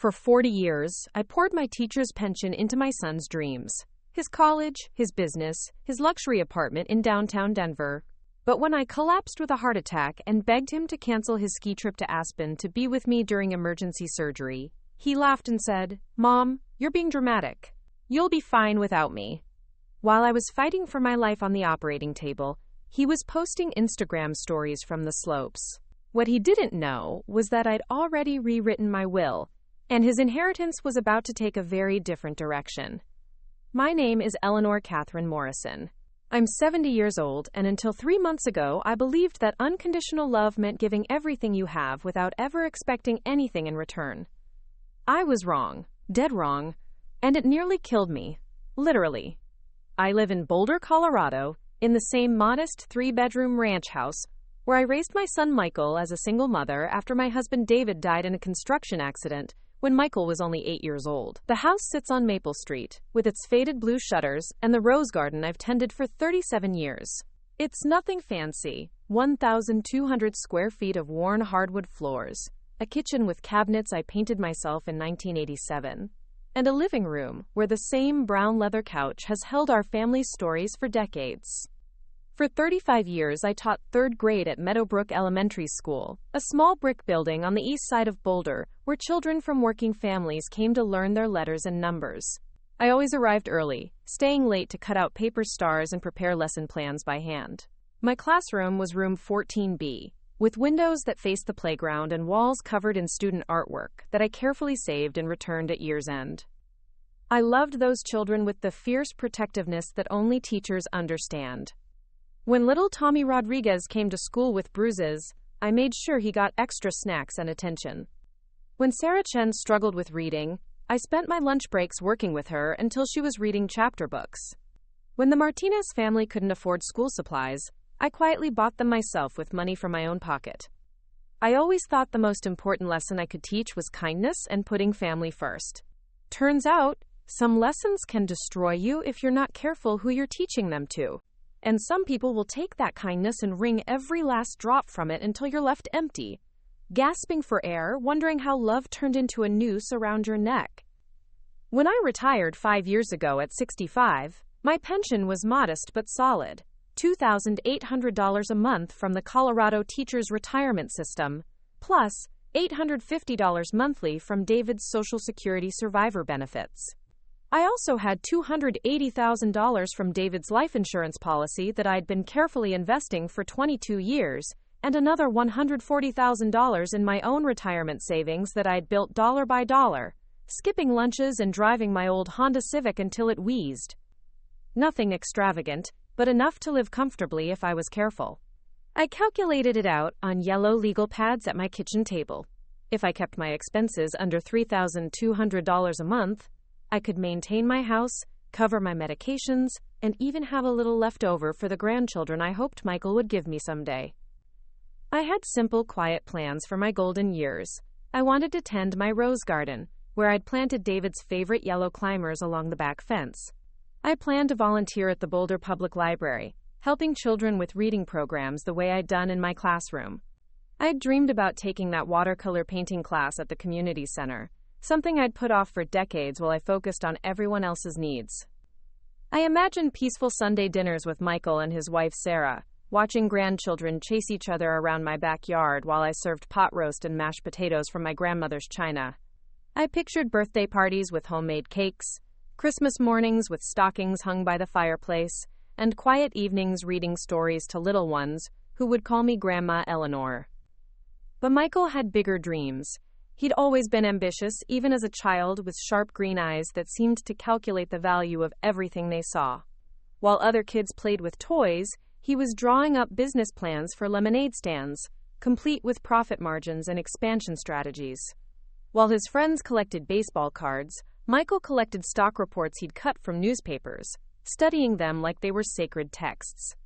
For 40 years, I poured my teacher's pension into my son's dreams. His college, his business, his luxury apartment in downtown Denver. But when I collapsed with a heart attack and begged him to cancel his ski trip to Aspen to be with me during emergency surgery, he laughed and said, "Mom, you're being dramatic. You'll be fine without me." While I was fighting for my life on the operating table, he was posting Instagram stories from the slopes. What he didn't know was that I'd already rewritten my will, and his inheritance was about to take a very different direction. My name is Eleanor Catherine Morrison. I'm 70 years old, and until 3 months ago, I believed that unconditional love meant giving everything you have without ever expecting anything in return. I was wrong, dead wrong, and it nearly killed me. Literally. I live in Boulder, Colorado, in the same modest 3-bedroom ranch house where I raised my son Michael as a single mother after my husband David died in a construction accident when Michael was only 8 years old. The house sits on Maple Street, with its faded blue shutters and the rose garden I've tended for 37 years. It's nothing fancy, 1,200 square feet of worn hardwood floors, a kitchen with cabinets I painted myself in 1987, and a living room where the same brown leather couch has held our family's stories for decades. For 35 years, I taught 3rd grade at Meadowbrook Elementary School, a small brick building on the east side of Boulder, where children from working families came to learn their letters and numbers. I always arrived early, staying late to cut out paper stars and prepare lesson plans by hand. My classroom was room 14B, with windows that faced the playground and walls covered in student artwork that I carefully saved and returned at year's end. I loved those children with the fierce protectiveness that only teachers understand. When little Tommy Rodriguez came to school with bruises, I made sure he got extra snacks and attention. When Sarah Chen struggled with reading, I spent my lunch breaks working with her until she was reading chapter books. When the Martinez family couldn't afford school supplies, I quietly bought them myself with money from my own pocket. I always thought the most important lesson I could teach was kindness and putting family first. Turns out, some lessons can destroy you if you're not careful who you're teaching them to. And some people will take that kindness and wring every last drop from it until you're left empty, gasping for air, wondering how love turned into a noose around your neck. When I retired 5 years ago at 65, my pension was modest but solid, $2,800 a month from the Colorado Teachers Retirement System, plus $850 monthly from David's Social Security survivor benefits. I also had $280,000 from David's life insurance policy that I'd been carefully investing for 22 years, and another $140,000 in my own retirement savings that I'd built dollar by dollar, skipping lunches and driving my old Honda Civic until it wheezed. Nothing extravagant, but enough to live comfortably if I was careful. I calculated it out on yellow legal pads at my kitchen table. If I kept my expenses under $3,200 a month, I could maintain my house, cover my medications, and even have a little left over for the grandchildren I hoped Michael would give me someday. I had simple, quiet plans for my golden years. I wanted to tend my rose garden, where I'd planted David's favorite yellow climbers along the back fence. I planned to volunteer at the Boulder Public Library, helping children with reading programs the way I'd done in my classroom. I'd dreamed about taking that watercolor painting class at the community center, something I'd put off for decades while I focused on everyone else's needs. I imagined peaceful Sunday dinners with Michael and his wife Sarah, watching grandchildren chase each other around my backyard while I served pot roast and mashed potatoes from my grandmother's china. I pictured birthday parties with homemade cakes, Christmas mornings with stockings hung by the fireplace, and quiet evenings reading stories to little ones who would call me Grandma Eleanor. But Michael had bigger dreams. He'd always been ambitious, even as a child, with sharp green eyes that seemed to calculate the value of everything they saw. While other kids played with toys, he was drawing up business plans for lemonade stands, complete with profit margins and expansion strategies. While his friends collected baseball cards, Michael collected stock reports he'd cut from newspapers, studying them like they were sacred texts.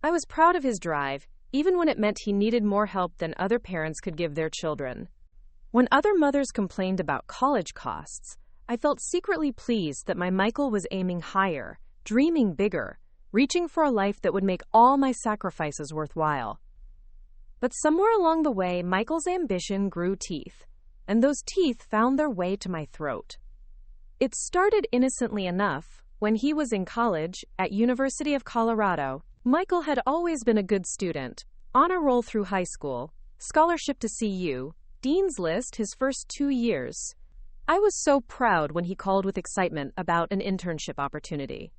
I was proud of his drive, even when it meant he needed more help than other parents could give their children. When other mothers complained about college costs, I felt secretly pleased that my Michael was aiming higher, dreaming bigger, reaching for a life that would make all my sacrifices worthwhile. But somewhere along the way, Michael's ambition grew teeth. and those teeth found their way to my throat. It started innocently enough. When he was in college at University of Colorado, Michael had always been a good student, honor roll through high school, scholarship to CU, Dean's List his first 2 years. I was so proud when he called with excitement about an internship opportunity.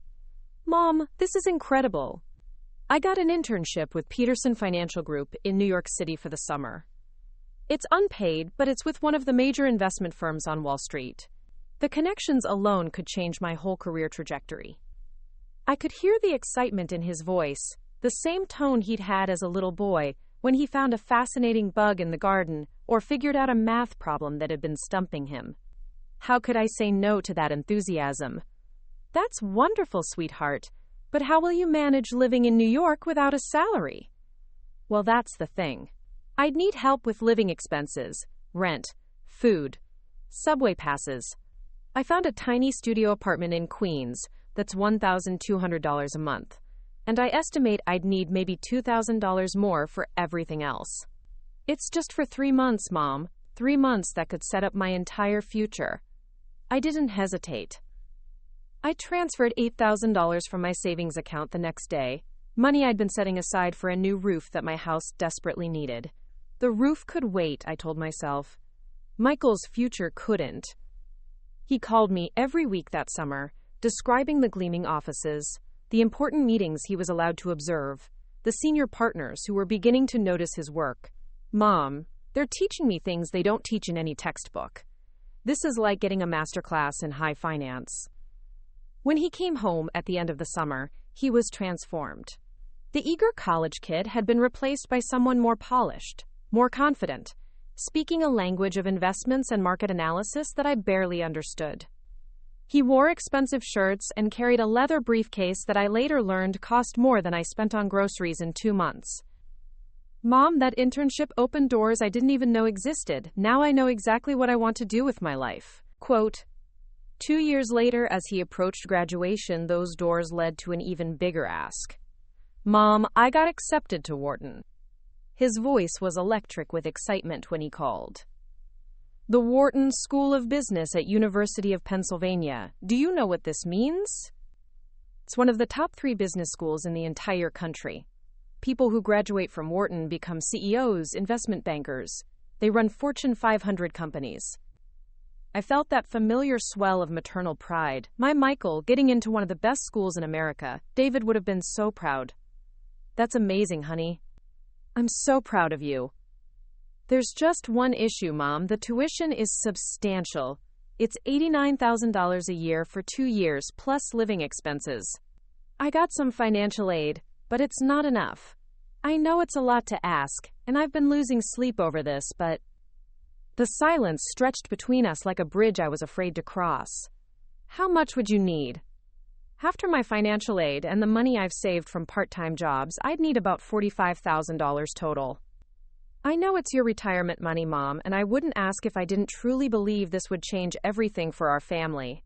"Mom, this is incredible. I got an internship with Peterson Financial Group in New York City for the summer. It's unpaid, but it's with one of the major investment firms on Wall Street. The connections alone could change my whole career trajectory." I could hear the excitement in his voice, the same tone he'd had as a little boy when he found a fascinating bug in the garden or figured out a math problem that had been stumping him. How could I say no to that enthusiasm? "That's wonderful, sweetheart, but how will you manage living in New York without a salary?" Well, that's the thing. I'd need help with living expenses, rent, food, subway passes. I found a tiny studio apartment in Queens that's $1,200 a month, and I estimate I'd need maybe $2,000 more for everything else. It's just for 3 months, Mom. 3 months that could set up my entire future. I didn't hesitate. I transferred $8,000 from my savings account the next day, money I'd been setting aside for a new roof that my house desperately needed. The roof could wait, I told myself. Michael's future couldn't. He called me every week that summer, describing the gleaming offices, the important meetings he was allowed to observe, the senior partners who were beginning to notice his work. "Mom, they're teaching me things they don't teach in any textbook. This is like getting a masterclass in high finance." When he came home at the end of the summer, he was transformed. The eager college kid had been replaced by someone more polished, more confident, speaking a language of investments and market analysis that I barely understood. He wore expensive shirts and carried a leather briefcase that I later learned cost more than I spent on groceries in 2 months. "Mom, that internship opened doors I didn't even know existed. Now I know exactly what I want to do with my life." Quote, 2 years later, as he approached graduation, those doors led to an even bigger ask. "Mom, I got accepted to Wharton." His voice was electric with excitement when he called. "The Wharton School of Business at University of Pennsylvania. Do you know what this means?" It's one of the top 3 business schools in the entire country. People who graduate from Wharton become CEOs, investment bankers. They run Fortune 500 companies. I felt that familiar swell of maternal pride. My Michael getting into one of the best schools in America. David would have been so proud. "That's amazing, honey. I'm so proud of you." "There's just one issue, Mom. The tuition is substantial. It's $89,000 a year for 2 years, plus living expenses. I got some financial aid, but it's not enough. I know it's a lot to ask, and I've been losing sleep over this, but..." The silence stretched between us like a bridge I was afraid to cross. "How much would you need?" "After my financial aid and the money I've saved from part-time jobs, I'd need about $45,000 total. I know it's your retirement money, Mom, and I wouldn't ask if I didn't truly believe this would change everything for our family.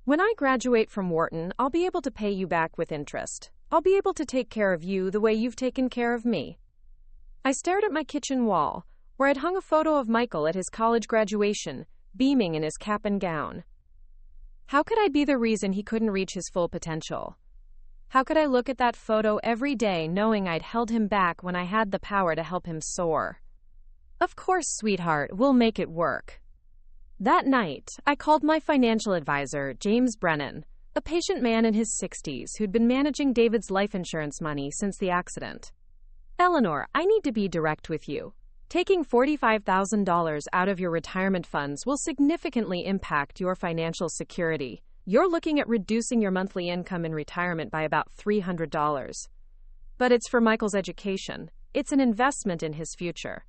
When I graduate from Wharton, I'll be able to pay you back with interest. I'll be able to take care of you the way you've taken care of me." I stared at my kitchen wall, where I'd hung a photo of Michael at his college graduation, beaming in his cap and gown. How could I be the reason he couldn't reach his full potential? How could I look at that photo every day knowing I'd held him back when I had the power to help him soar? "Of course, sweetheart, we'll make it work." That night, I called my financial advisor, James Brennan, a patient man in his 60s who'd been managing David's life insurance money since the accident. "Eleanor, I need to be direct with you. Taking $45,000 out of your retirement funds will significantly impact your financial security. You're looking at reducing your monthly income in retirement by about $300. But it's for Michael's education. It's an investment in his future."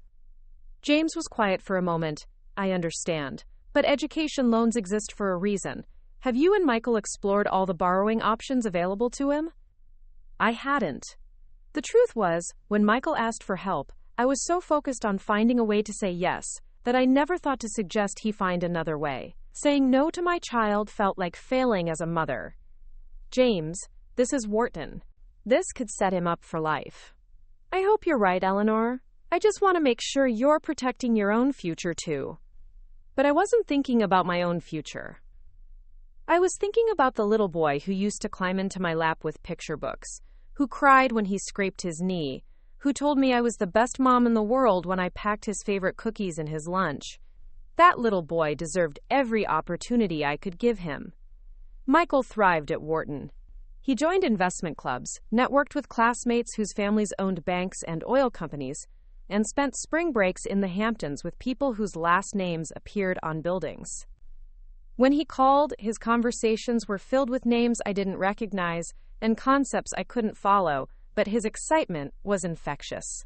James was quiet for a moment. "I understand. But education loans exist for a reason. Have you and Michael explored all the borrowing options available to him?" I hadn't. The truth was, when Michael asked for help, I was so focused on finding a way to say yes that I never thought to suggest he find another way. Saying no to my child felt like failing as a mother. "James, this is Wharton. This could set him up for life." "I hope you're right, Eleanor. I just want to make sure you're protecting your own future too." But I wasn't thinking about my own future. I was thinking about the little boy who used to climb into my lap with picture books, who cried when he scraped his knee, who told me I was the best mom in the world when I packed his favorite cookies in his lunch. That little boy deserved every opportunity I could give him. Michael thrived at Wharton. He joined investment clubs, networked with classmates whose families owned banks and oil companies, and spent spring breaks in the Hamptons with people whose last names appeared on buildings. When he called, his conversations were filled with names I didn't recognize and concepts I couldn't follow, but his excitement was infectious.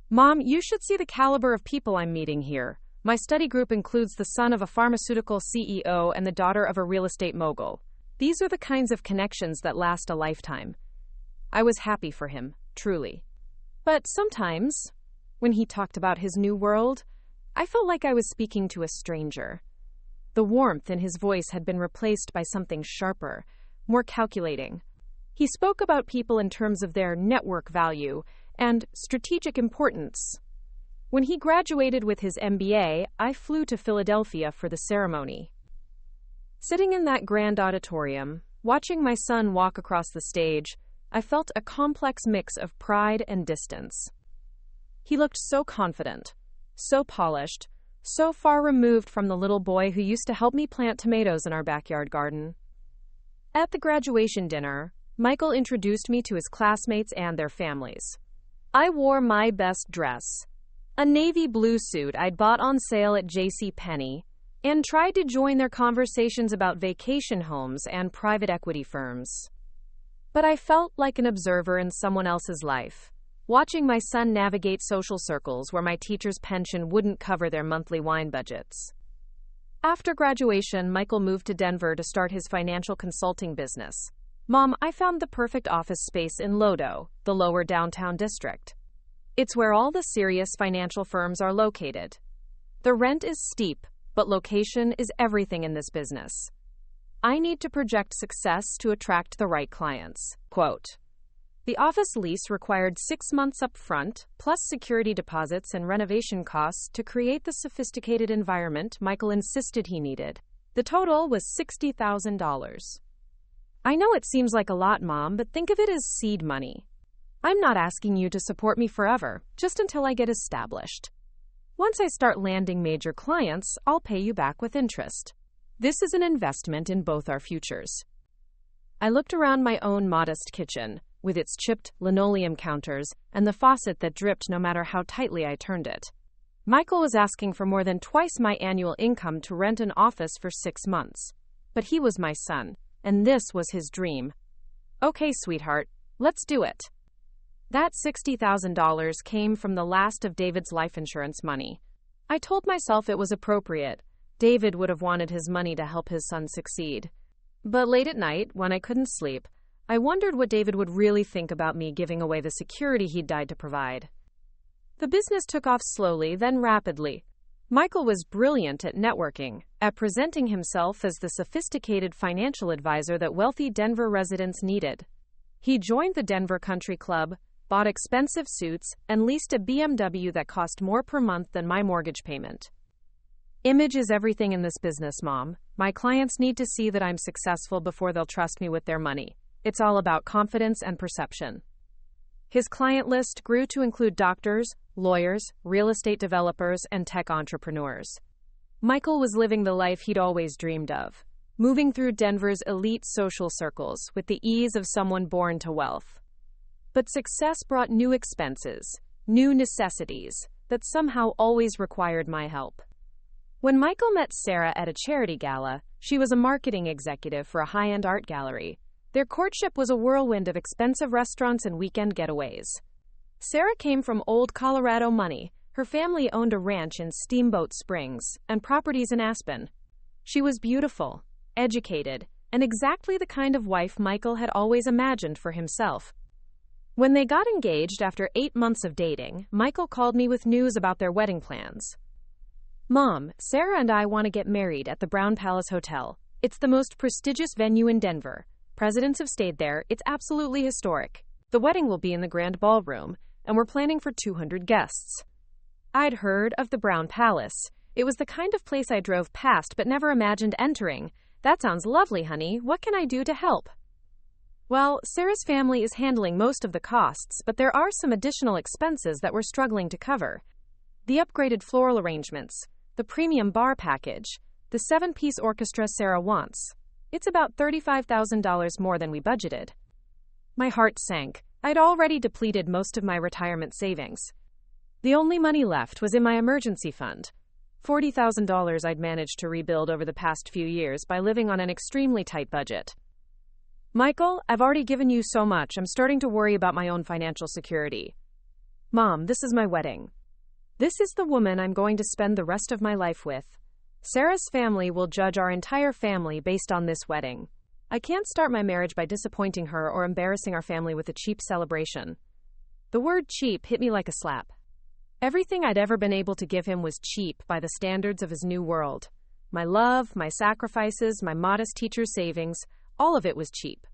Mom, you should see the caliber of people I'm meeting here. My study group includes the son of a pharmaceutical CEO and the daughter of a real estate mogul. These are the kinds of connections that last a lifetime. I was happy for him, truly. But sometimes, when he talked about his new world, I felt like I was speaking to a stranger. The warmth in his voice had been replaced by something sharper, more calculating. He spoke about people in terms of their network value and strategic importance. When he graduated with his MBA, I flew to Philadelphia for the ceremony. Sitting in that grand auditorium, watching my son walk across the stage, I felt a complex mix of pride and distance. He looked so confident, so polished, so far removed from the little boy who used to help me plant tomatoes in our backyard garden. At the graduation dinner, Michael introduced me to his classmates and their families. I wore my best dress, a navy blue suit I'd bought on sale at JCPenney, and tried to join their conversations about vacation homes and private equity firms. But I felt like an observer in someone else's life, watching my son navigate social circles where my teacher's pension wouldn't cover their monthly wine budgets. After graduation, Michael moved to Denver to start his financial consulting business. Mom, I found the perfect office space in Lodo, the lower downtown district. It's where all the serious financial firms are located. The rent is steep, but location is everything in this business. I need to project success to attract the right clients. Quote, the office lease required 6 months up front, plus security deposits and renovation costs to create the sophisticated environment Michael insisted he needed. The total was $60,000. I know it seems like a lot, Mom, but think of it as seed money. I'm not asking you to support me forever, just until I get established. Once I start landing major clients, I'll pay you back with interest. This is an investment in both our futures. I looked around my own modest kitchen, with its chipped linoleum counters and the faucet that dripped no matter how tightly I turned it. Michael was asking for more than twice my annual income to rent an office for 6 months. But he was my son, and this was his dream. Okay, sweetheart, let's do it. That $60,000 came from the last of David's life insurance money. I told myself it was appropriate. David would have wanted his money to help his son succeed. But late at night, when I couldn't sleep, I wondered what David would really think about me giving away the security he'd died to provide. The business took off slowly, then rapidly. Michael was brilliant at networking, at presenting himself as the sophisticated financial advisor that wealthy Denver residents needed. He joined the Denver Country Club, bought expensive suits, and leased a BMW that cost more per month than my mortgage payment. Image is everything in this business, Mom. My clients need to see that I'm successful before they'll trust me with their money. It's all about confidence and perception. His client list grew to include doctors, lawyers, real estate developers, and tech entrepreneurs. Michael was living the life he'd always dreamed of, moving through Denver's elite social circles with the ease of someone born to wealth. But success brought new expenses, new necessities, that somehow always required my help. When Michael met Sarah at a charity gala, she was a marketing executive for a high-end art gallery. Their courtship was a whirlwind of expensive restaurants and weekend getaways. Sarah came from old Colorado money. Her family owned a ranch in Steamboat Springs and properties in Aspen. She was beautiful, educated, and exactly the kind of wife Michael had always imagined for himself. When they got engaged after 8 months of dating, Michael called me with news about their wedding plans. Mom, Sarah and I want to get married at the Brown Palace Hotel. It's the most prestigious venue in Denver. Presidents have stayed there. It's absolutely historic. The wedding will be in the grand ballroom, and we're planning for 200 guests. I'd heard of the Brown Palace. It was the kind of place I drove past but never imagined entering. That sounds lovely, honey. What can I do to help? Well, Sarah's family is handling most of the costs, but there are some additional expenses that we're struggling to cover. The upgraded floral arrangements, the premium bar package, the 7-piece orchestra Sarah wants. It's about $35,000 more than we budgeted. My heart sank. I'd already depleted most of my retirement savings. The only money left was in my emergency fund. $40,000 I'd managed to rebuild over the past few years by living on an extremely tight budget. Michael, I've already given you so much, I'm starting to worry about my own financial security. Mom, this is my wedding. This is the woman I'm going to spend the rest of my life with. Sarah's family will judge our entire family based on this wedding. I can't start my marriage by disappointing her or embarrassing our family with a cheap celebration. The word cheap hit me like a slap. Everything I'd ever been able to give him was cheap by the standards of his new world. My love, my sacrifices, my modest teacher's savings, all of it was cheap.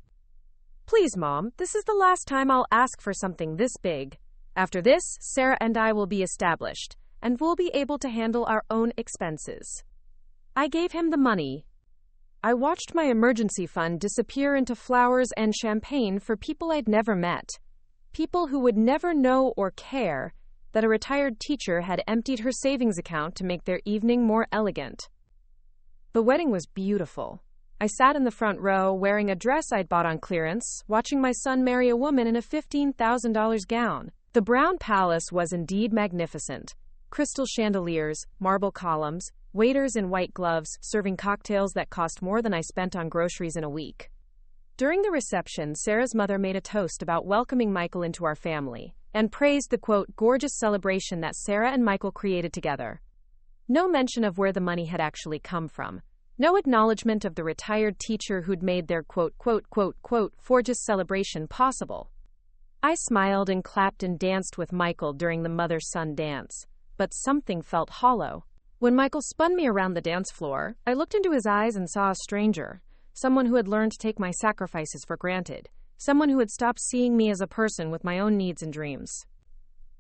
Please, Mom, this is the last time I'll ask for something this big. After this, Sarah and I will be established, and we'll be able to handle our own expenses. I gave him the money. I watched my emergency fund disappear into flowers and champagne for people I'd never met. People who would never know or care that a retired teacher had emptied her savings account to make their evening more elegant. The wedding was beautiful. I sat in the front row wearing a dress I'd bought on clearance, watching my son marry a woman in a $15,000 gown. The brown palace was indeed magnificent. Crystal chandeliers, marble columns, waiters in white gloves serving cocktails that cost more than I spent on groceries in a week. During the reception, Sarah's mother made a toast about welcoming Michael into our family and praised the, quote, gorgeous celebration that Sarah and Michael created together. No mention of where the money had actually come from. No acknowledgement of the retired teacher who'd made their gorgeous celebration possible. I smiled and clapped and danced with Michael during the mother-son dance, but something felt hollow. When Michael spun me around the dance floor, I looked into his eyes and saw a stranger, someone who had learned to take my sacrifices for granted, someone who had stopped seeing me as a person with my own needs and dreams.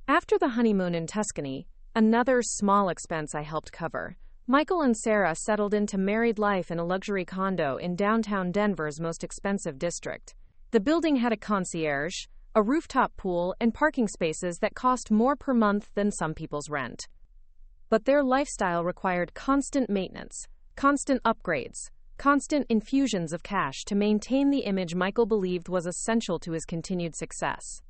After the honeymoon in Tuscany, another small expense I helped cover, Michael and Sarah settled into married life in a luxury condo in downtown Denver's most expensive district. The building had a concierge, a rooftop pool, and parking spaces that cost more per month than some people's rent. But their lifestyle required constant maintenance, constant upgrades, constant infusions of cash to maintain the image Michael believed was essential to his continued success.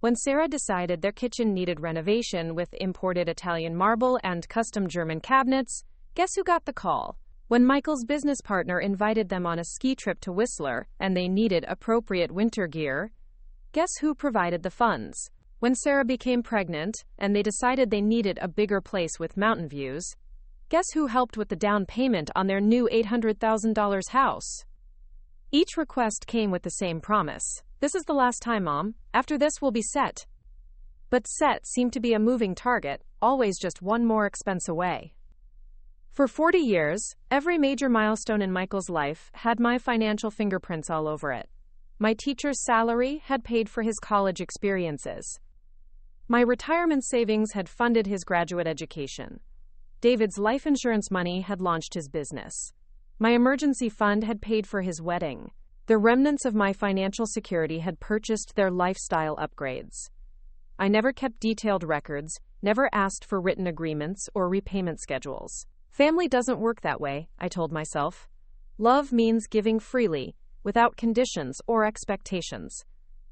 When Sarah decided their kitchen needed renovation with imported Italian marble and custom German cabinets, guess who got the call? When Michael's business partner invited them on a ski trip to Whistler and they needed appropriate winter gear, guess who provided the funds? When Sarah became pregnant and they decided they needed a bigger place with mountain views, guess who helped with the down payment on their new $800,000 house? Each request came with the same promise. This is the last time, Mom. After this, we'll be set. But set seemed to be a moving target, always just one more expense away. For 40 years, every major milestone in Michael's life had my financial fingerprints all over it. My teacher's salary had paid for his college experiences. My retirement savings had funded his graduate education. David's life insurance money had launched his business. My emergency fund had paid for his wedding. The remnants of my financial security had purchased their lifestyle upgrades. I never kept detailed records, never asked for written agreements or repayment schedules. Family doesn't work that way, I told myself. Love means giving freely, without conditions or expectations.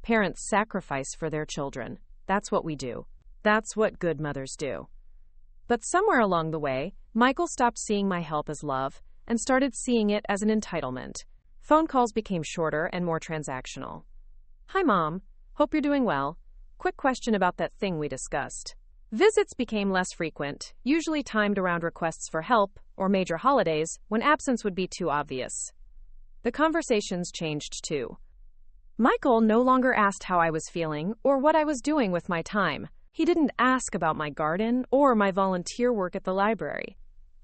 Parents sacrifice for their children. That's what we do. That's what good mothers do. But somewhere along the way, Michael stopped seeing my help as love and started seeing it as an entitlement. Phone calls became shorter and more transactional. Hi, Mom. Hope you're doing well. Quick question about that thing we discussed. Visits became less frequent, usually timed around requests for help or major holidays when absence would be too obvious. The conversations changed too. Michael no longer asked how I was feeling or what I was doing with my time. He didn't ask about my garden or my volunteer work at the library.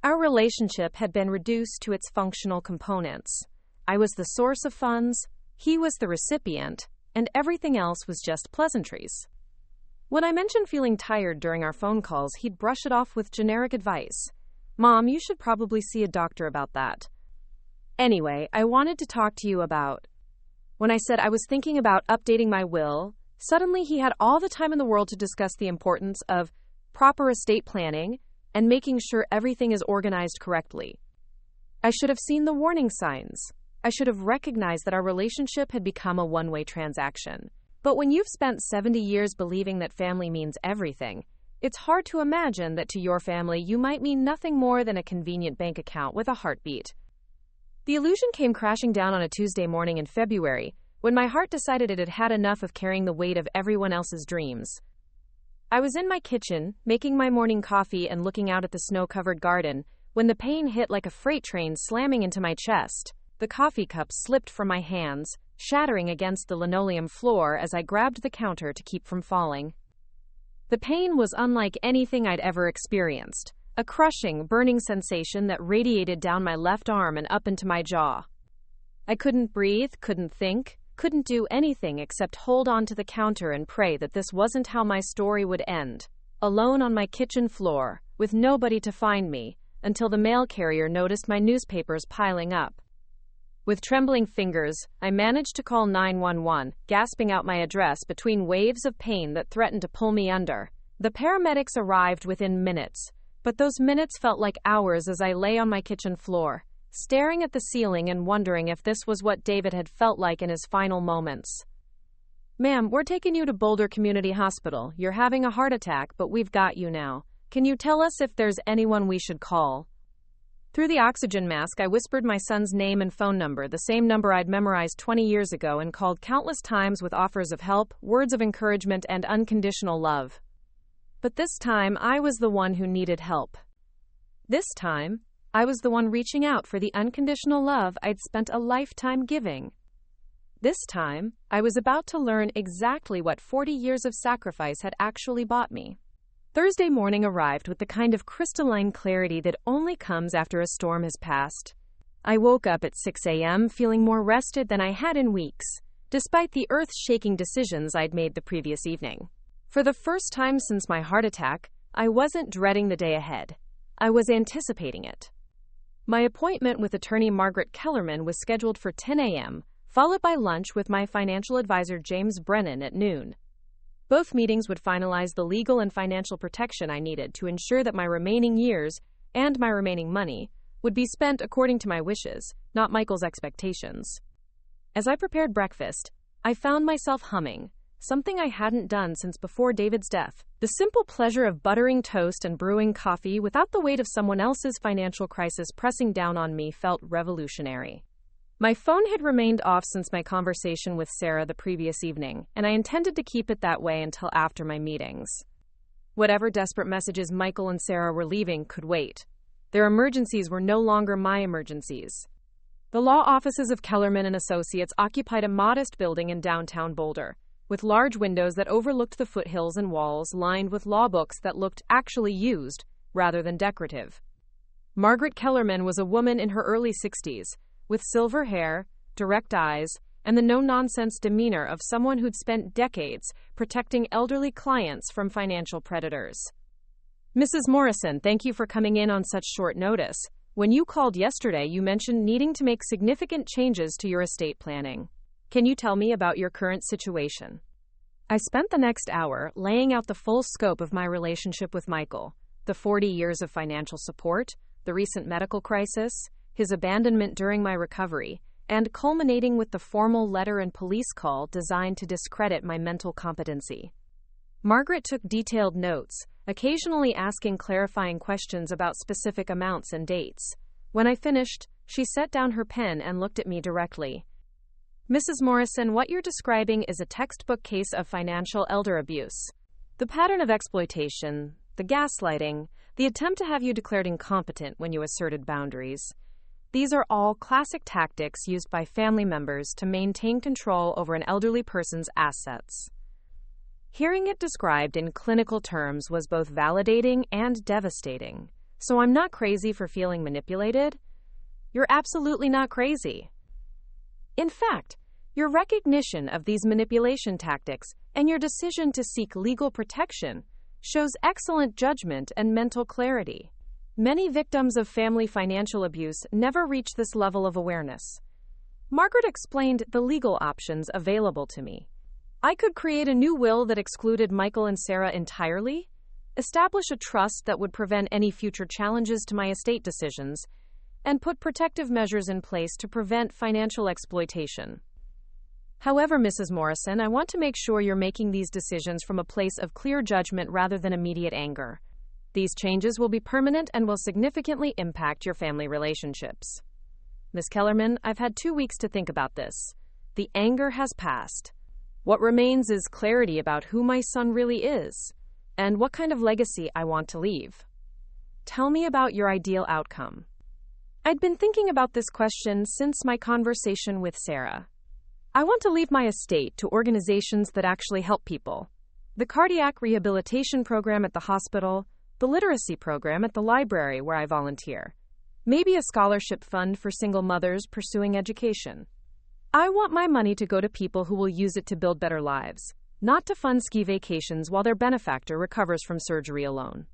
Our relationship had been reduced to its functional components. I was the source of funds, he was the recipient, and everything else was just pleasantries. When I mentioned feeling tired during our phone calls, he'd brush it off with generic advice. Mom, you should probably see a doctor about that. Anyway, I wanted to talk to you about. When I said I was thinking about updating my will, suddenly he had all the time in the world to discuss the importance of proper estate planning and making sure everything is organized correctly. I should have seen the warning signs. I should have recognized that our relationship had become a one-way transaction. But when you've spent 70 years believing that family means everything, it's hard to imagine that to your family you might mean nothing more than a convenient bank account with a heartbeat. The illusion came crashing down on a Tuesday morning in February, when my heart decided it had had enough of carrying the weight of everyone else's dreams. I was in my kitchen, making my morning coffee and looking out at the snow-covered garden, when the pain hit like a freight train slamming into my chest. The coffee cup slipped from my hands, shattering against the linoleum floor as I grabbed the counter to keep from falling. The pain was unlike anything I'd ever experienced, a crushing, burning sensation that radiated down my left arm and up into my jaw. I couldn't breathe, couldn't think, couldn't do anything except hold on to the counter and pray that this wasn't how my story would end. Alone on my kitchen floor, with nobody to find me, until the mail carrier noticed my newspapers piling up. With trembling fingers, I managed to call 911, gasping out my address between waves of pain that threatened to pull me under. The paramedics arrived within minutes, but those minutes felt like hours as I lay on my kitchen floor, staring at the ceiling and wondering if this was what David had felt like in his final moments. "Ma'am, we're taking you to Boulder Community Hospital. You're having a heart attack, but we've got you now. Can you tell us if there's anyone we should call?" Through the oxygen mask, I whispered my son's name and phone number, the same number I'd memorized 20 years ago and called countless times with offers of help, words of encouragement, and unconditional love. But this time, I was the one who needed help. This time, I was the one reaching out for the unconditional love I'd spent a lifetime giving. This time, I was about to learn exactly what 40 years of sacrifice had actually bought me. Thursday morning arrived with the kind of crystalline clarity that only comes after a storm has passed. I woke up at 6 a.m. feeling more rested than I had in weeks, despite the earth-shaking decisions I'd made the previous evening. For the first time since my heart attack, I wasn't dreading the day ahead. I was anticipating it. My appointment with attorney Margaret Kellerman was scheduled for 10 a.m., followed by lunch with my financial advisor James Brennan at noon. Both meetings would finalize the legal and financial protection I needed to ensure that my remaining years, and my remaining money, would be spent according to my wishes, not Michael's expectations. As I prepared breakfast, I found myself humming, something I hadn't done since before David's death. The simple pleasure of buttering toast and brewing coffee without the weight of someone else's financial crisis pressing down on me felt revolutionary. My phone had remained off since my conversation with Sarah the previous evening, and I intended to keep it that way until after my meetings. Whatever desperate messages Michael and Sarah were leaving could wait. Their emergencies were no longer my emergencies. The law offices of Kellerman and Associates occupied a modest building in downtown Boulder, with large windows that overlooked the foothills and walls lined with law books that looked actually used, rather than decorative. Margaret Kellerman was a woman in her early 60s, with silver hair, direct eyes, and the no-nonsense demeanor of someone who'd spent decades protecting elderly clients from financial predators. "Mrs. Morrison, thank you for coming in on such short notice. When you called yesterday, you mentioned needing to make significant changes to your estate planning. Can you tell me about your current situation?" I spent the next hour laying out the full scope of my relationship with Michael, the 40 years of financial support, the recent medical crisis, his abandonment during my recovery, and culminating with the formal letter and police call designed to discredit my mental competency. Margaret took detailed notes, occasionally asking clarifying questions about specific amounts and dates. When I finished, she set down her pen and looked at me directly. "Mrs. Morrison, what you're describing is a textbook case of financial elder abuse. The pattern of exploitation, the gaslighting, the attempt to have you declared incompetent when you asserted boundaries. These are all classic tactics used by family members to maintain control over an elderly person's assets." Hearing it described in clinical terms was both validating and devastating. "So I'm not crazy for feeling manipulated?" "You're absolutely not crazy. In fact, your recognition of these manipulation tactics and your decision to seek legal protection shows excellent judgment and mental clarity. Many victims of family financial abuse never reach this level of awareness. Margaret explained the legal options available to me. I could create a new will that excluded Michael and Sarah entirely, establish a trust that would prevent any future challenges to my estate decisions, and put protective measures in place to prevent financial exploitation. However, Mrs. Morrison, I want to make sure you're making these decisions from a place of clear judgment rather than immediate anger. These changes will be permanent and will significantly impact your family relationships. Ms. Kellerman, I've had 2 weeks to think about this. The anger has passed. What remains is clarity about who my son really is and what kind of legacy I want to leave. Tell me about your ideal outcome. I'd been thinking about this question since my conversation with Sarah. I want to leave my estate to organizations that actually help people. The cardiac rehabilitation program at the hospital, the literacy program at the library where I volunteer, maybe a scholarship fund for single mothers pursuing education. I want my money to go to people who will use it to build better lives, not to fund ski vacations while their benefactor recovers from surgery alone.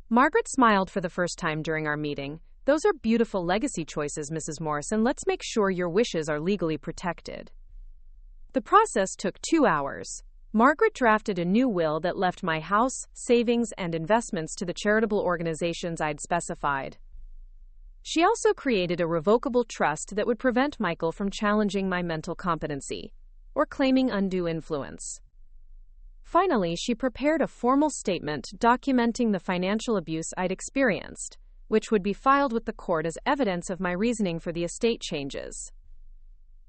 Margaret smiled for the first time during our meeting. Those are beautiful legacy choices, Mrs. Morrison. Let's make sure your wishes are legally protected. The process took 2 hours. Margaret drafted a new will that left my house, savings, and investments to the charitable organizations I'd specified. She also created a revocable trust that would prevent Michael from challenging my mental competency or claiming undue influence. Finally, she prepared a formal statement documenting the financial abuse I'd experienced, which would be filed with the court as evidence of my reasoning for the estate changes.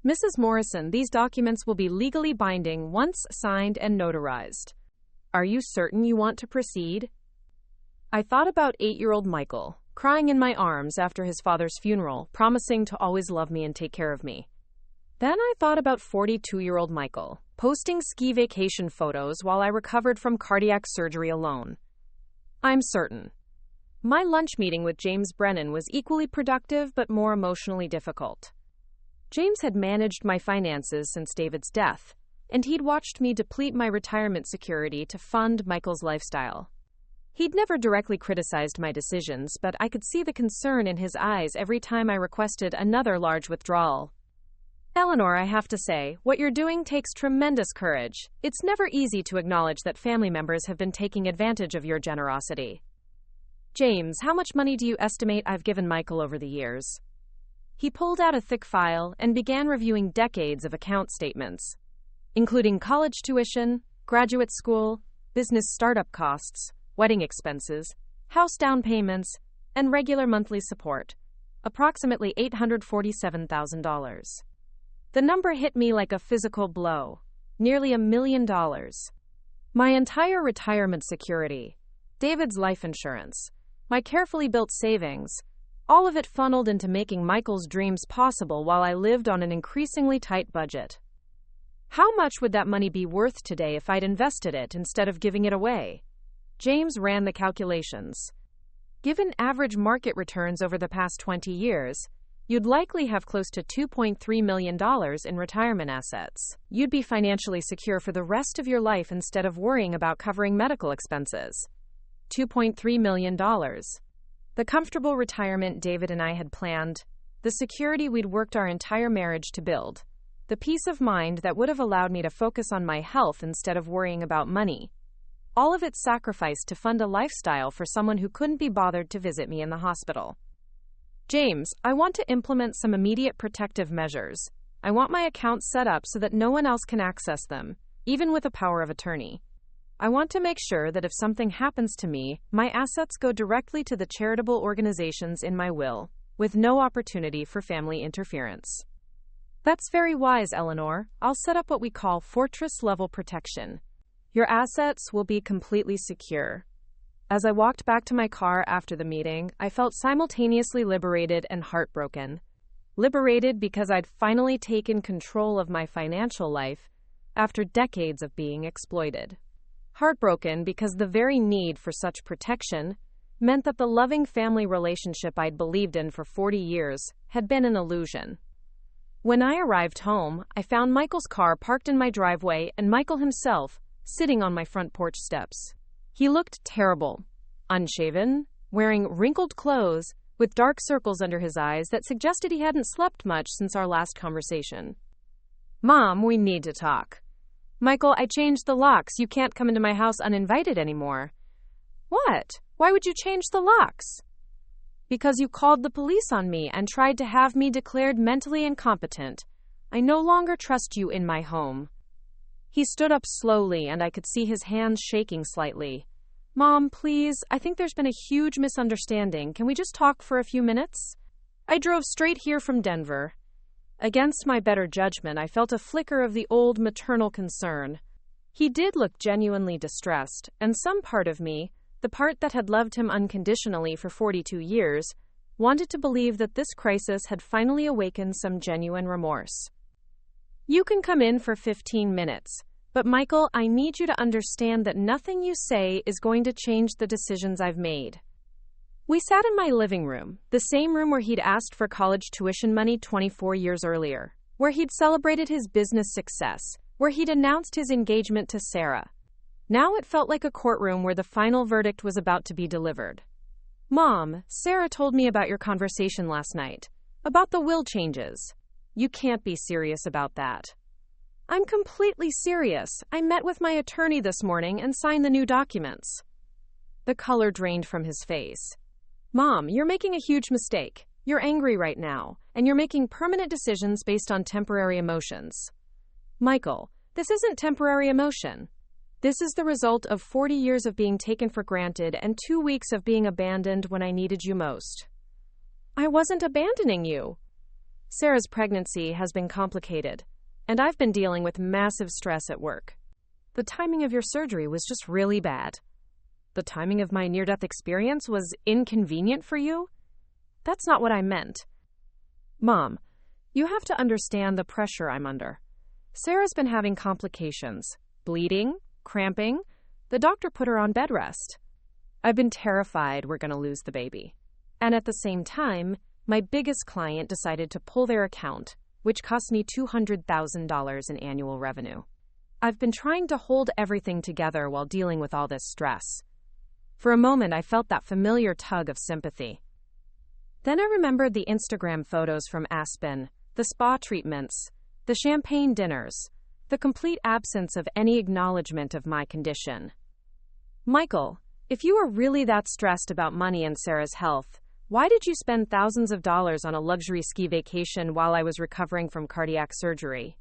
Mrs. Morrison, these documents will be legally binding once signed and notarized. Are you certain you want to proceed? I thought about 8-year-old Michael, crying in my arms after his father's funeral, promising to always love me and take care of me. Then I thought about 42-year-old Michael, posting ski vacation photos while I recovered from cardiac surgery alone. I'm certain. My lunch meeting with James Brennan was equally productive but more emotionally difficult. James had managed my finances since David's death, and he'd watched me deplete my retirement security to fund Michael's lifestyle. He'd never directly criticized my decisions, but I could see the concern in his eyes every time I requested another large withdrawal. Eleanor, I have to say, what you're doing takes tremendous courage. It's never easy to acknowledge that family members have been taking advantage of your generosity. James, how much money do you estimate I've given Michael over the years? He pulled out a thick file and began reviewing decades of account statements, including college tuition, graduate school, business startup costs, wedding expenses, house down payments, and regular monthly support, approximately $847,000. The number hit me like a physical blow, nearly $1 million. My entire retirement security, David's life insurance, my carefully built savings, all of it funneled into making Michael's dreams possible while I lived on an increasingly tight budget. How much would that money be worth today if I'd invested it instead of giving it away? James ran the calculations. Given average market returns over the past 20 years, you'd likely have close to $2.3 million in retirement assets. You'd be financially secure for the rest of your life instead of worrying about covering medical expenses. $2.3 million. The comfortable retirement David and I had planned, the security we'd worked our entire marriage to build, the peace of mind that would have allowed me to focus on my health instead of worrying about money. All of it sacrificed to fund a lifestyle for someone who couldn't be bothered to visit me in the hospital. James, I want to implement some immediate protective measures. I want my accounts set up so that no one else can access them, even with a power of attorney. I want to make sure that if something happens to me, my assets go directly to the charitable organizations in my will, with no opportunity for family interference. That's very wise, Eleanor. I'll set up what we call fortress-level protection. Your assets will be completely secure. As I walked back to my car after the meeting, I felt simultaneously liberated and heartbroken. Liberated because I'd finally taken control of my financial life after decades of being exploited. Heartbroken because the very need for such protection meant that the loving family relationship I'd believed in for 40 years had been an illusion. When I arrived home, I found Michael's car parked in my driveway and Michael himself sitting on my front porch steps. He looked terrible, unshaven, wearing wrinkled clothes, with dark circles under his eyes that suggested he hadn't slept much since our last conversation. Mom, we need to talk. Michael, I changed the locks. You can't come into my house uninvited anymore. What? Why would you change the locks? Because you called the police on me and tried to have me declared mentally incompetent. I no longer trust you in my home. He stood up slowly, and I could see his hands shaking slightly. Mom, please, I think there's been a huge misunderstanding. Can we just talk for a few minutes? I drove straight here from Denver. Against my better judgment, I felt a flicker of the old maternal concern. He did look genuinely distressed, and some part of me, the part that had loved him unconditionally for 42 years, wanted to believe that this crisis had finally awakened some genuine remorse. You can come in for 15 minutes, but Michael, I need you to understand that nothing you say is going to change the decisions I've made. We sat in my living room, the same room where he'd asked for college tuition money 24 years earlier, where he'd celebrated his business success, where he'd announced his engagement to Sarah. Now it felt like a courtroom where the final verdict was about to be delivered. Mom, Sarah told me about your conversation last night, about the will changes. You can't be serious about that. I'm completely serious. I met with my attorney this morning and signed the new documents. The color drained from his face. Mom, you're making a huge mistake. You're angry right now, and you're making permanent decisions based on temporary emotions. Michael, this isn't temporary emotion. This is the result of 40 years of being taken for granted and 2 weeks of being abandoned when I needed you most. I wasn't abandoning you. Sarah's pregnancy has been complicated, and I've been dealing with massive stress at work. The timing of your surgery was just really bad. The timing of my near-death experience was inconvenient for you? That's not what I meant. Mom, you have to understand the pressure I'm under. Sarah's been having complications, bleeding, cramping. The doctor put her on bed rest. I've been terrified we're going to lose the baby. And at the same time, my biggest client decided to pull their account, which cost me $200,000 in annual revenue. I've been trying to hold everything together while dealing with all this stress. For a moment, I felt that familiar tug of sympathy. Then I remembered the Instagram photos from Aspen, the spa treatments, the champagne dinners, the complete absence of any acknowledgement of my condition. Michael, if you were really that stressed about money and Sarah's health, why did you spend thousands of dollars on a luxury ski vacation while I was recovering from cardiac surgery?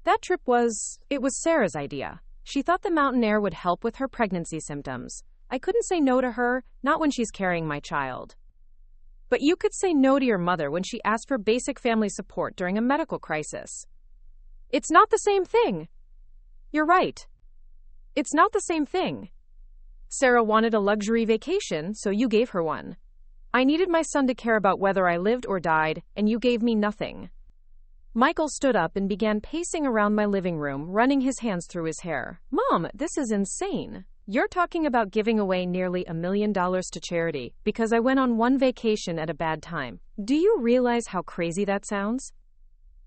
That trip was Sarah's idea. She thought the mountain air would help with her pregnancy symptoms. I couldn't say no to her, not when she's carrying my child. But you could say no to your mother when she asked for basic family support during a medical crisis. It's not the same thing. You're right. It's not the same thing. Sarah wanted a luxury vacation, so you gave her one. I needed my son to care about whether I lived or died, and you gave me nothing. Michael stood up and began pacing around my living room, running his hands through his hair. Mom, this is insane. You're talking about giving away nearly $1 million to charity because I went on one vacation at a bad time. Do you realize how crazy that sounds?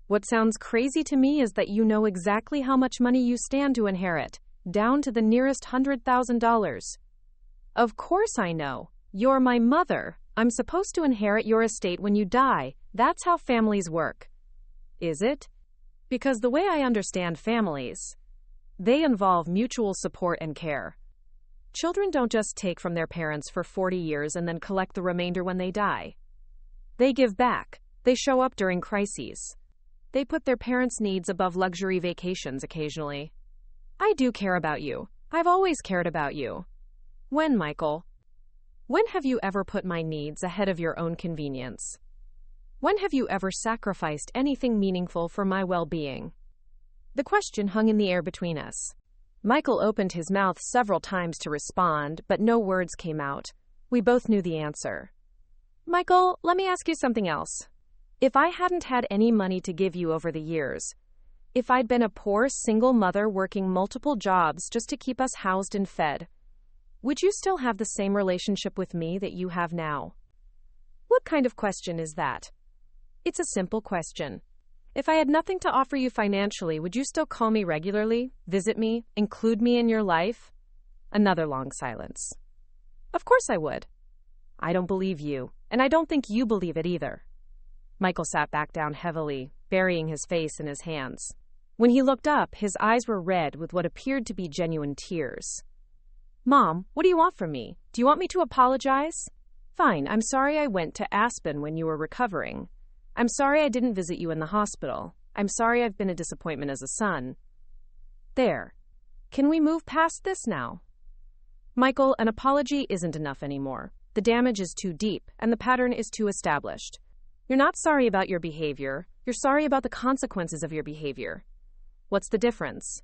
What sounds crazy to me is that you know exactly how much money you stand to inherit, down to the nearest $100,000. Of course I know. You're my mother. I'm supposed to inherit your estate when you die. That's how families work. Is it? Because the way I understand families, they involve mutual support and care. Children don't just take from their parents for 40 years and then collect the remainder when they die. They give back. They show up during crises. They put their parents' needs above luxury vacations occasionally. I do care about you. I've always cared about you. When, Michael? When have you ever put my needs ahead of your own convenience? When have you ever sacrificed anything meaningful for my well-being? The question hung in the air between us. Michael opened his mouth several times to respond, but no words came out. We both knew the answer. Michael, let me ask you something else. If I hadn't had any money to give you over the years, if I'd been a poor single mother working multiple jobs just to keep us housed and fed, would you still have the same relationship with me that you have now? What kind of question is that? It's a simple question. If I had nothing to offer you financially, would you still call me regularly, visit me, include me in your life? Another long silence. Of course I would. I don't believe you, and I don't think you believe it either. Michael sat back down heavily, burying his face in his hands. When he looked up, his eyes were red with what appeared to be genuine tears. Mom, what do you want from me? Do you want me to apologize? Fine, I'm sorry I went to Aspen when you were recovering. I'm sorry I didn't visit you in the hospital. I'm sorry I've been a disappointment as a son. There. Can we move past this now? Michael, an apology isn't enough anymore. The damage is too deep, and the pattern is too established. You're not sorry about your behavior. You're sorry about the consequences of your behavior. What's the difference?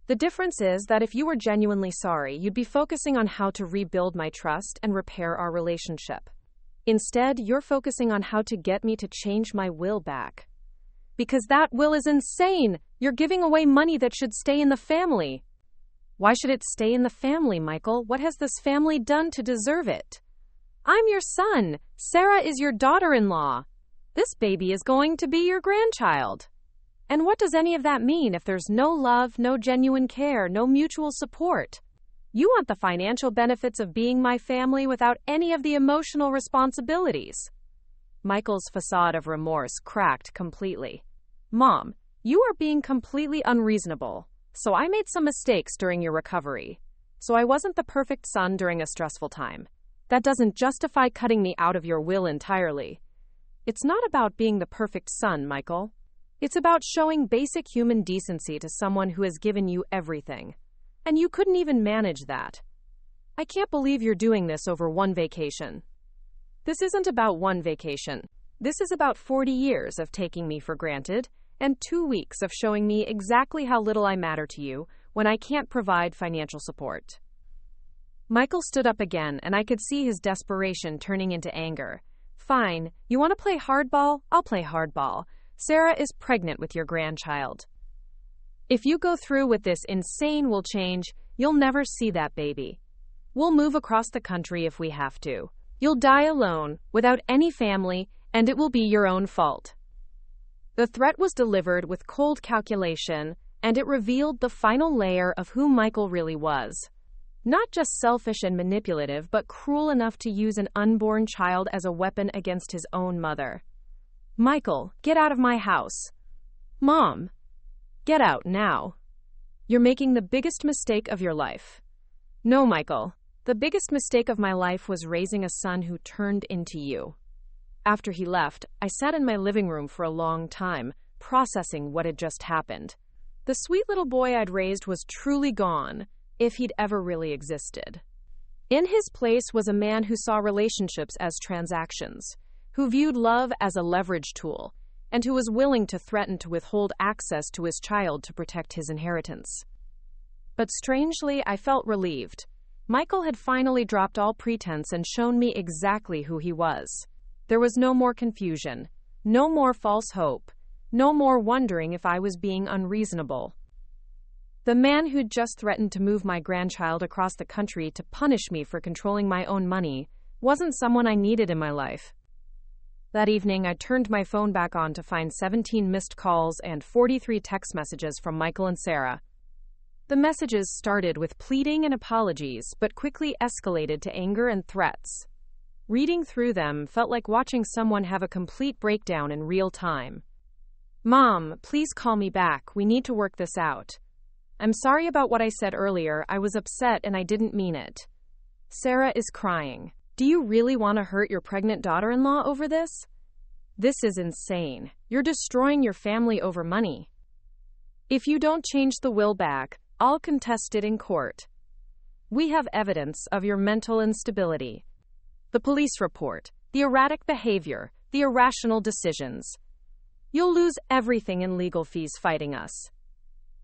The difference is that if you were genuinely sorry, you'd be focusing on how to rebuild my trust and repair our relationship. Instead, you're focusing on how to get me to change my will back. Because that will is insane! You're giving away money that should stay in the family. Why should it stay in the family, Michael? What has this family done to deserve it? I'm your son. Sarah is your daughter-in-law. This baby is going to be your grandchild. And what does any of that mean if there's no love, no genuine care, no mutual support? You want the financial benefits of being my family without any of the emotional responsibilities. Michael's facade of remorse cracked completely. Mom, you are being completely unreasonable. So I made some mistakes during your recovery. So I wasn't the perfect son during a stressful time. That doesn't justify cutting me out of your will entirely. It's not about being the perfect son, Michael. It's about showing basic human decency to someone who has given you everything. And you couldn't even manage that. I can't believe you're doing this over one vacation. This isn't about one vacation. This is about 40 years of taking me for granted and 2 weeks of showing me exactly how little I matter to you when I can't provide financial support. Michael stood up again, and I could see his desperation turning into anger. Fine, you want to play hardball? I'll play hardball. Sarah is pregnant with your grandchild. If you go through with this insane will change, you'll never see that baby. We'll move across the country if we have to. You'll die alone, without any family, and it will be your own fault. The threat was delivered with cold calculation, and it revealed the final layer of who Michael really was. Not just selfish and manipulative, but cruel enough to use an unborn child as a weapon against his own mother. Michael, get out of my house. Mom, get out now. You're making the biggest mistake of your life. No, Michael. The biggest mistake of my life was raising a son who turned into you. After he left, I sat in my living room for a long time, processing what had just happened. The sweet little boy I'd raised was truly gone, if he'd ever really existed. In his place was a man who saw relationships as transactions, who viewed love as a leverage tool, and who was willing to threaten to withhold access to his child to protect his inheritance. But strangely, I felt relieved. Michael had finally dropped all pretense and shown me exactly who he was. There was no more confusion, no more false hope, no more wondering if I was being unreasonable. The man who'd just threatened to move my grandchild across the country to punish me for controlling my own money wasn't someone I needed in my life. That evening, I turned my phone back on to find 17 missed calls and 43 text messages from Michael and Sarah. The messages started with pleading and apologies, but quickly escalated to anger and threats. Reading through them felt like watching someone have a complete breakdown in real time. Mom, please call me back. We need to work this out. I'm sorry about what I said earlier. I was upset and I didn't mean it. Sarah is crying. Do you really want to hurt your pregnant daughter-in-law over this? This is insane. You're destroying your family over money. If you don't change the will back, I'll contest it in court. We have evidence of your mental instability. The police report, the erratic behavior, the irrational decisions. You'll lose everything in legal fees fighting us.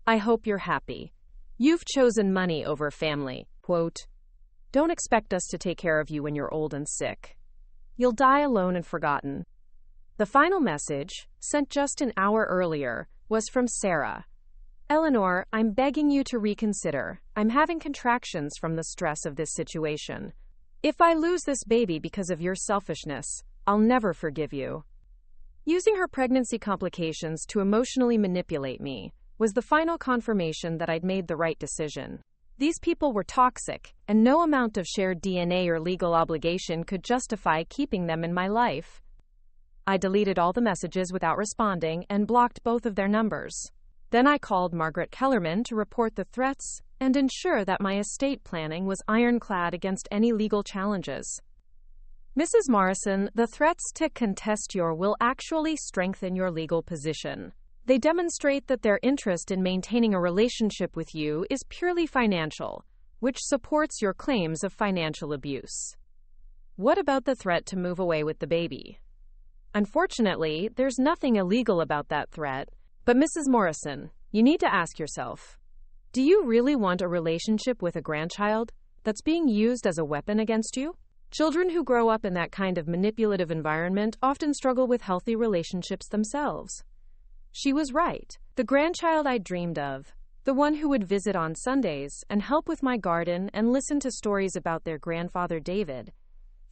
I hope you're happy. You've chosen money over family. Quote, don't expect us to take care of you when you're old and sick. You'll die alone and forgotten. The final message, sent just an hour earlier, was from Sarah. Eleanor, I'm begging you to reconsider. I'm having contractions from the stress of this situation. If I lose this baby because of your selfishness, I'll never forgive you. Using her pregnancy complications to emotionally manipulate me was the final confirmation that I'd made the right decision. These people were toxic, and no amount of shared DNA or legal obligation could justify keeping them in my life. I deleted all the messages without responding and blocked both of their numbers. Then I called Margaret Kellerman to report the threats and ensure that my estate planning was ironclad against any legal challenges. Mrs. Morrison, the threats to contest your will actually strengthen your legal position. They demonstrate that their interest in maintaining a relationship with you is purely financial, which supports your claims of financial abuse. What about the threat to move away with the baby? Unfortunately, there's nothing illegal about that threat, but Mrs. Morrison, you need to ask yourself, do you really want a relationship with a grandchild that's being used as a weapon against you? Children who grow up in that kind of manipulative environment often struggle with healthy relationships themselves. She was right. The grandchild I dreamed of, the one who would visit on Sundays and help with my garden and listen to stories about their grandfather David,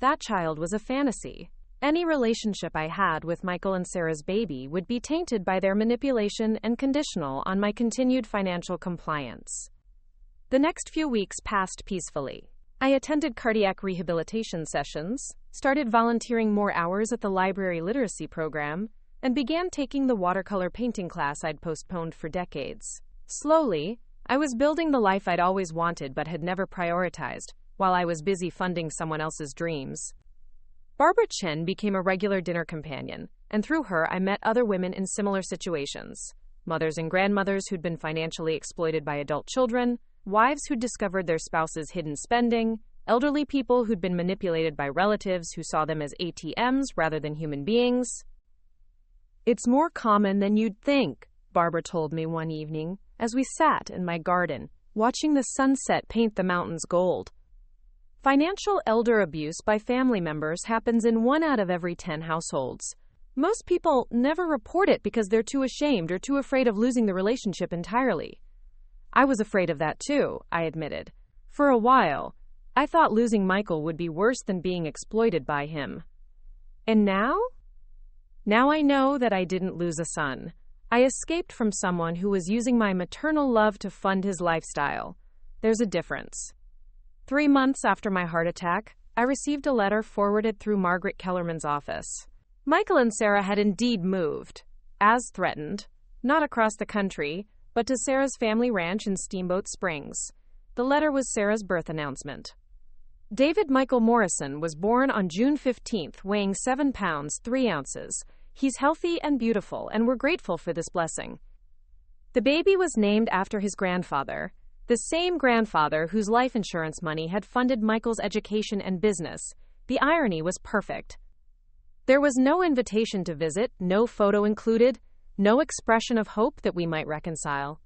that child was a fantasy. Any relationship I had with Michael and Sarah's baby would be tainted by their manipulation and conditional on my continued financial compliance. The next few weeks passed peacefully. I attended cardiac rehabilitation sessions, started volunteering more hours at the library literacy program, and began taking the watercolor painting class I'd postponed for decades. Slowly, I was building the life I'd always wanted but had never prioritized, while I was busy funding someone else's dreams. Barbara Chen became a regular dinner companion, and through her I met other women in similar situations. Mothers and grandmothers who'd been financially exploited by adult children, wives who'd discovered their spouse's hidden spending, elderly people who'd been manipulated by relatives who saw them as ATMs rather than human beings. "It's more common than you'd think," Barbara told me one evening as we sat in my garden, watching the sunset paint the mountains gold. Financial elder abuse by family members happens in 1 out of every 10 households. Most people never report it because they're too ashamed or too afraid of losing the relationship entirely. I was afraid of that too, I admitted. For a while, I thought losing Michael would be worse than being exploited by him. And now? Now I know that I didn't lose a son. I escaped from someone who was using my maternal love to fund his lifestyle. There's a difference. 3 months after my heart attack, I received a letter forwarded through Margaret Kellerman's office. Michael and Sarah had indeed moved, as threatened, not across the country, but to Sarah's family ranch in Steamboat Springs. The letter was Sarah's birth announcement. David Michael Morrison was born on June 15th, weighing 7 pounds 3 ounces. He's healthy and beautiful, and we're grateful for this blessing. The baby was named after his grandfather, the same grandfather whose life insurance money had funded Michael's education and business. The irony was perfect. There was no invitation to visit, no photo included, no expression of hope that we might reconcile.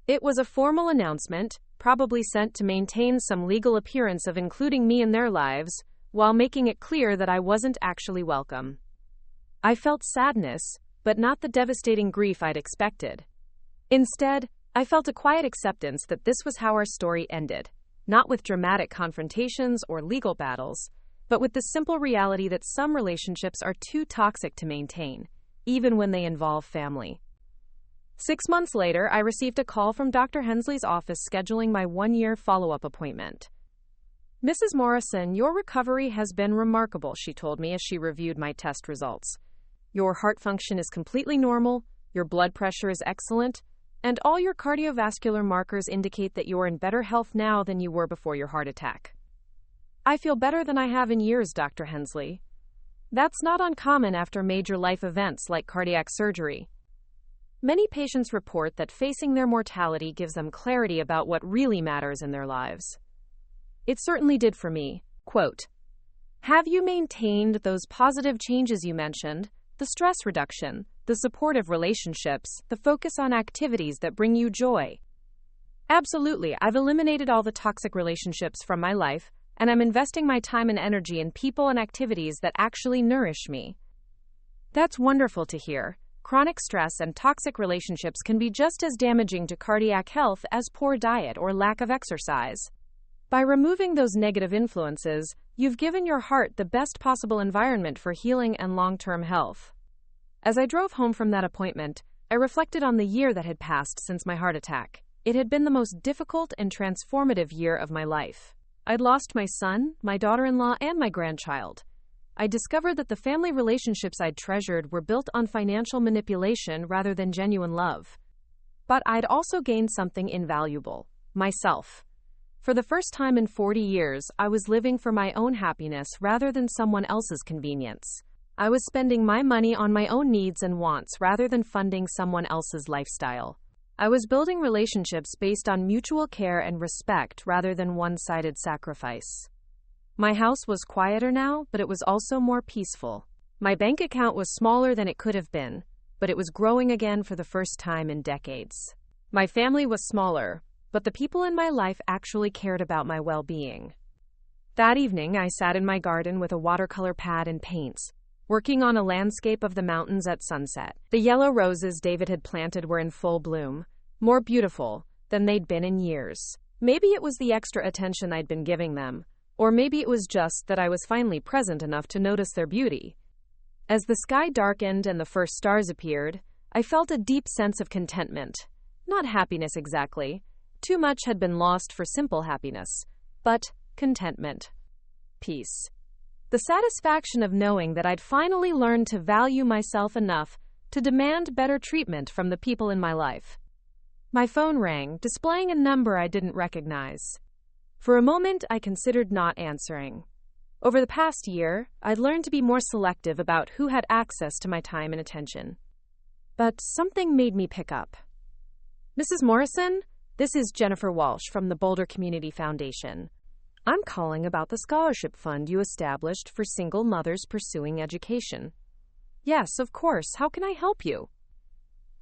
It was a formal announcement, probably sent to maintain some legal appearance of including me in their lives, while making it clear that I wasn't actually welcome. I felt sadness, but not the devastating grief I'd expected. Instead, I felt a quiet acceptance that this was how our story ended, not with dramatic confrontations or legal battles, but with the simple reality that some relationships are too toxic to maintain, even when they involve family. 6 months later, I received a call from Dr. Hensley's office scheduling my 1-year follow-up appointment. "Mrs. Morrison, your recovery has been remarkable," she told me as she reviewed my test results. "Your heart function is completely normal, your blood pressure is excellent, and all your cardiovascular markers indicate that you're in better health now than you were before your heart attack." "I feel better than I have in years, Dr. Hensley." That's not uncommon after major life events like cardiac surgery. Many patients report that facing their mortality gives them clarity about what really matters in their lives. It certainly did for me. Quote, "Have you maintained those positive changes you mentioned, the stress reduction, the supportive relationships, the focus on activities that bring you joy?" "Absolutely. I've eliminated all the toxic relationships from my life, and I'm investing my time and energy in people and activities that actually nourish me." That's wonderful to hear. Chronic stress and toxic relationships can be just as damaging to cardiac health as poor diet or lack of exercise. By removing those negative influences, you've given your heart the best possible environment for healing and long-term health. As I drove home from that appointment, I reflected on the year that had passed since my heart attack. It had been the most difficult and transformative year of my life. I'd lost my son, my daughter-in-law, and my grandchild. I discovered that the family relationships I'd treasured were built on financial manipulation rather than genuine love. But I'd also gained something invaluable: myself. For the first time in 40 years, I was living for my own happiness rather than someone else's convenience. I was spending my money on my own needs and wants rather than funding someone else's lifestyle. I was building relationships based on mutual care and respect rather than one-sided sacrifice. My house was quieter now, but it was also more peaceful. My bank account was smaller than it could have been, but it was growing again for the first time in decades. My family was smaller, but the people in my life actually cared about my well-being. That evening, I sat in my garden with a watercolor pad and paints, working on a landscape of the mountains at sunset. The yellow roses David had planted were in full bloom, more beautiful than they'd been in years. Maybe it was the extra attention I'd been giving them, or maybe it was just that I was finally present enough to notice their beauty. As the sky darkened and the first stars appeared, I felt a deep sense of contentment. Not happiness exactly. Too much had been lost for simple happiness, but contentment. Peace. The satisfaction of knowing that I'd finally learned to value myself enough to demand better treatment from the people in my life. My phone rang, displaying a number I didn't recognize. For a moment, I considered not answering. Over the past year, I'd learned to be more selective about who had access to my time and attention. But something made me pick up. "Mrs. Morrison, this is Jennifer Walsh from the Boulder Community Foundation. I'm calling about the scholarship fund you established for single mothers pursuing education." "Yes, of course. How can I help you?"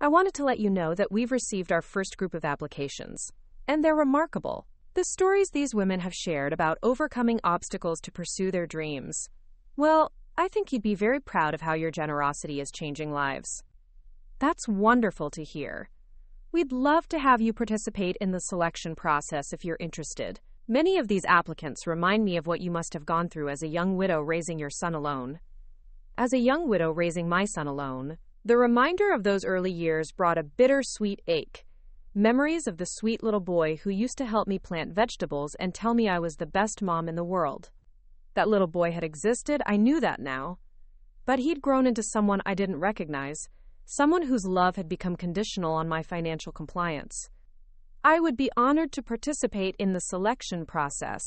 "I wanted to let you know that we've received our first group of applications, and they're remarkable. The stories these women have shared about overcoming obstacles to pursue their dreams. Well, I think you'd be very proud of how your generosity is changing lives." "That's wonderful to hear. We'd love to have you participate in the selection process if you're interested. Many of these applicants remind me of what you must have gone through as a young widow raising your son alone." As a young widow raising my son alone, the reminder of those early years brought a bittersweet ache. Memories of the sweet little boy who used to help me plant vegetables and tell me I was the best mom in the world. That little boy had existed, I knew that now. But he'd grown into someone I didn't recognize, someone whose love had become conditional on my financial compliance. I would be honored to participate in the selection process.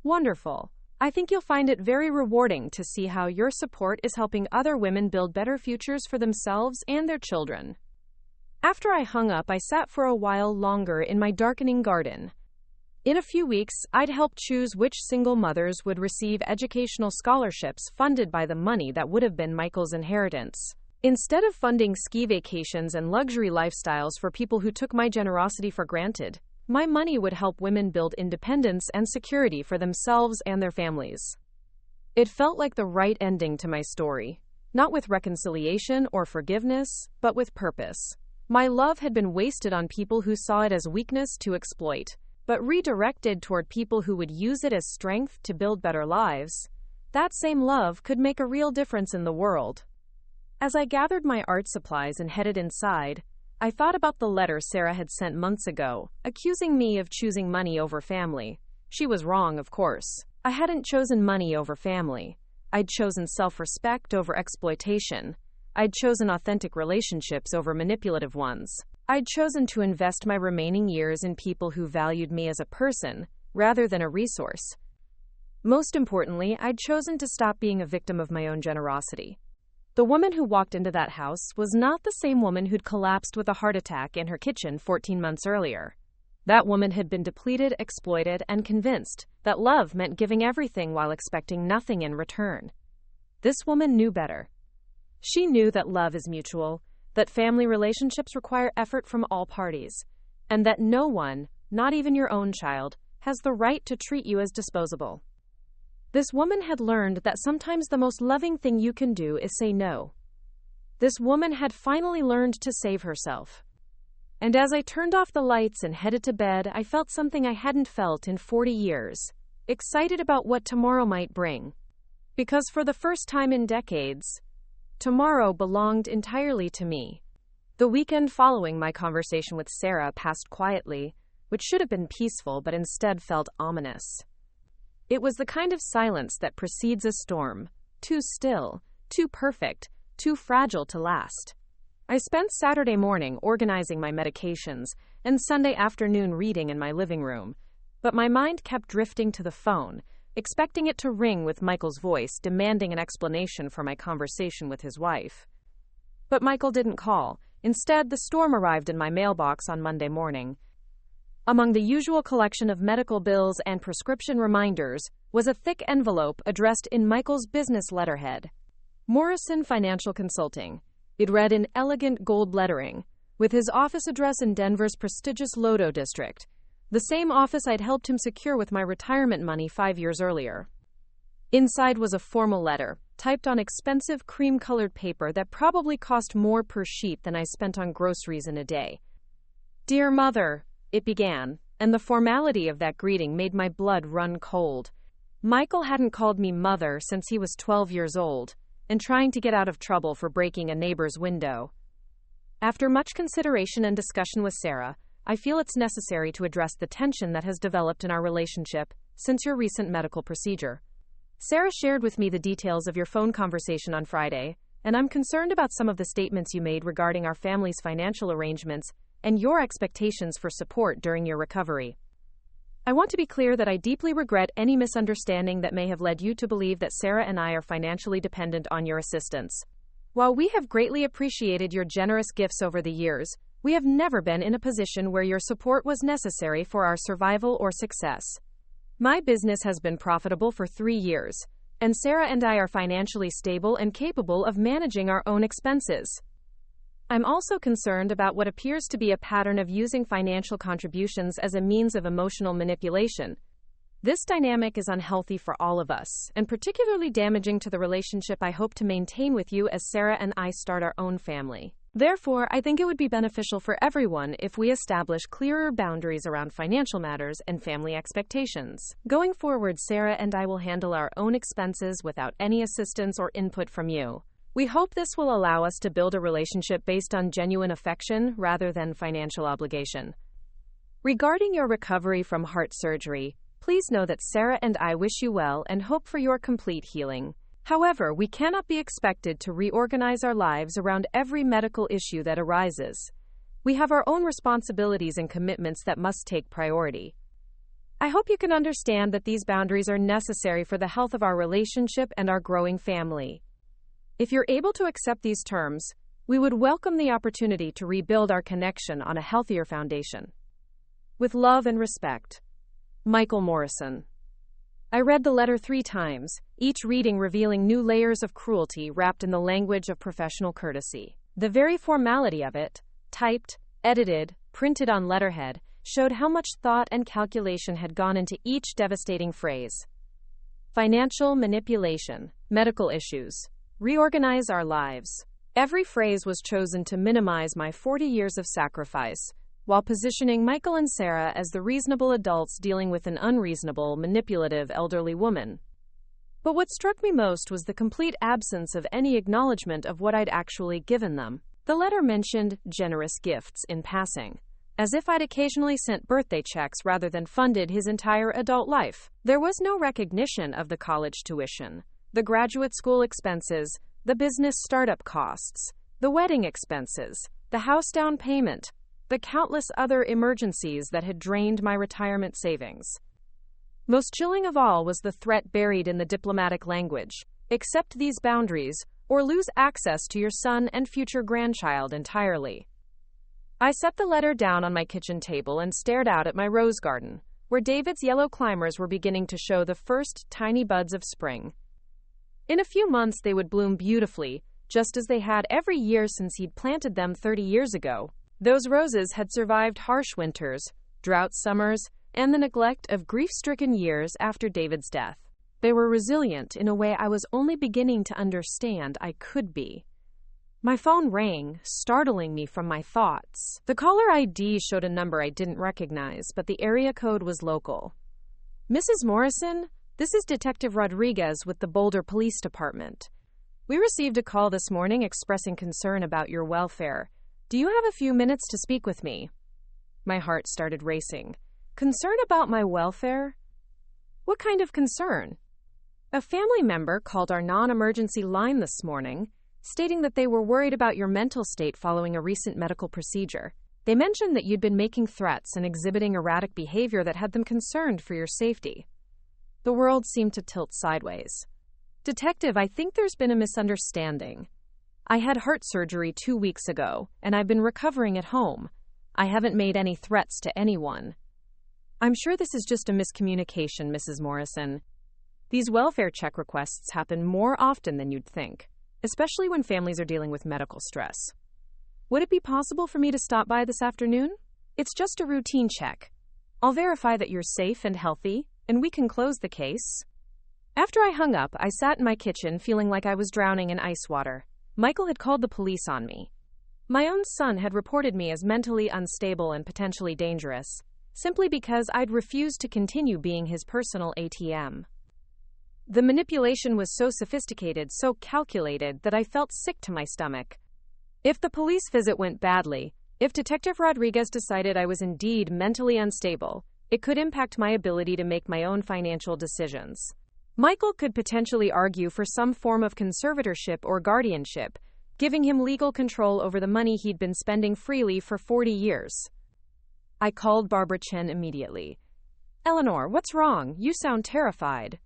Wonderful. I think you'll find it very rewarding to see how your support is helping other women build better futures for themselves and their children. After I hung up, I sat for a while longer in my darkening garden. In a few weeks, I'd help choose which single mothers would receive educational scholarships funded by the money that would have been Michael's inheritance. Instead of funding ski vacations and luxury lifestyles for people who took my generosity for granted, my money would help women build independence and security for themselves and their families. It felt like the right ending to my story, not with reconciliation or forgiveness, but with purpose. My love had been wasted on people who saw it as weakness to exploit, but redirected toward people who would use it as strength to build better lives. That same love could make a real difference in the world. As I gathered my art supplies and headed inside, I thought about the letter Sarah had sent months ago, accusing me of choosing money over family. She was wrong, of course. I hadn't chosen money over family. I'd chosen self-respect over exploitation. I'd chosen authentic relationships over manipulative ones. I'd chosen to invest my remaining years in people who valued me as a person, rather than a resource. Most importantly, I'd chosen to stop being a victim of my own generosity. The woman who walked into that house was not the same woman who'd collapsed with a heart attack in her kitchen 14 months earlier. That woman had been depleted, exploited, and convinced that love meant giving everything while expecting nothing in return. This woman knew better. She knew that love is mutual, that family relationships require effort from all parties, and that no one, not even your own child, has the right to treat you as disposable. This woman had learned that sometimes the most loving thing you can do is say no. This woman had finally learned to save herself. And as I turned off the lights and headed to bed, I felt something I hadn't felt in 40 years, excited about what tomorrow might bring. Because for the first time in decades, tomorrow belonged entirely to me. The weekend following my conversation with Sarah passed quietly, which should have been peaceful but instead felt ominous. It was the kind of silence that precedes a storm, too still, too perfect, too fragile to last. I spent Saturday morning organizing my medications and Sunday afternoon reading in my living room, but my mind kept drifting to the phone, expecting it to ring with Michael's voice demanding an explanation for my conversation with his wife. But Michael didn't call. Instead, the storm arrived in my mailbox on Monday morning. Among the usual collection of medical bills and prescription reminders was a thick envelope addressed in Michael's business letterhead. Morrison Financial Consulting. It read in elegant gold lettering, with his office address in Denver's prestigious Lodo district, the same office I'd helped him secure with my retirement money 5 years earlier. Inside was a formal letter, typed on expensive cream-colored paper that probably cost more per sheet than I spent on groceries in a day. "Dear Mother," it began, and the formality of that greeting made my blood run cold. Michael hadn't called me mother since he was 12 years old, and trying to get out of trouble for breaking a neighbor's window. After much consideration and discussion with Sarah, I feel it's necessary to address the tension that has developed in our relationship since your recent medical procedure. Sarah shared with me the details of your phone conversation on Friday, and I'm concerned about some of the statements you made regarding our family's financial arrangements and your expectations for support during your recovery. I want to be clear that I deeply regret any misunderstanding that may have led you to believe that Sarah and I are financially dependent on your assistance. While we have greatly appreciated your generous gifts over the years, we have never been in a position where your support was necessary for our survival or success. My business has been profitable for 3 years, and Sarah and I are financially stable and capable of managing our own expenses. I'm also concerned about what appears to be a pattern of using financial contributions as a means of emotional manipulation. This dynamic is unhealthy for all of us, and particularly damaging to the relationship I hope to maintain with you as Sarah and I start our own family. Therefore, I think it would be beneficial for everyone if we establish clearer boundaries around financial matters and family expectations. Going forward, Sarah and I will handle our own expenses without any assistance or input from you. We hope this will allow us to build a relationship based on genuine affection rather than financial obligation. Regarding your recovery from heart surgery, please know that Sarah and I wish you well and hope for your complete healing. However, we cannot be expected to reorganize our lives around every medical issue that arises. We have our own responsibilities and commitments that must take priority. I hope you can understand that these boundaries are necessary for the health of our relationship and our growing family. If you're able to accept these terms, we would welcome the opportunity to rebuild our connection on a healthier foundation. With love and respect, Michael Morrison. I read the letter 3 times, each reading revealing new layers of cruelty wrapped in the language of professional courtesy. The very formality of it, typed, edited, printed on letterhead, showed how much thought and calculation had gone into each devastating phrase. Financial manipulation, medical issues, reorganize our lives. Every phrase was chosen to minimize my 40 years of sacrifice, while positioning Michael and Sarah as the reasonable adults dealing with an unreasonable, manipulative elderly woman. But what struck me most was the complete absence of any acknowledgement of what I'd actually given them. The letter mentioned generous gifts in passing, as if I'd occasionally sent birthday checks rather than funded his entire adult life. There was no recognition of the college tuition, the graduate school expenses, the business startup costs, the wedding expenses, the house down payment, the countless other emergencies that had drained my retirement savings. Most chilling of all was the threat buried in the diplomatic language: accept these boundaries, or lose access to your son and future grandchild entirely. I set the letter down on my kitchen table and stared out at my rose garden, where David's yellow climbers were beginning to show the first tiny buds of spring. In a few months they would bloom beautifully, just as they had every year since he'd planted them 30 years ago. Those roses had survived harsh winters, drought summers, and the neglect of grief-stricken years after David's death. They were resilient in a way I was only beginning to understand I could be. My phone rang, startling me from my thoughts. The caller ID showed a number I didn't recognize, but the area code was local. "Mrs. Morrison, this is Detective Rodriguez with the Boulder Police Department. We received a call this morning expressing concern about your welfare. Do you have a few minutes to speak with me? My heart started racing. Concern about my welfare? What kind of concern? A family member called our non-emergency line this morning, stating that they were worried about your mental state following a recent medical procedure. They mentioned that you'd been making threats and exhibiting erratic behavior that had them concerned for your safety. The world seemed to tilt sideways. Detective, I think there's been a misunderstanding. I had heart surgery 2 weeks ago, and I've been recovering at home. I haven't made any threats to anyone. I'm sure this is just a miscommunication, Mrs. Morrison. These welfare check requests happen more often than you'd think, especially when families are dealing with medical stress. Would it be possible for me to stop by this afternoon? It's just a routine check. I'll verify that you're safe and healthy, and we can close the case. After I hung up, I sat in my kitchen feeling like I was drowning in ice water. Michael had called the police on me. My own son had reported me as mentally unstable and potentially dangerous, simply because I'd refused to continue being his personal ATM. The manipulation was so sophisticated, so calculated, that I felt sick to my stomach. If the police visit went badly, if Detective Rodriguez decided I was indeed mentally unstable, it could impact my ability to make my own financial decisions. Michael could potentially argue for some form of conservatorship or guardianship, giving him legal control over the money he'd been spending freely for 40 years. I called Barbara Chen immediately. Eleanor, what's wrong? You sound terrified.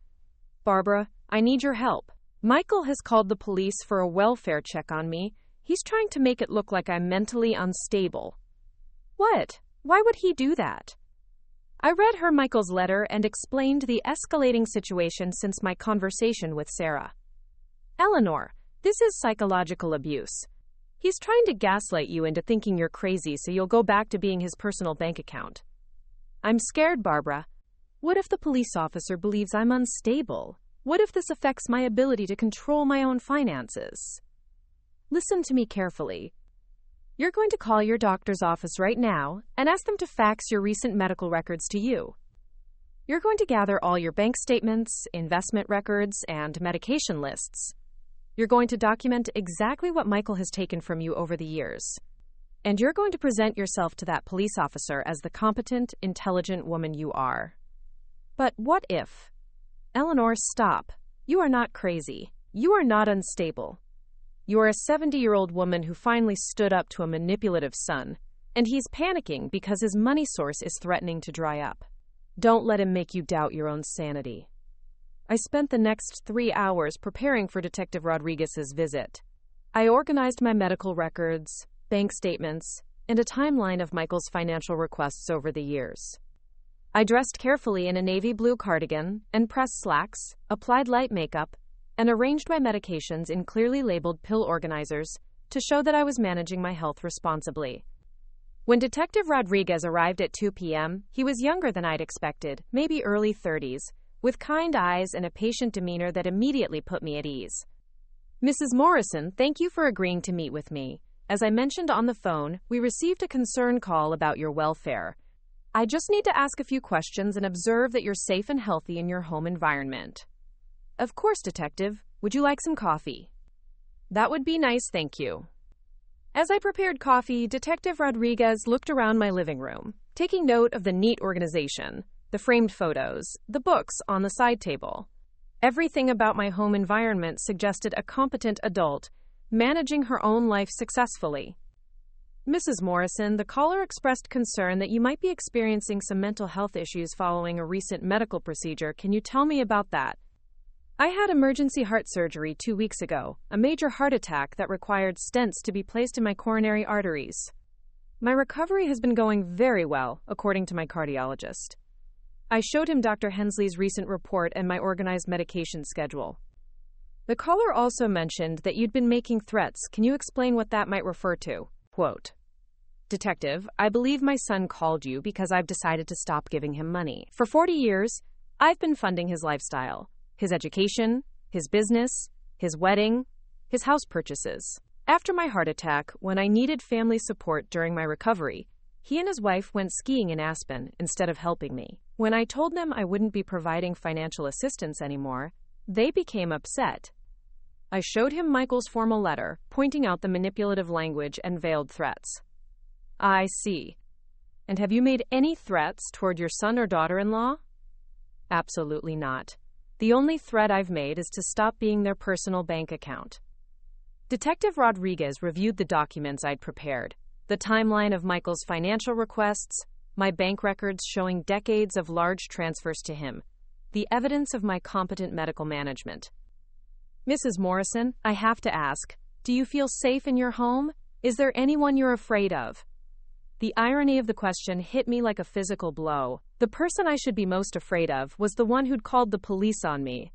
Barbara, I need your help. Michael has called the police for a welfare check on me. He's trying to make it look like I'm mentally unstable. What? Why would he do that? I read her Michael's letter and explained the escalating situation since my conversation with Sarah. Eleanor, this is psychological abuse. He's trying to gaslight you into thinking you're crazy so you'll go back to being his personal bank account. I'm scared, Barbara. What if the police officer believes I'm unstable? What if this affects my ability to control my own finances? Listen to me carefully. You're going to call your doctor's office right now and ask them to fax your recent medical records to you. You're going to gather all your bank statements, investment records, and medication lists. You're going to document exactly what Michael has taken from you over the years. And you're going to present yourself to that police officer as the competent, intelligent woman you are. But what if? Eleanor, stop. You are not crazy. You are not unstable. You are a 70-year-old woman who finally stood up to a manipulative son, and he's panicking because his money source is threatening to dry up. Don't let him make you doubt your own sanity. I spent the next 3 hours preparing for Detective Rodriguez's visit. I organized my medical records, bank statements, and a timeline of Michael's financial requests over the years. I dressed carefully in a navy blue cardigan and pressed slacks, applied light makeup, and arranged my medications in clearly labeled pill organizers to show that I was managing my health responsibly. When Detective Rodriguez arrived at 2 p.m., he was younger than I'd expected, maybe early 30s, with kind eyes and a patient demeanor that immediately put me at ease. Mrs. Morrison, thank you for agreeing to meet with me. As I mentioned on the phone, we received a concern call about your welfare. I just need to ask a few questions and observe that you're safe and healthy in your home environment. Of course, Detective. Would you like some coffee? That would be nice, thank you. As I prepared coffee, Detective Rodriguez looked around my living room, taking note of the neat organization, the framed photos, the books on the side table. Everything about my home environment suggested a competent adult, managing her own life successfully. Mrs. Morrison, the caller expressed concern that you might be experiencing some mental health issues following a recent medical procedure. Can you tell me about that? I had emergency heart surgery 2 weeks ago, a major heart attack that required stents to be placed in my coronary arteries. My recovery has been going very well, according to my cardiologist. I showed him Dr. Hensley's recent report and my organized medication schedule. The caller also mentioned that you'd been making threats. Can you explain what that might refer to? Quote, Detective, I believe my son called you because I've decided to stop giving him money. For 40 years, I've been funding his lifestyle. His education, his business, his wedding, his house purchases. After my heart attack, when I needed family support during my recovery, he and his wife went skiing in Aspen instead of helping me. When I told them I wouldn't be providing financial assistance anymore, they became upset. I showed him Michael's formal letter, pointing out the manipulative language and veiled threats. I see. And have you made any threats toward your son or daughter-in-law? Absolutely not. The only threat I've made is to stop being their personal bank account. Detective Rodriguez reviewed the documents I'd prepared, the timeline of Michael's financial requests, my bank records showing decades of large transfers to him, the evidence of my competent medical management. Mrs. Morrison, I have to ask, do you feel safe in your home? Is there anyone you're afraid of? The irony of the question hit me like a physical blow. The person I should be most afraid of was the one who'd called the police on me.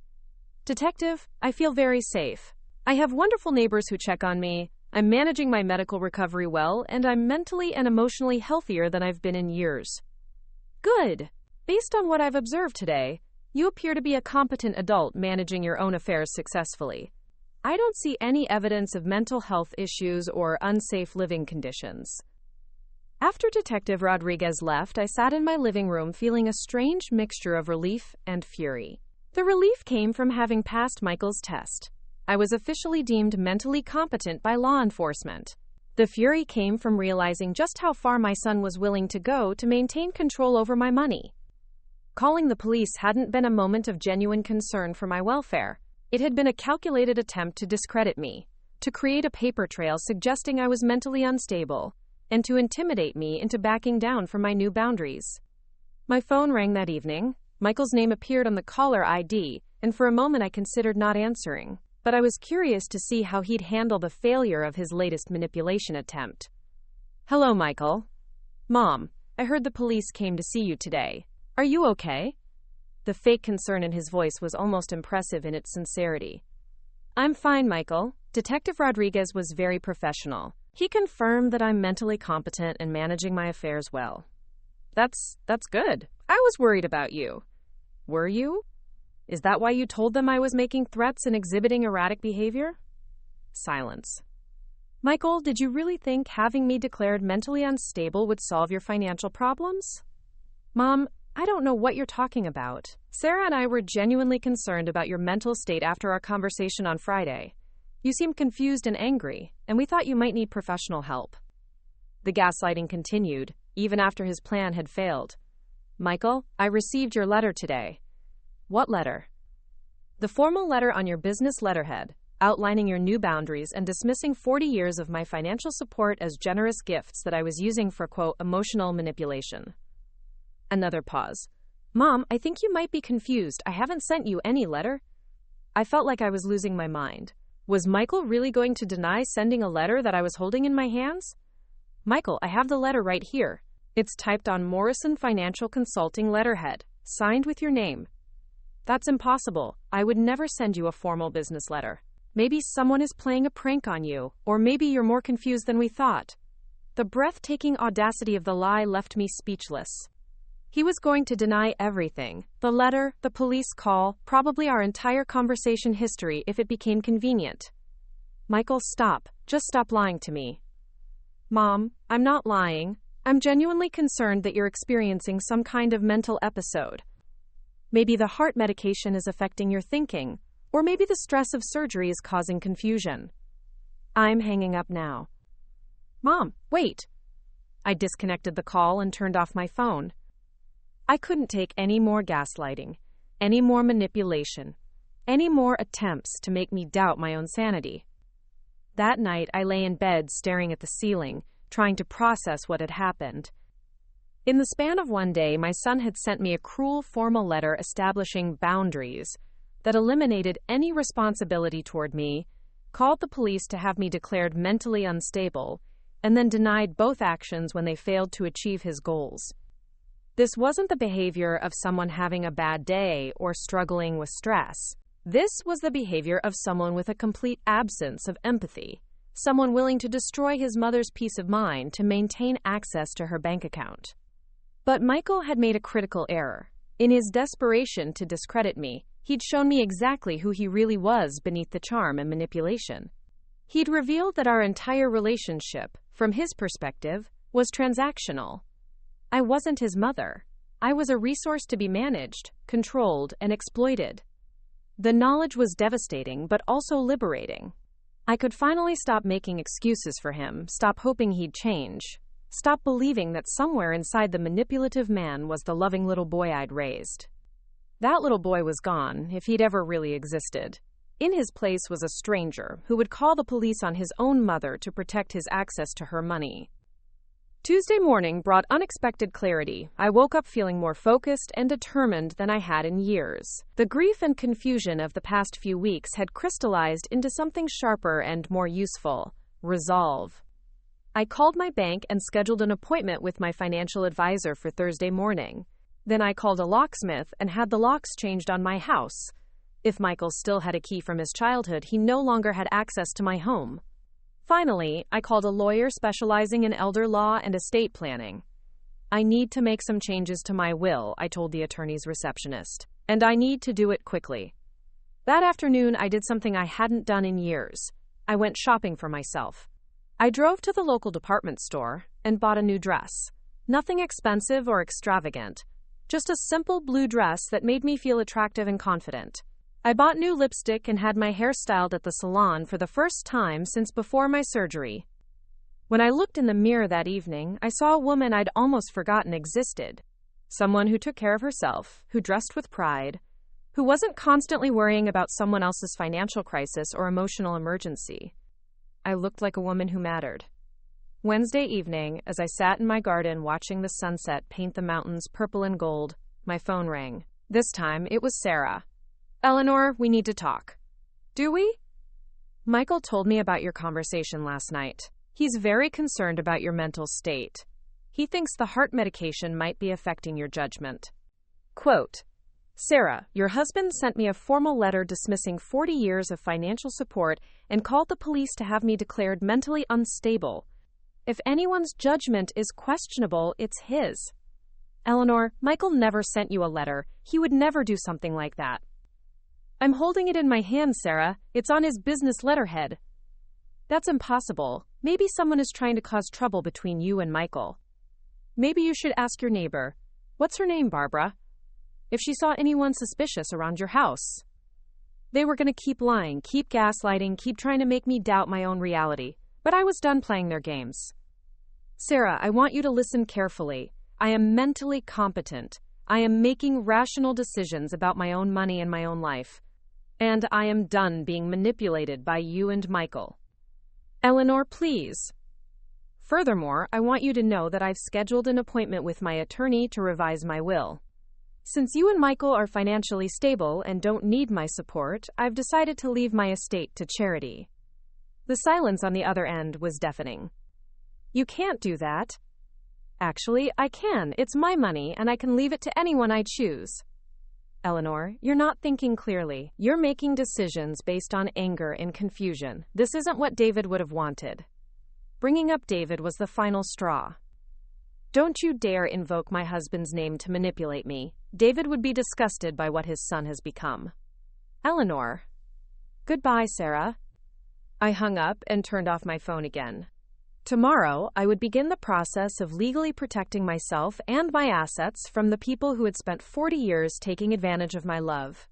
Detective, I feel very safe. I have wonderful neighbors who check on me. I'm managing my medical recovery well, and I'm mentally and emotionally healthier than I've been in years. Good. Based on what I've observed today, you appear to be a competent adult managing your own affairs successfully. I don't see any evidence of mental health issues or unsafe living conditions. After Detective Rodriguez left, I sat in my living room feeling a strange mixture of relief and fury. The relief came from having passed Michael's test. I was officially deemed mentally competent by law enforcement. The fury came from realizing just how far my son was willing to go to maintain control over my money. Calling the police hadn't been a moment of genuine concern for my welfare. It had been a calculated attempt to discredit me, to create a paper trail suggesting I was mentally unstable, and to intimidate me into backing down from my new boundaries. My phone rang that evening. Michael's name appeared on the caller ID, and for a moment I considered not answering, but I was curious to see how he'd handle the failure of his latest manipulation attempt. Hello, Michael. Mom, I heard the police came to see you today. Are you okay? The fake concern in his voice was almost impressive in its sincerity. I'm fine, Michael. Detective Rodriguez was very professional. He confirmed that I'm mentally competent and managing my affairs well. That's good. I was worried about you. Were you? Is that why you told them I was making threats and exhibiting erratic behavior? Silence. Michael, did you really think having me declared mentally unstable would solve your financial problems? Mom, I don't know what you're talking about. Sarah and I were genuinely concerned about your mental state after our conversation on Friday. You seemed confused and angry, and we thought you might need professional help. The gaslighting continued, even after his plan had failed. Michael, I received your letter today. What letter? The formal letter on your business letterhead, outlining your new boundaries and dismissing 40 years of my financial support as generous gifts that I was using for, quote, emotional manipulation. Another pause. Mom, I think you might be confused. I haven't sent you any letter. I felt like I was losing my mind. Was Michael really going to deny sending a letter that I was holding in my hands? Michael, I have the letter right here. It's typed on Morrison Financial Consulting letterhead, signed with your name. That's impossible. I would never send you a formal business letter. Maybe someone is playing a prank on you, or maybe you're more confused than we thought. The breathtaking audacity of the lie left me speechless. He was going to deny everything. The letter, the police call, probably our entire conversation history if it became convenient. Michael, stop. Just stop lying to me. Mom, I'm not lying. I'm genuinely concerned that you're experiencing some kind of mental episode. Maybe the heart medication is affecting your thinking, or maybe the stress of surgery is causing confusion. I'm hanging up now. Mom, wait. I disconnected the call and turned off my phone. I couldn't take any more gaslighting, any more manipulation, any more attempts to make me doubt my own sanity. That night, I lay in bed staring at the ceiling, trying to process what had happened. In the span of one day, my son had sent me a cruel formal letter establishing boundaries that eliminated any responsibility toward me, called the police to have me declared mentally unstable, and then denied both actions when they failed to achieve his goals. This wasn't the behavior of someone having a bad day or struggling with stress. This was the behavior of someone with a complete absence of empathy, someone willing to destroy his mother's peace of mind to maintain access to her bank account. But Michael had made a critical error. In his desperation to discredit me, he'd shown me exactly who he really was beneath the charm and manipulation. He'd revealed that our entire relationship, from his perspective, was transactional. I wasn't his mother. I was a resource to be managed, controlled, and exploited. The knowledge was devastating, but also liberating. I could finally stop making excuses for him, stop hoping he'd change, stop believing that somewhere inside the manipulative man was the loving little boy I'd raised. That little boy was gone, if he'd ever really existed. In his place was a stranger who would call the police on his own mother to protect his access to her money. Tuesday morning brought unexpected clarity. I woke up feeling more focused and determined than I had in years. The grief and confusion of the past few weeks had crystallized into something sharper and more useful: resolve. I called my bank and scheduled an appointment with my financial advisor for Thursday morning. Then I called a locksmith and had the locks changed on my house. If Michael still had a key from his childhood, he no longer had access to my home. Finally, I called a lawyer specializing in elder law and estate planning. I need to make some changes to my will, I told the attorney's receptionist, and I need to do it quickly. That afternoon, I did something I hadn't done in years. I went shopping for myself. I drove to the local department store and bought a new dress. Nothing expensive or extravagant, just a simple blue dress that made me feel attractive and confident. I bought new lipstick and had my hair styled at the salon for the first time since before my surgery. When I looked in the mirror that evening, I saw a woman I'd almost forgotten existed. Someone who took care of herself, who dressed with pride, who wasn't constantly worrying about someone else's financial crisis or emotional emergency. I looked like a woman who mattered. Wednesday evening, as I sat in my garden watching the sunset paint the mountains purple and gold, my phone rang. This time, it was Sarah. "Eleanor, we need to talk." "Do we?" "Michael told me about your conversation last night. He's very concerned about your mental state. He thinks the heart medication might be affecting your judgment." Quote, "Sarah, your husband sent me a formal letter dismissing 40 years of financial support and called the police to have me declared mentally unstable. If anyone's judgment is questionable, it's his. Eleanor, Michael never sent you a letter. He would never do something like that." "I'm holding it in my hand, Sarah. It's on his business letterhead." "That's impossible. Maybe someone is trying to cause trouble between you and Michael. Maybe you should ask your neighbor. What's her name, Barbara? If she saw anyone suspicious around your house." They were going to keep lying, keep gaslighting, keep trying to make me doubt my own reality. But I was done playing their games. "Sarah, I want you to listen carefully. I am mentally competent. I am making rational decisions about my own money and my own life. And I am done being manipulated by you and Michael. Eleanor, please. Furthermore, I want you to know that I've scheduled an appointment with my attorney to revise my will. Since you and Michael are financially stable and don't need my support, I've decided to leave my estate to charity." The silence on the other end was deafening. "You can't do that." "Actually, I can. It's my money, and I can leave it to anyone I choose." "Eleanor, you're not thinking clearly. You're making decisions based on anger and confusion. This isn't what David would have wanted." Bringing up David was the final straw. "Don't you dare invoke my husband's name to manipulate me. David would be disgusted by what his son has become." "Eleanor." "Goodbye, Sarah." I hung up and turned off my phone again. Tomorrow, I would begin the process of legally protecting myself and my assets from the people who had spent 40 years taking advantage of my love.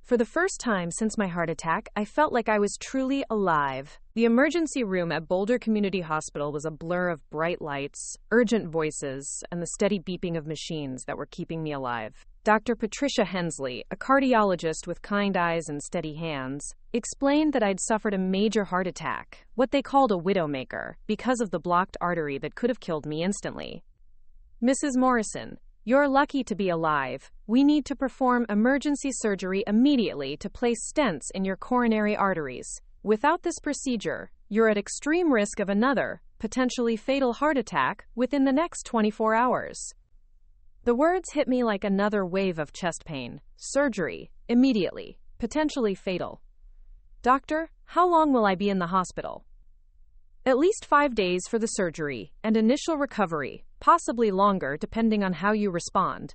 For the first time since my heart attack, I felt like I was truly alive. The emergency room at Boulder Community Hospital was a blur of bright lights, urgent voices, and the steady beeping of machines that were keeping me alive. Dr. Patricia Hensley, a cardiologist with kind eyes and steady hands, explained that I'd suffered a major heart attack, what they called a widowmaker, because of the blocked artery that could have killed me instantly. "Mrs. Morrison, you're lucky to be alive. We need to perform emergency surgery immediately to place stents in your coronary arteries. Without this procedure, you're at extreme risk of another, potentially fatal heart attack within the next 24 hours. The words hit me like another wave of chest pain. Surgery, immediately, potentially fatal. "Doctor, how long will I be in the hospital?" "At least 5 days for the surgery and initial recovery, possibly longer depending on how you respond.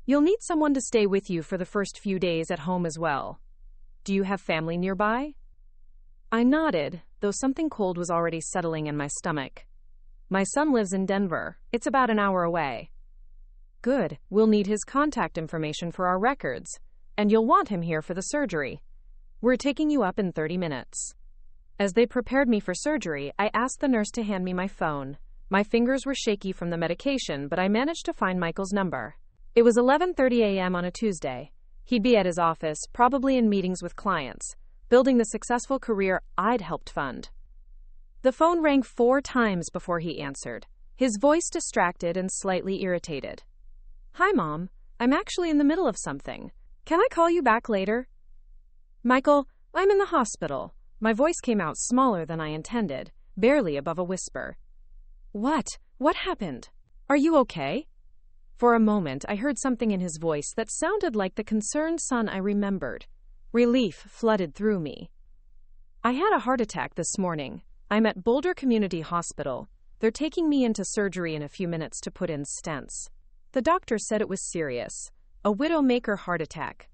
You'll need someone to stay with you for the first few days at home as well. Do you have family nearby?" I nodded, though something cold was already settling in my stomach. "My son lives in Denver. It's about an hour away." "Good. We'll need his contact information for our records. and you'll want him here for the surgery. We're taking you up in 30 minutes. As they prepared me for surgery, I asked the nurse to hand me my phone. My fingers were shaky from the medication, but I managed to find Michael's number. It was 11:30 a.m. on a Tuesday. He'd be at his office, probably in meetings with clients, building the successful career I'd helped fund. The phone rang 4 times before he answered, his voice distracted and slightly irritated. "Hi, Mom. I'm actually in the middle of something. Can I call you back later?" "Michael, I'm in the hospital." My voice came out smaller than I intended, barely above a whisper. "What? What happened? Are you okay?" For a moment, I heard something in his voice that sounded like the concerned son I remembered. Relief flooded through me. "I had a heart attack this morning. I'm at Boulder Community Hospital. They're taking me into surgery in a few minutes to put in stents. The doctor said it was serious. A widowmaker heart attack."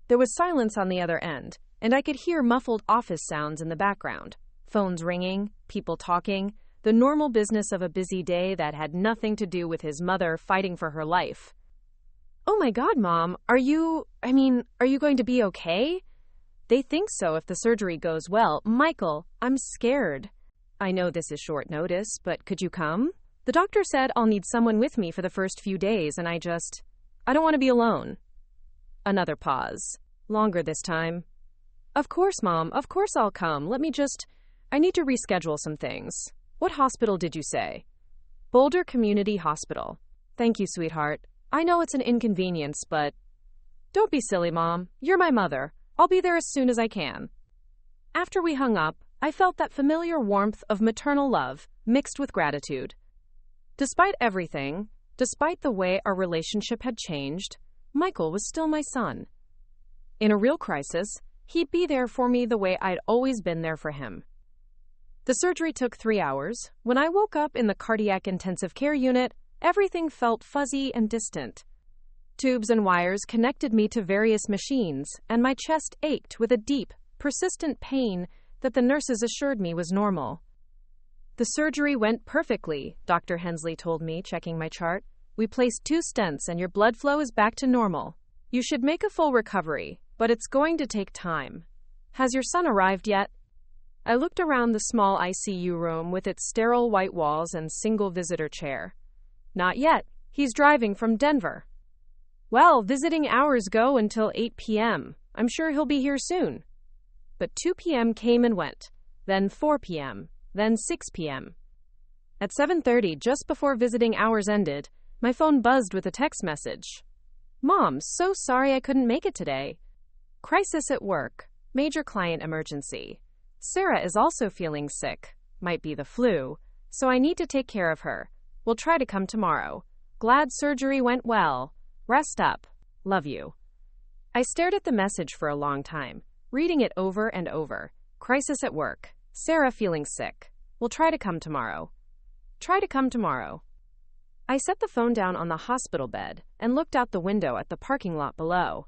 There was silence on the other end, and I could hear muffled office sounds in the background. Phones ringing, people talking, the normal business of a busy day that had nothing to do with his mother fighting for her life. "Oh my God, Mom, are you going to be okay?" "They think so if the surgery goes well. Michael, I'm scared." "I know this is short notice, but could you come? The doctor said I'll need someone with me for the first few days, and I don't want to be alone." Another pause. Longer this time. "Of course, Mom, of course I'll come. I need to reschedule some things." "What hospital did you say?" "Boulder Community Hospital." "Thank you, sweetheart. I know it's an inconvenience, but..." "Don't be silly, Mom. You're my mother. I'll be there as soon as I can." After we hung up, I felt that familiar warmth of maternal love mixed with gratitude. Despite everything, despite the way our relationship had changed, Michael was still my son. In a real crisis, he'd be there for me the way I'd always been there for him. The surgery took 3 hours. When I woke up in the cardiac intensive care unit, everything felt fuzzy and distant. Tubes and wires connected me to various machines, and my chest ached with a deep, persistent pain that the nurses assured me was normal. "The surgery went perfectly," Dr. Hensley told me, checking my chart. "We placed 2 stents and your blood flow is back to normal. You should make a full recovery, but it's going to take time. Has your son arrived yet?" I looked around the small ICU room with its sterile white walls and single visitor chair. "Not yet. He's driving from Denver." "Well, visiting hours go until 8 p.m. I'm sure he'll be here soon." But 2 p.m. came and went, then 4 p.m., then 6 p.m. At 7:30, just before visiting hours ended, my phone buzzed with a text message. "Mom, so sorry I couldn't make it today. Crisis at work. Major client emergency. Sarah is also feeling sick. Might be the flu. So I need to take care of her. We'll try to come tomorrow. Glad surgery went well. Rest up. Love you." I stared at the message for a long time, reading it over and over. Crisis at work. Sarah feeling sick. We'll try to come tomorrow. Try to come tomorrow. I set the phone down on the hospital bed and looked out the window at the parking lot below.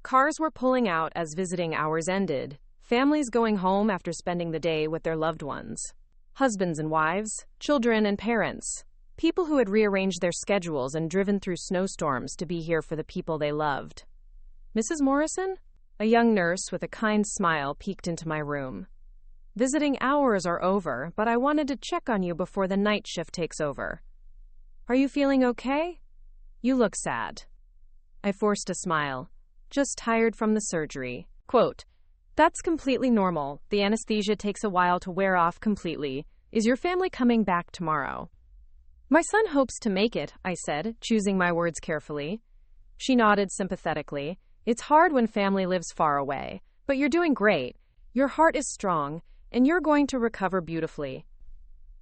Cars were pulling out as visiting hours ended, families going home after spending the day with their loved ones. Husbands and wives, children and parents, people who had rearranged their schedules and driven through snowstorms to be here for the people they loved. "Mrs. Morrison?" A young nurse with a kind smile peeked into my room. "Visiting hours are over, but I wanted to check on you before the night shift takes over. Are you feeling okay? You look sad." I forced a smile. "Just tired from the surgery." Quote, "That's completely normal. The anesthesia takes a while to wear off completely. Is your family coming back tomorrow?" "My son hopes to make it," I said, choosing my words carefully. She nodded sympathetically. "It's hard when family lives far away, but you're doing great. Your heart is strong, and you're going to recover beautifully."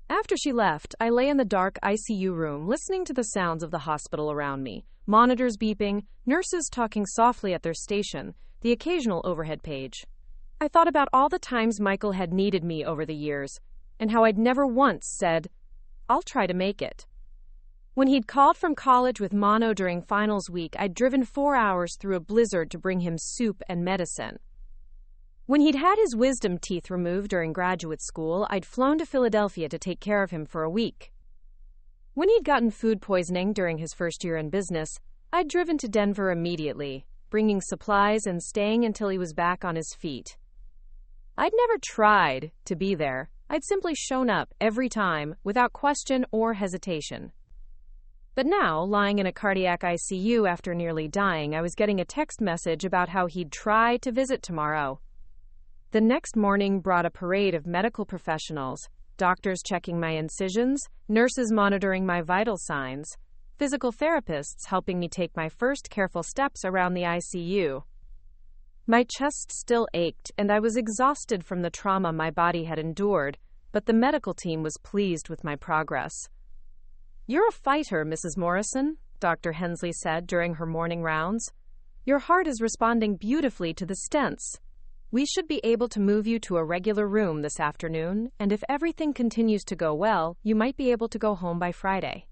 After she left, I lay in the dark ICU room listening to the sounds of the hospital around me. Monitors beeping, nurses talking softly at their station, the occasional overhead page. I thought about all the times Michael had needed me over the years, and how I'd never once said, "I'll try to make it." When he'd called from college with mono during finals week, I'd driven 4 hours through a blizzard to bring him soup and medicine. When he'd had his wisdom teeth removed during graduate school, I'd flown to Philadelphia to take care of him for a week. When he'd gotten food poisoning during his first year in business, I'd driven to Denver immediately, bringing supplies and staying until he was back on his feet. I'd never tried to be there. I'd simply shown up every time, without question or hesitation. But now, lying in a cardiac ICU after nearly dying, I was getting a text message about how he'd try to visit tomorrow. The next morning brought a parade of medical professionals, doctors checking my incisions, nurses monitoring my vital signs, physical therapists helping me take my first careful steps around the ICU. My chest still ached, and I was exhausted from the trauma my body had endured, but the medical team was pleased with my progress. "You're a fighter, Mrs. Morrison," Dr. Hensley said during her morning rounds. "Your heart is responding beautifully to the stents. We should be able to move you to a regular room this afternoon, and if everything continues to go well, you might be able to go home by Friday."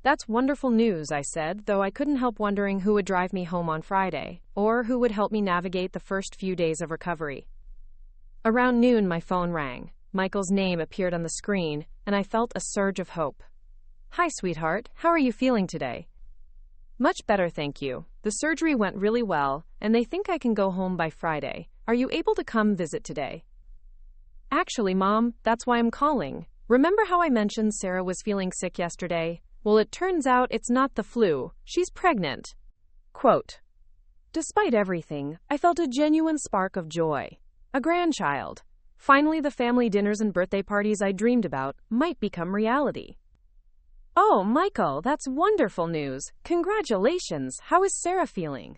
"That's wonderful news," I said, though I couldn't help wondering who would drive me home on Friday, or who would help me navigate the first few days of recovery. Around noon, my phone rang. Michael's name appeared on the screen, and I felt a surge of hope. "Hi, sweetheart. How are you feeling today?" "Much better, thank you. The surgery went really well, and they think I can go home by Friday. Are you able to come visit today?" "Actually, Mom, that's why I'm calling. Remember how I mentioned Sarah was feeling sick yesterday? Well, it turns out it's not the flu. She's pregnant." Quote, "Despite everything, I felt a genuine spark of joy. A grandchild. Finally, the family dinners and birthday parties I dreamed about might become reality." "Oh, Michael, that's wonderful news. Congratulations. How is Sarah feeling?"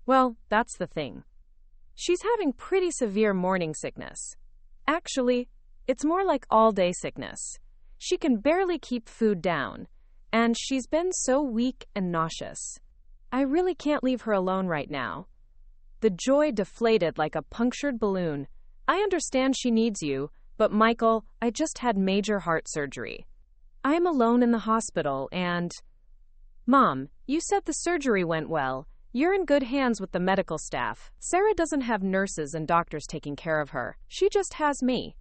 "Well, that's the thing. She's having pretty severe morning sickness. Actually, it's more like all-day sickness. She can barely keep food down, and she's been so weak and nauseous. I really can't leave her alone right now." The joy deflated like a punctured balloon. "I understand she needs you, but Michael, I just had major heart surgery. I am alone in the hospital and—" "Mom, you said the surgery went well. You're in good hands with the medical staff. Sarah doesn't have nurses and doctors taking care of her. She just has me."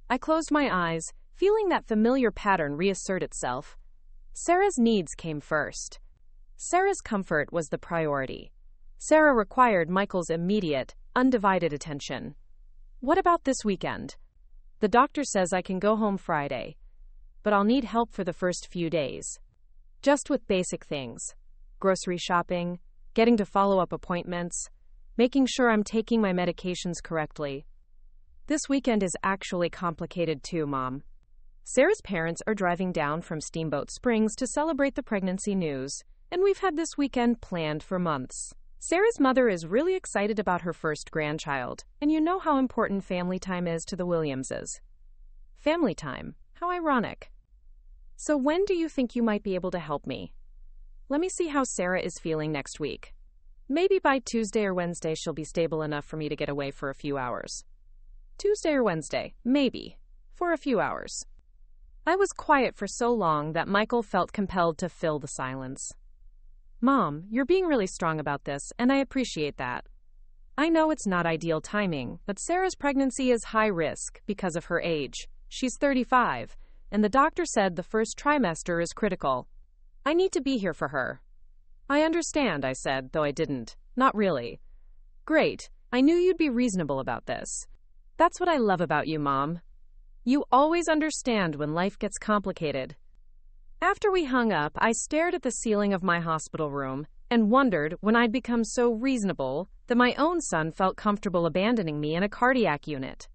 I closed my eyes, feeling that familiar pattern reassert itself. Sarah's needs came first. Sarah's comfort was the priority. Sarah required Michael's immediate, undivided attention. "What about this weekend?" "The doctor says I can go home Friday, but I'll need help for the first few days. Just with basic things. Grocery shopping, getting to follow-up appointments, making sure I'm taking my medications correctly." "This weekend is actually complicated too, Mom. Sarah's parents are driving down from Steamboat Springs to celebrate the pregnancy news, and we've had this weekend planned for months. Sarah's mother is really excited about her first grandchild, and you know how important family time is to the Williamses." "Family time? How ironic. So when do you think you might be able to help me?" "Let me see how Sarah is feeling next week. Maybe by Tuesday or Wednesday she'll be stable enough for me to get away for a few hours." "Tuesday or Wednesday, maybe. For a few hours." I was quiet for so long that Michael felt compelled to fill the silence. "Mom, you're being really strong about this, and I appreciate that. I know it's not ideal timing, but Sarah's pregnancy is high risk because of her age. She's 35, and the doctor said the first trimester is critical. I need to be here for her." "I understand," I said, though I didn't. "Not really." "Great. I knew you'd be reasonable about this. That's what I love about you, Mom. You always understand when life gets complicated." After we hung up, I stared at the ceiling of my hospital room and wondered when I'd become so reasonable that my own son felt comfortable abandoning me in a cardiac unit.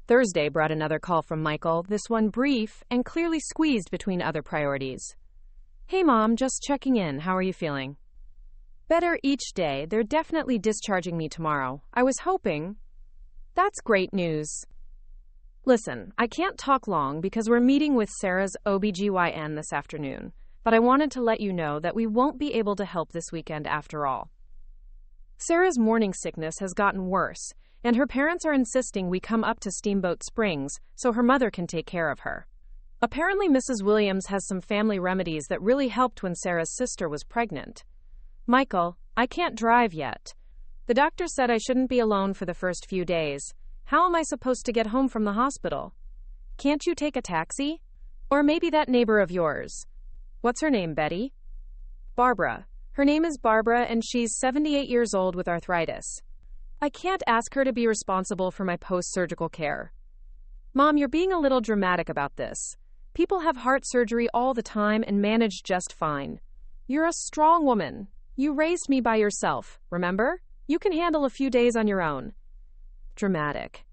Thursday brought another call from Michael, this one brief and clearly squeezed between other priorities. "Hey, Mom, just checking in. How are you feeling?" "Better each day. They're definitely discharging me tomorrow. I was hoping—" "That's great news. Listen, I can't talk long because we're meeting with Sarah's OBGYN this afternoon, but I wanted to let you know that we won't be able to help this weekend after all. Sarah's morning sickness has gotten worse, and her parents are insisting we come up to Steamboat Springs so her mother can take care of her. Apparently Mrs. Williams has some family remedies that really helped when Sarah's sister was pregnant. Michael, I can't drive yet. The doctor said I shouldn't be alone for the first few days. How am I supposed to get home from the hospital? Can't you take a taxi? Or maybe that neighbor of yours. What's her name, Betty? Barbara. Her name is Barbara, and she's 78 years old with arthritis. I can't ask her to be responsible for my post-surgical care. Mom, you're being a little dramatic about this. People have heart surgery all the time and manage just fine. You're a strong woman. You raised me by yourself, remember? You can handle a few days on your own. Dramatic.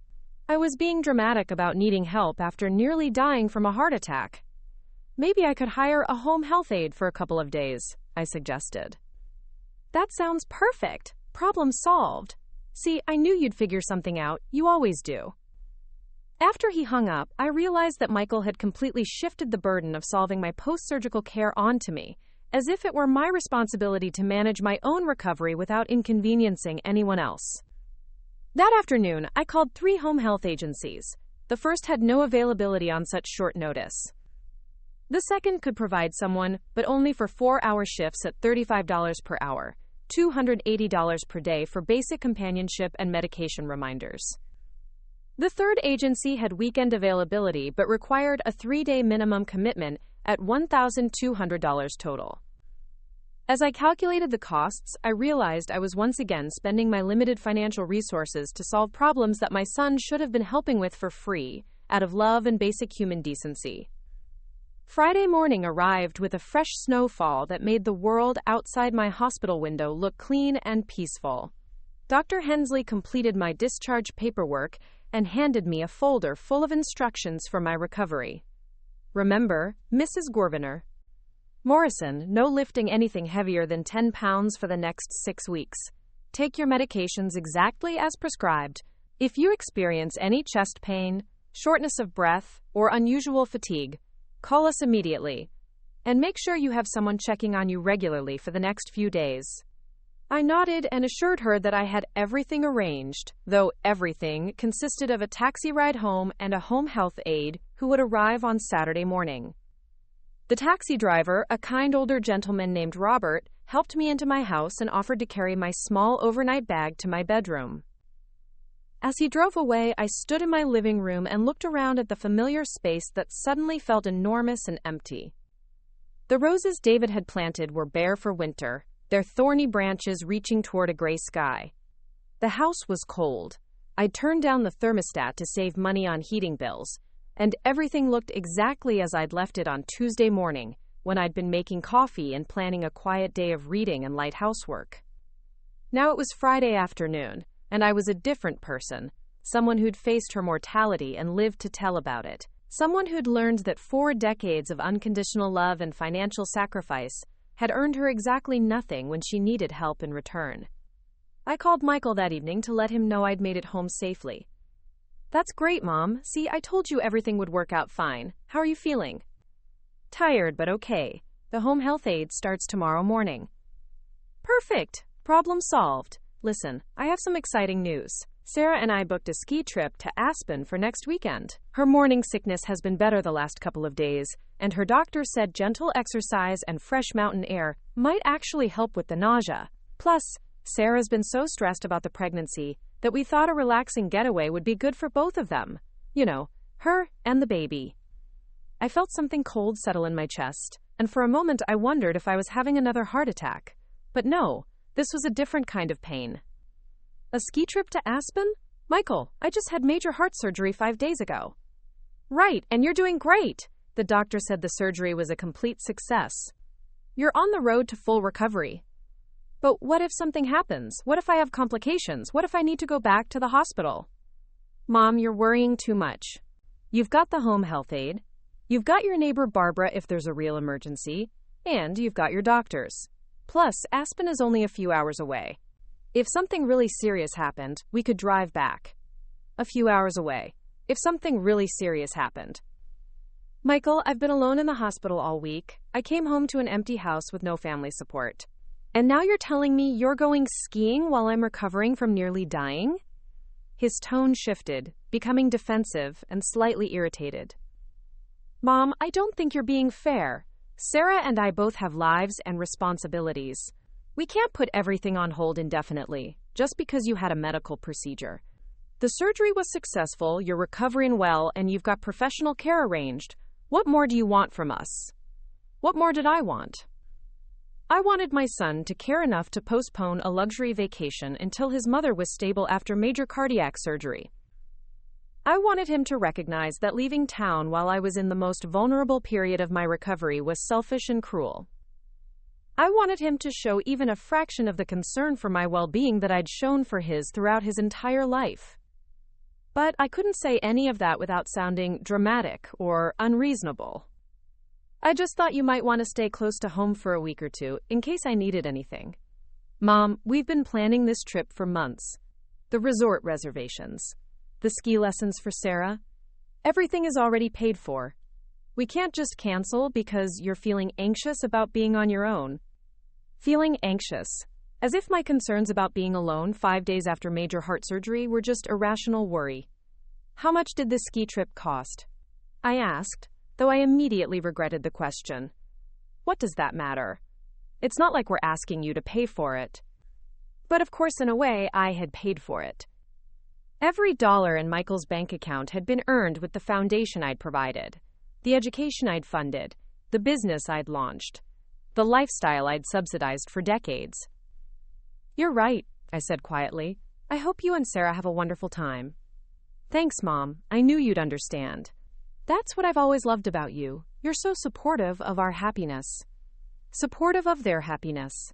I was being dramatic about needing help after nearly dying from a heart attack. Maybe I could hire a home health aide for a couple of days, I suggested. That sounds perfect. Problem solved. See, I knew you'd figure something out. You always do. After he hung up, I realized that Michael had completely shifted the burden of solving my post-surgical care onto me, as if it were my responsibility to manage my own recovery without inconveniencing anyone else. That afternoon, I called 3 home health agencies. The first had no availability on such short notice. The second could provide someone, but only for 4-hour shifts at $35 per hour, $280 per day for basic companionship and medication reminders. The third agency had weekend availability but required a 3-day minimum commitment at $1,200 total. As I calculated the costs, I realized I was once again spending my limited financial resources to solve problems that my son should have been helping with for free, out of love and basic human decency. Friday morning arrived with a fresh snowfall that made the world outside my hospital window look clean and peaceful. Dr. Hensley completed my discharge paperwork and handed me a folder full of instructions for my recovery. Remember, Mrs. Gorviner Morrison, no lifting anything heavier than 10 pounds for the next 6 weeks. Take your medications exactly as prescribed. If you experience any chest pain, shortness of breath, or unusual fatigue, call us immediately. And make sure you have someone checking on you regularly for the next few days. I nodded and assured her that I had everything arranged, though everything consisted of a taxi ride home and a home health aide who would arrive on Saturday morning. The taxi driver, a kind older gentleman named Robert, helped me into my house and offered to carry my small overnight bag to my bedroom. As he drove away, I stood in my living room and looked around at the familiar space that suddenly felt enormous and empty. The roses David had planted were bare for winter, their thorny branches reaching toward a gray sky. The house was cold. I'd turned down the thermostat to save money on heating bills, and everything looked exactly as I'd left it on Tuesday morning, when I'd been making coffee and planning a quiet day of reading and light housework. Now it was Friday afternoon, and I was a different person, someone who'd faced her mortality and lived to tell about it, someone who'd learned that 4 decades of unconditional love and financial sacrifice had earned her exactly nothing when she needed help in return. I called Michael that evening to let him know I'd made it home safely. That's great, Mom. See, I told you everything would work out fine. How are you feeling? Tired, but okay. The home health aide starts tomorrow morning. Perfect. Problem solved. Listen, I have some exciting news. Sarah and I booked a ski trip to Aspen for next weekend. Her morning sickness has been better the last couple of days, and her doctor said gentle exercise and fresh mountain air might actually help with the nausea. Plus, Sarah's been so stressed about the pregnancy that we thought a relaxing getaway would be good for both of them. You know, her and the baby. I felt something cold settle in my chest, and for a moment I wondered if I was having another heart attack. But no, this was a different kind of pain. A ski trip to Aspen? Michael, I just had major heart surgery 5 days ago. Right, and you're doing great. The doctor said the surgery was a complete success. You're on the road to full recovery. But what if something happens? What if I have complications? What if I need to go back to the hospital? Mom, you're worrying too much. You've got the home health aide. You've got your neighbor Barbara if there's a real emergency. And you've got your doctors. Plus, Aspen is only a few hours away. If something really serious happened, we could drive back. A few hours away. If something really serious happened. Michael, I've been alone in the hospital all week. I came home to an empty house with no family support. And now you're telling me you're going skiing while I'm recovering from nearly dying? His tone shifted, becoming defensive and slightly irritated. Mom, I don't think you're being fair. Sarah and I both have lives and responsibilities. We can't put everything on hold indefinitely, just because you had a medical procedure. The surgery was successful, you're recovering well, and you've got professional care arranged. What more do you want from us? What more did I want? I wanted my son to care enough to postpone a luxury vacation until his mother was stable after major cardiac surgery. I wanted him to recognize that leaving town while I was in the most vulnerable period of my recovery was selfish and cruel. I wanted him to show even a fraction of the concern for my well-being that I'd shown for his throughout his entire life. But I couldn't say any of that without sounding dramatic or unreasonable. I just thought you might want to stay close to home for a week or two, in case I needed anything. Mom, we've been planning this trip for months. The resort reservations, the ski lessons for Sarah, everything is already paid for. We can't just cancel because you're feeling anxious about being on your own. Feeling anxious, as if my concerns about being alone 5 days after major heart surgery were just irrational worry. How much did this ski trip cost? I asked, though I immediately regretted the question. What does that matter? It's not like we're asking you to pay for it. But of course, in a way, I had paid for it. Every dollar in Michael's bank account had been earned with the foundation I'd provided, the education I'd funded, the business I'd launched, the lifestyle I'd subsidized for decades. You're right, I said quietly. I hope you and Sarah have a wonderful time. Thanks, Mom. I knew you'd understand. That's what I've always loved about you. You're so supportive of our happiness. Supportive of their happiness.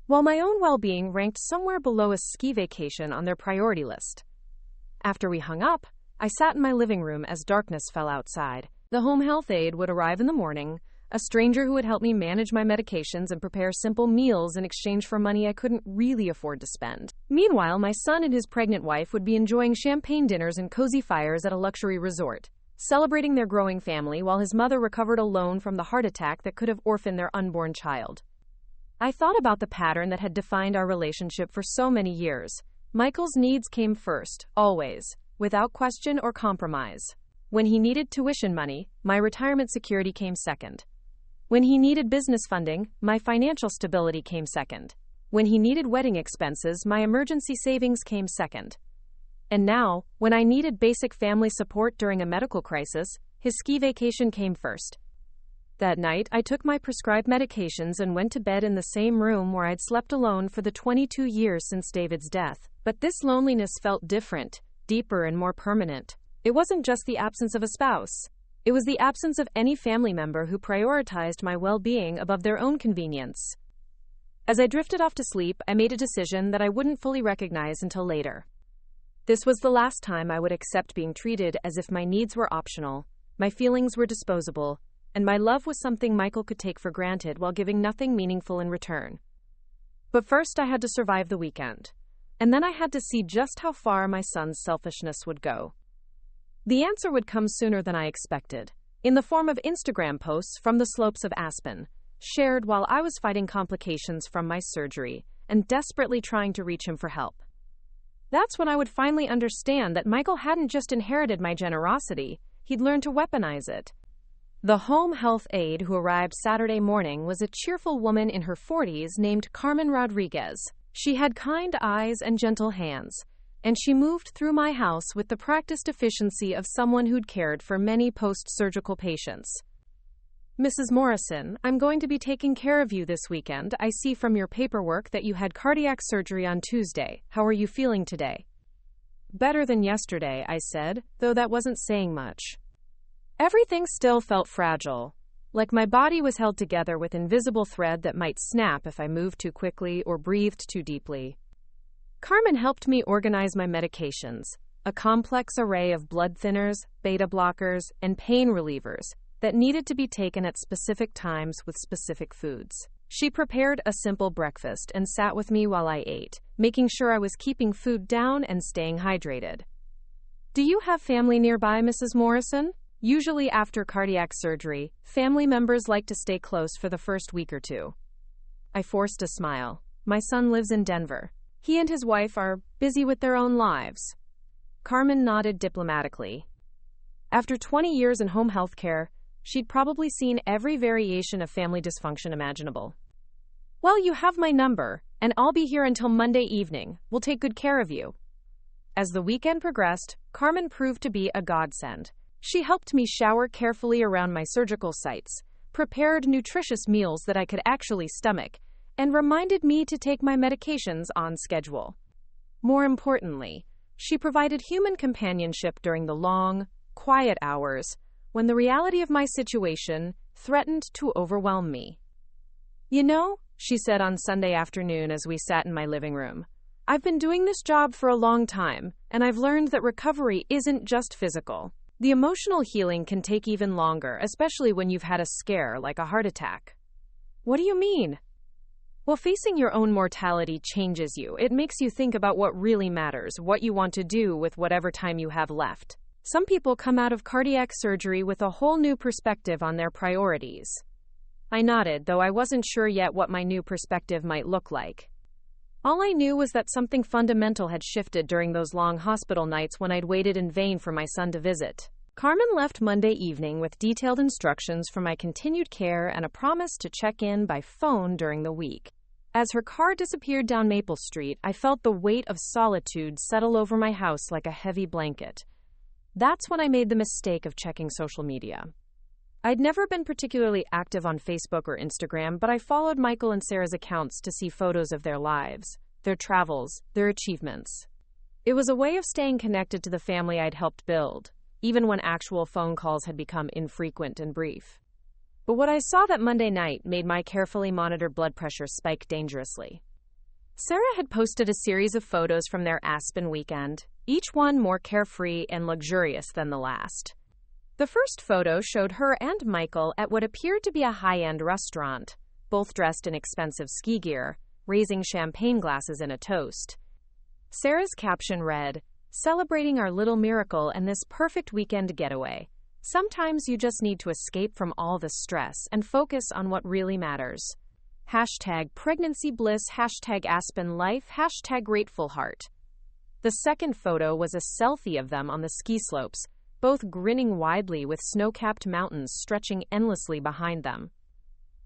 While my own well-being ranked somewhere below a ski vacation on their priority list. After we hung up, I sat in my living room as darkness fell outside. The home health aide would arrive in the morning, a stranger who would help me manage my medications and prepare simple meals in exchange for money I couldn't really afford to spend. Meanwhile, my son and his pregnant wife would be enjoying champagne dinners and cozy fires at a luxury resort, celebrating their growing family while his mother recovered alone from the heart attack that could have orphaned their unborn child. I thought about the pattern that had defined our relationship for so many years. Michael's needs came first, always, without question or compromise. When he needed tuition money, my retirement security came second. When he needed business funding, my financial stability came second. When he needed wedding expenses, my emergency savings came second. And now, when I needed basic family support during a medical crisis, his ski vacation came first. That night, I took my prescribed medications and went to bed in the same room where I'd slept alone for the 22 years since David's death. But this loneliness felt different, deeper and more permanent. It wasn't just the absence of a spouse. It was the absence of any family member who prioritized my well-being above their own convenience. As I drifted off to sleep, I made a decision that I wouldn't fully recognize until later. This was the last time I would accept being treated as if my needs were optional, my feelings were disposable, and my love was something Michael could take for granted while giving nothing meaningful in return. But first I had to survive the weekend. And then I had to see just how far my son's selfishness would go. The answer would come sooner than I expected, in the form of Instagram posts from the slopes of Aspen, shared while I was fighting complications from my surgery and desperately trying to reach him for help. That's when I would finally understand that Michael hadn't just inherited my generosity, he'd learned to weaponize it. The home health aide who arrived Saturday morning was a cheerful woman in her 40s named Carmen Rodriguez. She had kind eyes and gentle hands, and she moved through my house with the practiced efficiency of someone who'd cared for many post-surgical patients. Mrs. Morrison, I'm going to be taking care of you this weekend. I see from your paperwork that you had cardiac surgery on Tuesday. How are you feeling today? Better than yesterday, I said, though that wasn't saying much. Everything still felt fragile, like my body was held together with invisible thread that might snap if I moved too quickly or breathed too deeply. Carmen helped me organize my medications, a complex array of blood thinners, beta blockers, and pain relievers that needed to be taken at specific times with specific foods. She prepared a simple breakfast and sat with me while I ate, making sure I was keeping food down and staying hydrated. Do you have family nearby, Mrs. Morrison? Usually after cardiac surgery, family members like to stay close for the first week or two. I forced a smile. My son lives in Denver. He and his wife are busy with their own lives. Carmen nodded diplomatically. After 20 years in home health care, she'd probably seen every variation of family dysfunction imaginable. Well, you have my number, and I'll be here until Monday evening. We'll take good care of you. As the weekend progressed, Carmen proved to be a godsend. She helped me shower carefully around my surgical sites, prepared nutritious meals that I could actually stomach, and reminded me to take my medications on schedule. More importantly, she provided human companionship during the long, quiet hours when the reality of my situation threatened to overwhelm me. "You know," she said on Sunday afternoon as we sat in my living room, "I've been doing this job for a long time, and I've learned that recovery isn't just physical. The emotional healing can take even longer, especially when you've had a scare like a heart attack." "What do you mean?" "Well, facing your own mortality changes you. It makes you think about what really matters, what you want to do with whatever time you have left. Some people come out of cardiac surgery with a whole new perspective on their priorities." I nodded, though I wasn't sure yet what my new perspective might look like. All I knew was that something fundamental had shifted during those long hospital nights when I'd waited in vain for my son to visit. Carmen left Monday evening with detailed instructions for my continued care and a promise to check in by phone during the week. As her car disappeared down Maple Street, I felt the weight of solitude settle over my house like a heavy blanket. That's when I made the mistake of checking social media. I'd never been particularly active on Facebook or Instagram, but I followed Michael and Sarah's accounts to see photos of their lives, their travels, their achievements. It was a way of staying connected to the family I'd helped build, even when actual phone calls had become infrequent and brief. But what I saw that Monday night made my carefully monitored blood pressure spike dangerously. Sarah had posted a series of photos from their Aspen weekend, each one more carefree and luxurious than the last. The first photo showed her and Michael at what appeared to be a high-end restaurant, both dressed in expensive ski gear, raising champagne glasses in a toast. Sarah's caption read, "Celebrating our little miracle and this perfect weekend getaway. Sometimes you just need to escape from all the stress and focus on what really matters. #pregnancy bliss, #Aspen life, #grateful heart." The second photo was a selfie of them on the ski slopes, both grinning widely with snow-capped mountains stretching endlessly behind them.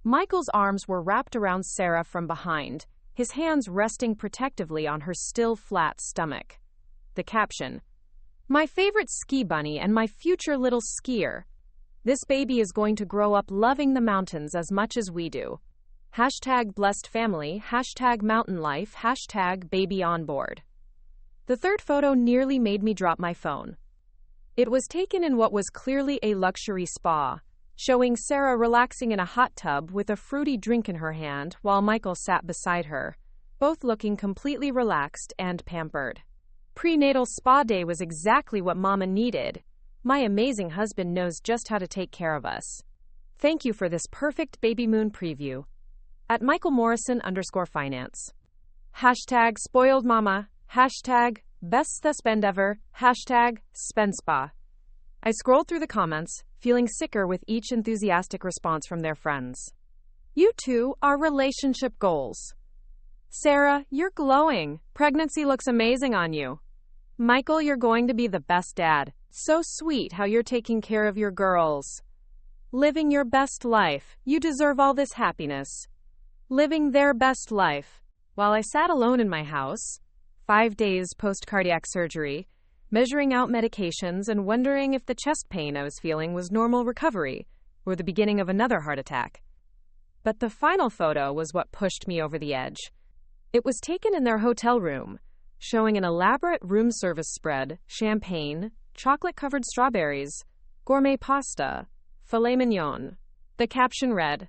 Michael's arms were wrapped around Sarah from behind, his hands resting protectively on her still flat stomach. The caption, "My favorite ski bunny and my future little skier. This baby is going to grow up loving the mountains as much as we do. #blessed family, #mountain life, #baby on board." The third photo nearly made me drop my phone. It was taken in what was clearly a luxury spa, showing Sarah relaxing in a hot tub with a fruity drink in her hand while Michael sat beside her, both looking completely relaxed and pampered. Prenatal spa day was exactly what Mama needed. My amazing husband knows just how to take care of us. Thank you for this perfect baby moon preview. At Michael Morrison _finance. #spoiled mama, #best spend ever, #spend-spa. I scrolled through the comments, feeling sicker with each enthusiastic response from their friends. "You two are relationship goals." "Sarah, you're glowing. Pregnancy looks amazing on you." "Michael, you're going to be the best dad. So sweet how you're taking care of your girls." "Living your best life. You deserve all this happiness." Living their best life. While I sat alone in my house, 5 days post-cardiac surgery, measuring out medications and wondering if the chest pain I was feeling was normal recovery or the beginning of another heart attack. But the final photo was what pushed me over the edge. It was taken in their hotel room, showing an elaborate room service spread, champagne, chocolate-covered strawberries, gourmet pasta, filet mignon. The caption read,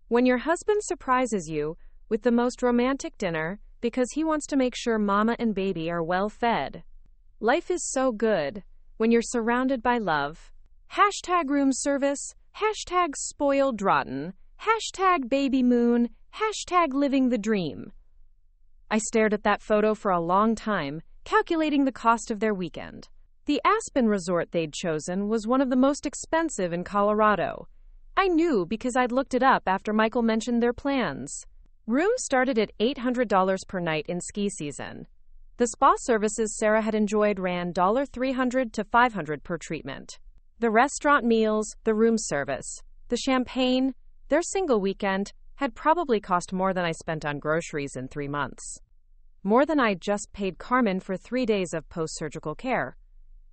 "When your husband surprises you with the most romantic dinner because he wants to make sure mama and baby are well fed. Life is so good when you're surrounded by love. #room service, #spoiled rotten, #baby moon, #living the dream." I stared at that photo for a long time, calculating the cost of their weekend. The Aspen resort they'd chosen was one of the most expensive in Colorado. I knew because I'd looked it up after Michael mentioned their plans. Rooms started at $800 per night in ski season. The spa services Sarah had enjoyed ran $300 to $500 per treatment. The restaurant meals, the room service, the champagne, their single weekend had probably cost more than I spent on groceries in 3 months. More than I'd just paid Carmen for 3 days of post-surgical care.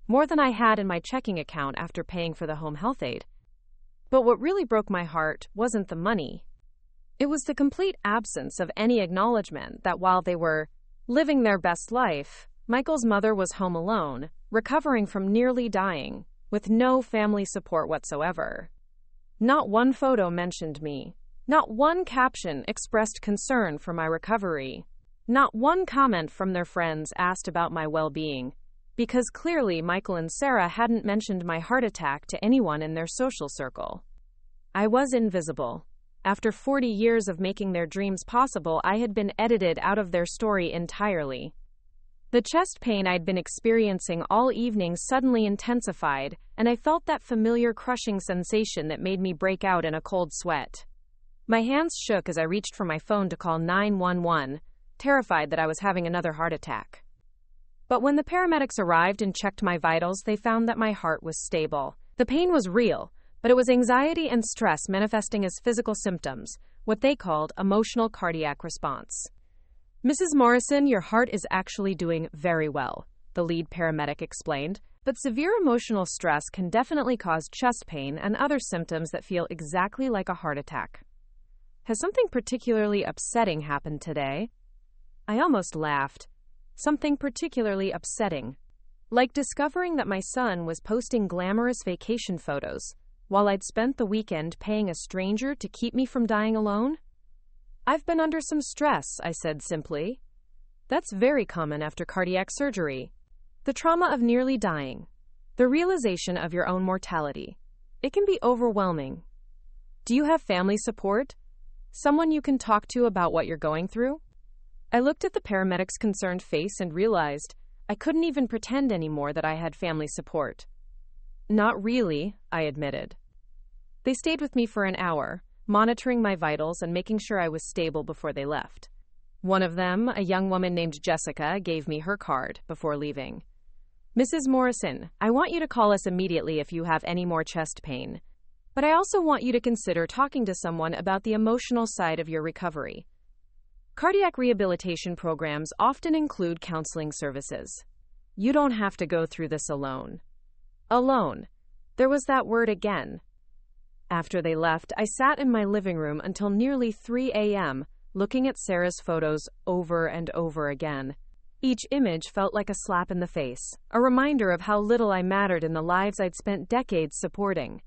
More than I had in my checking account after paying for the home health aid. But what really broke my heart wasn't the money. It was the complete absence of any acknowledgement that while they were living their best life, Michael's mother was home alone, recovering from nearly dying, with no family support whatsoever. Not one photo mentioned me. Not one caption expressed concern for my recovery. Not one comment from their friends asked about my well-being, because clearly Michael and Sarah hadn't mentioned my heart attack to anyone in their social circle. I was invisible. After 40 years of making their dreams possible, I had been edited out of their story entirely. The chest pain I'd been experiencing all evening suddenly intensified, and I felt that familiar crushing sensation that made me break out in a cold sweat. My hands shook as I reached for my phone to call 911, terrified that I was having another heart attack. But when the paramedics arrived and checked my vitals, they found that my heart was stable. The pain was real, but it was anxiety and stress manifesting as physical symptoms, what they called emotional cardiac response. Mrs. Morrison, your heart is actually doing very well, the lead paramedic explained, but severe emotional stress can definitely cause chest pain and other symptoms that feel exactly like a heart attack. Has something particularly upsetting happened today? I almost laughed. Something particularly upsetting. Like discovering that my son was posting glamorous vacation photos, while I'd spent the weekend paying a stranger to keep me from dying alone? I've been under some stress, I said simply. That's very common after cardiac surgery. The trauma of nearly dying. The realization of your own mortality. It can be overwhelming. Do you have family support? Someone you can talk to about what you're going through? I looked at the paramedic's concerned face and realized I couldn't even pretend anymore that I had family support. Not really, I admitted. They stayed with me for an hour, monitoring my vitals and making sure I was stable before they left. One of them, a young woman named Jessica, gave me her card before leaving. Mrs. Morrison, I want you to call us immediately if you have any more chest pain. But I also want you to consider talking to someone about the emotional side of your recovery. Cardiac rehabilitation programs often include counseling services. You don't have to go through this alone. Alone. There was that word again. After they left, I sat in my living room until nearly 3 a.m., looking at Sarah's photos over and over again. Each image felt like a slap in the face, a reminder of how little I mattered in the lives I'd spent decades supporting.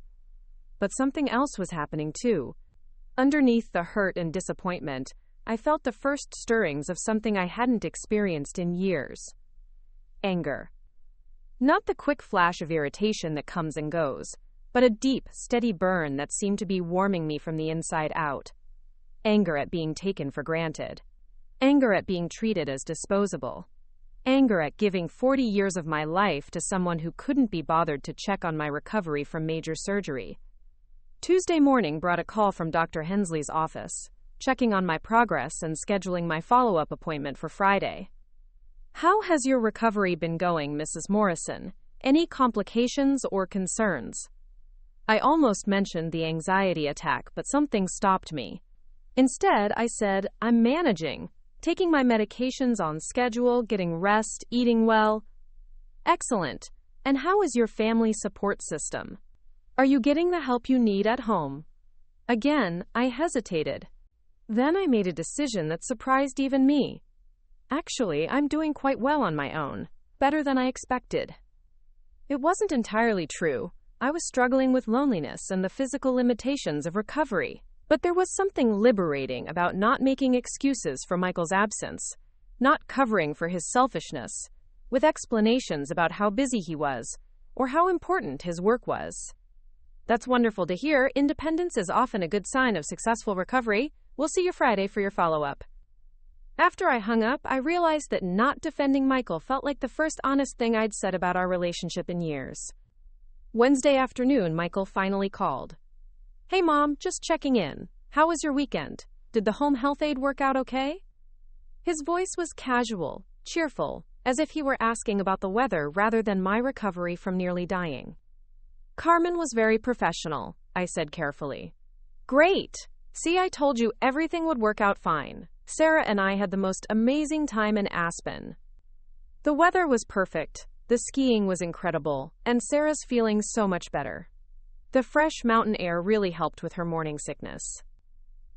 But something else was happening too. Underneath the hurt and disappointment, I felt the first stirrings of something I hadn't experienced in years. Anger. Not the quick flash of irritation that comes and goes, but a deep, steady burn that seemed to be warming me from the inside out. Anger at being taken for granted. Anger at being treated as disposable. Anger at giving 40 years of my life to someone who couldn't be bothered to check on my recovery from major surgery. Tuesday morning brought a call from Dr. Hensley's office, checking on my progress and scheduling my follow-up appointment for Friday. How has your recovery been going, Mrs. Morrison? Any complications or concerns? I almost mentioned the anxiety attack, but something stopped me. Instead, I said, I'm managing, taking my medications on schedule, getting rest, eating well. Excellent. And how is your family support system? Are you getting the help you need at home? Again, I hesitated. Then I made a decision that surprised even me. Actually, I'm doing quite well on my own, better than I expected. It wasn't entirely true. I was struggling with loneliness and the physical limitations of recovery. But there was something liberating about not making excuses for Michael's absence, not covering for his selfishness, with explanations about how busy he was, or how important his work was. That's wonderful to hear. Independence is often a good sign of successful recovery. We'll see you Friday for your follow-up. After I hung up, I realized that not defending Michael felt like the first honest thing I'd said about our relationship in years. Wednesday afternoon, Michael finally called. Hey Mom, just checking in. How was your weekend? Did the home health aide work out okay? His voice was casual, cheerful, as if he were asking about the weather rather than my recovery from nearly dying. Carmen was very professional, I said carefully. Great! See, I told you everything would work out fine. Sarah and I had the most amazing time in Aspen. The weather was perfect, the skiing was incredible, and Sarah's feeling so much better. The fresh mountain air really helped with her morning sickness.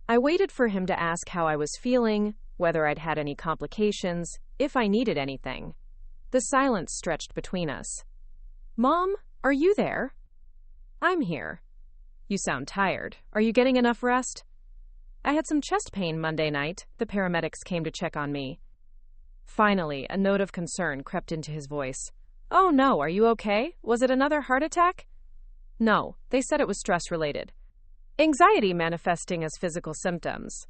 I waited for him to ask how I was feeling, whether I'd had any complications, if I needed anything. The silence stretched between us. "Mom, are you there?" "I'm here." "You sound tired. Are you getting enough rest?" "I had some chest pain Monday night. The paramedics came to check on me." Finally, a note of concern crept into his voice. "Oh no, are you okay? Was it another heart attack?" "No, they said it was stress-related. Anxiety manifesting as physical symptoms."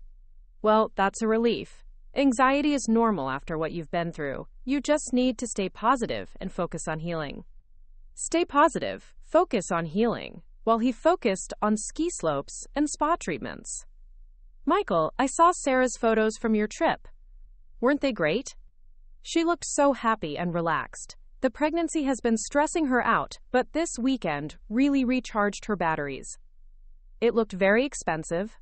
"Well, that's a relief. Anxiety is normal after what you've been through. You just need to stay positive and focus on healing." Stay positive, focus on healing, while he focused on ski slopes and spa treatments. "Michael, I saw Sarah's photos from your trip. Weren't they great?" She looked so happy and relaxed. The pregnancy has been stressing her out, but this weekend really recharged her batteries. "It looked very expensive."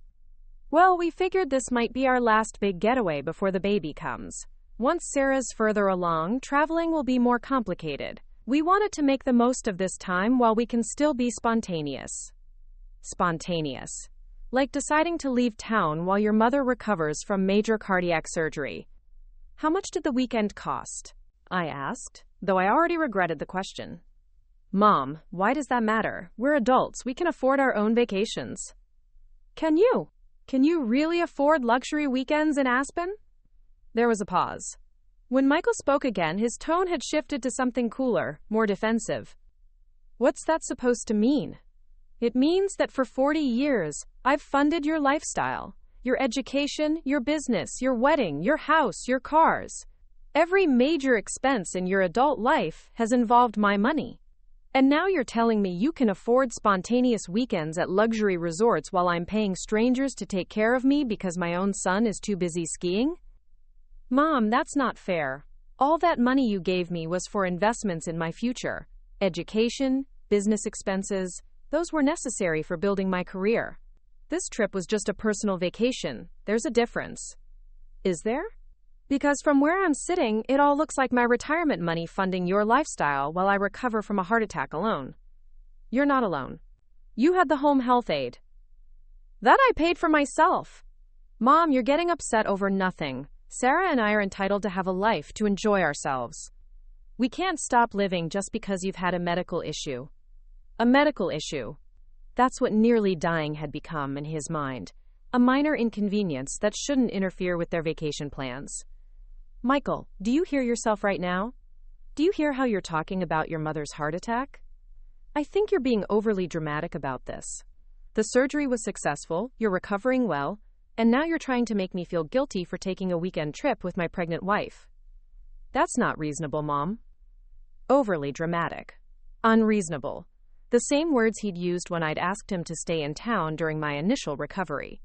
"Well, we figured this might be our last big getaway before the baby comes. Once Sarah's further along, traveling will be more complicated. We wanted to make the most of this time while we can still be spontaneous." Spontaneous. Like deciding to leave town while your mother recovers from major cardiac surgery. "How much did the weekend cost?" I asked, though I already regretted the question. "Mom, why does that matter? We're adults. We can afford our own vacations." Can you? Can you really afford luxury weekends in Aspen?" There was a pause. When Michael spoke again, his tone had shifted to something cooler, more defensive. "What's that supposed to mean?" "It means that for 40 years, I've funded your lifestyle, your education, your business, your wedding, your house, your cars. Every major expense in your adult life has involved my money. And now you're telling me you can afford spontaneous weekends at luxury resorts while I'm paying strangers to take care of me because my own son is too busy skiing?" "Mom, that's not fair. All that money you gave me was for investments in my future. Education, business expenses, those were necessary for building my career. This trip was just a personal vacation. There's a difference." "Is there?" "Because from where I'm sitting, it all looks like my retirement money funding your lifestyle while I recover from a heart attack alone." "You're not alone. You had the home health aid." "That I paid for myself." "Mom, you're getting upset over nothing. Sarah and I are entitled to have a life, to enjoy ourselves. We can't stop living just because you've had a medical issue." A medical issue. That's what nearly dying had become in his mind. A minor inconvenience that shouldn't interfere with their vacation plans. "Michael, do you hear yourself right now? Do you hear how you're talking about your mother's heart attack? I think you're being overly dramatic about this. The surgery was successful, you're recovering well, and now you're trying to make me feel guilty for taking a weekend trip with my pregnant wife. That's not reasonable, Mom." Overly dramatic. Unreasonable. The same words he'd used when I'd asked him to stay in town during my initial recovery.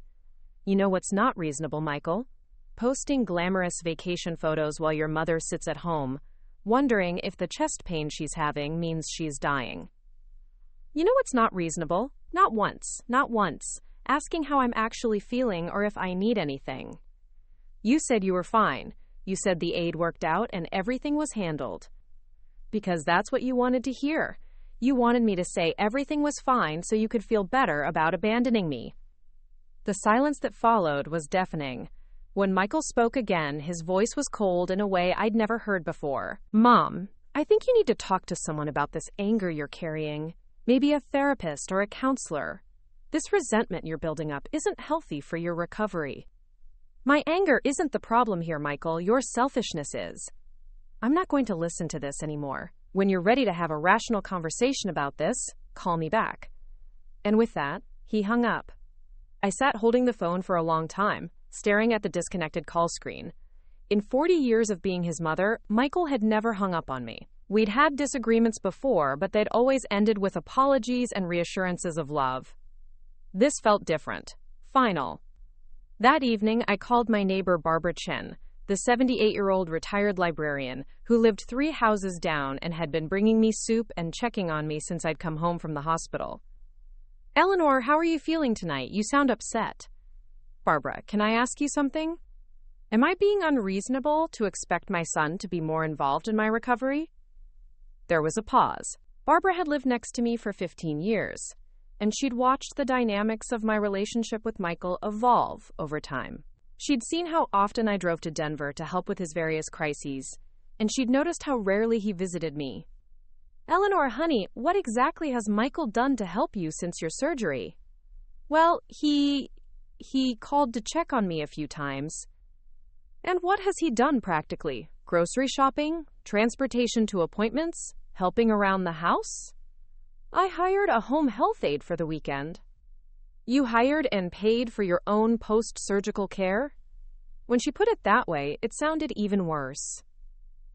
"You know what's not reasonable, Michael? Posting glamorous vacation photos while your mother sits at home, wondering if the chest pain she's having means she's dying. You know what's not reasonable? Not once, asking how I'm actually feeling or if I need anything. You said you were fine. You said the aid worked out and everything was handled. Because that's what you wanted to hear. You wanted me to say everything was fine so you could feel better about abandoning me." The silence that followed was deafening. When Michael spoke again, his voice was cold in a way I'd never heard before. "Mom, I think you need to talk to someone about this anger you're carrying. Maybe a therapist or a counselor. This resentment you're building up isn't healthy for your recovery." "My anger isn't the problem here, Michael. Your selfishness is." "I'm not going to listen to this anymore. When you're ready to have a rational conversation about this, call me back." And with that, he hung up. I sat holding the phone for a long time, staring at the disconnected call screen. In 40 years of being his mother, Michael had never hung up on me. We'd had disagreements before, but they'd always ended with apologies and reassurances of love. This felt different. Final. That evening, I called my neighbor Barbara Chen, the 78-year-old retired librarian who lived 3 houses down and had been bringing me soup and checking on me since I'd come home from the hospital. "Eleanor, how are you feeling tonight? You sound upset." "Barbara, can I ask you something? Am I being unreasonable to expect my son to be more involved in my recovery?" There was a pause. Barbara had lived next to me for 15 years. and she'd watched the dynamics of my relationship with Michael evolve over time. She'd seen how often I drove to Denver to help with his various crises, and she'd noticed how rarely he visited me. "Eleanor, honey, what exactly has Michael done to help you since your surgery?" "Well, he called to check on me a few times." "And what has he done practically? Grocery shopping? Transportation to appointments? Helping around the house?" "I hired a home health aide for the weekend." "You hired and paid for your own post-surgical care?" When she put it that way, it sounded even worse.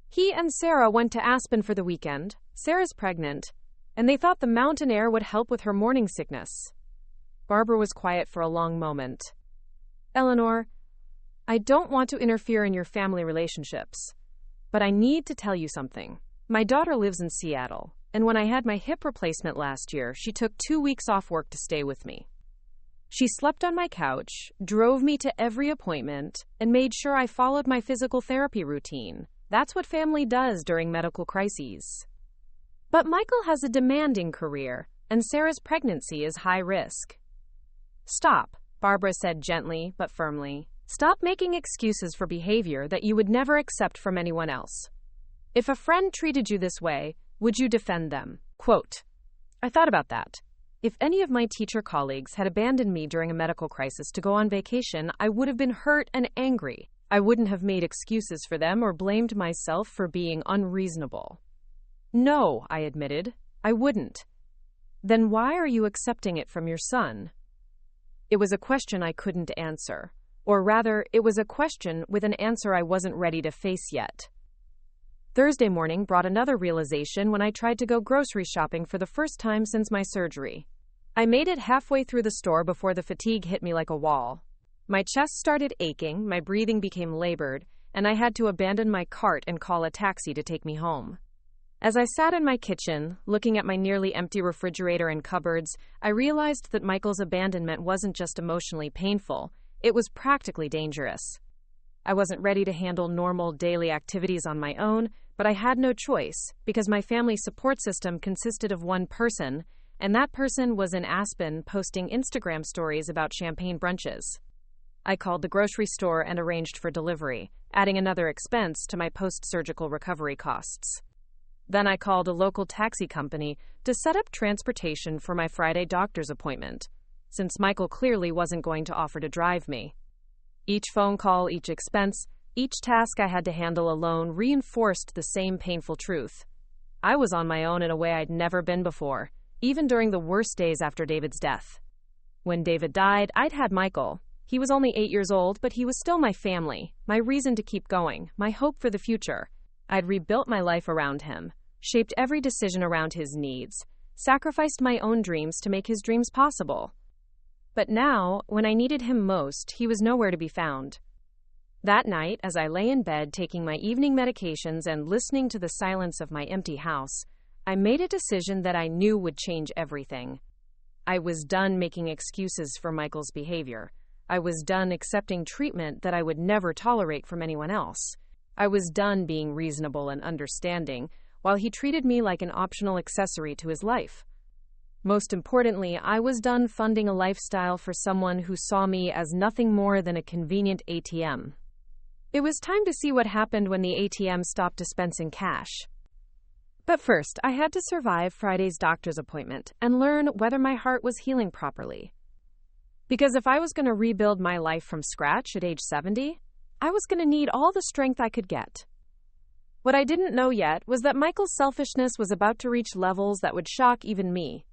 "He and Sarah went to Aspen for the weekend. Sarah's pregnant, and they thought the mountain air would help with her morning sickness." Barbara was quiet for a long moment. "Eleanor, I don't want to interfere in your family relationships, but I need to tell you something. My daughter lives in Seattle, and when I had my hip replacement last year, she took 2 weeks off work to stay with me. She slept on my couch, drove me to every appointment, and made sure I followed my physical therapy routine. That's what family does during medical crises. But Michael has a demanding career, and Sarah's pregnancy is high risk." "Stop," Barbara said gently but firmly. "Stop making excuses for behavior that you would never accept from anyone else. If a friend treated you this way, would you defend them?" Quote, "I thought about that. If any of my teacher colleagues had abandoned me during a medical crisis to go on vacation, I would have been hurt and angry. I wouldn't have made excuses for them or blamed myself for being unreasonable." "No," I admitted, "I wouldn't." "Then why are you accepting it from your son?" It was a question I couldn't answer. Or rather, it was a question with an answer I wasn't ready to face yet. Thursday morning brought another realization when I tried to go grocery shopping for the first time since my surgery. I made it halfway through the store before the fatigue hit me like a wall. My chest started aching, my breathing became labored, and I had to abandon my cart and call a taxi to take me home. As I sat in my kitchen, looking at my nearly empty refrigerator and cupboards, I realized that Michael's abandonment wasn't just emotionally painful, it was practically dangerous. I wasn't ready to handle normal daily activities on my own, but I had no choice, because my family support system consisted of one person, and that person was in Aspen posting Instagram stories about champagne brunches. I called the grocery store and arranged for delivery, adding another expense to my post-surgical recovery costs. Then I called a local taxi company to set up transportation for my Friday doctor's appointment, since Michael clearly wasn't going to offer to drive me. Each phone call, each expense, each task I had to handle alone reinforced the same painful truth. I was on my own in a way I'd never been before, even during the worst days after David's death. When David died, I'd had Michael. He was only 8 years old, but he was still my family, my reason to keep going, my hope for the future. I'd rebuilt my life around him, shaped every decision around his needs, sacrificed my own dreams to make his dreams possible. But now, when I needed him most, he was nowhere to be found. That night, as I lay in bed taking my evening medications and listening to the silence of my empty house, I made a decision that I knew would change everything. I was done making excuses for Michael's behavior. I was done accepting treatment that I would never tolerate from anyone else. I was done being reasonable and understanding, while he treated me like an optional accessory to his life. Most importantly, I was done funding a lifestyle for someone who saw me as nothing more than a convenient ATM. It was time to see what happened when the ATM stopped dispensing cash. But first, I had to survive Friday's doctor's appointment and learn whether my heart was healing properly. Because if I was going to rebuild my life from scratch at age 70, I was going to need all the strength I could get. What I didn't know yet was that Michael's selfishness was about to reach levels that would shock even me.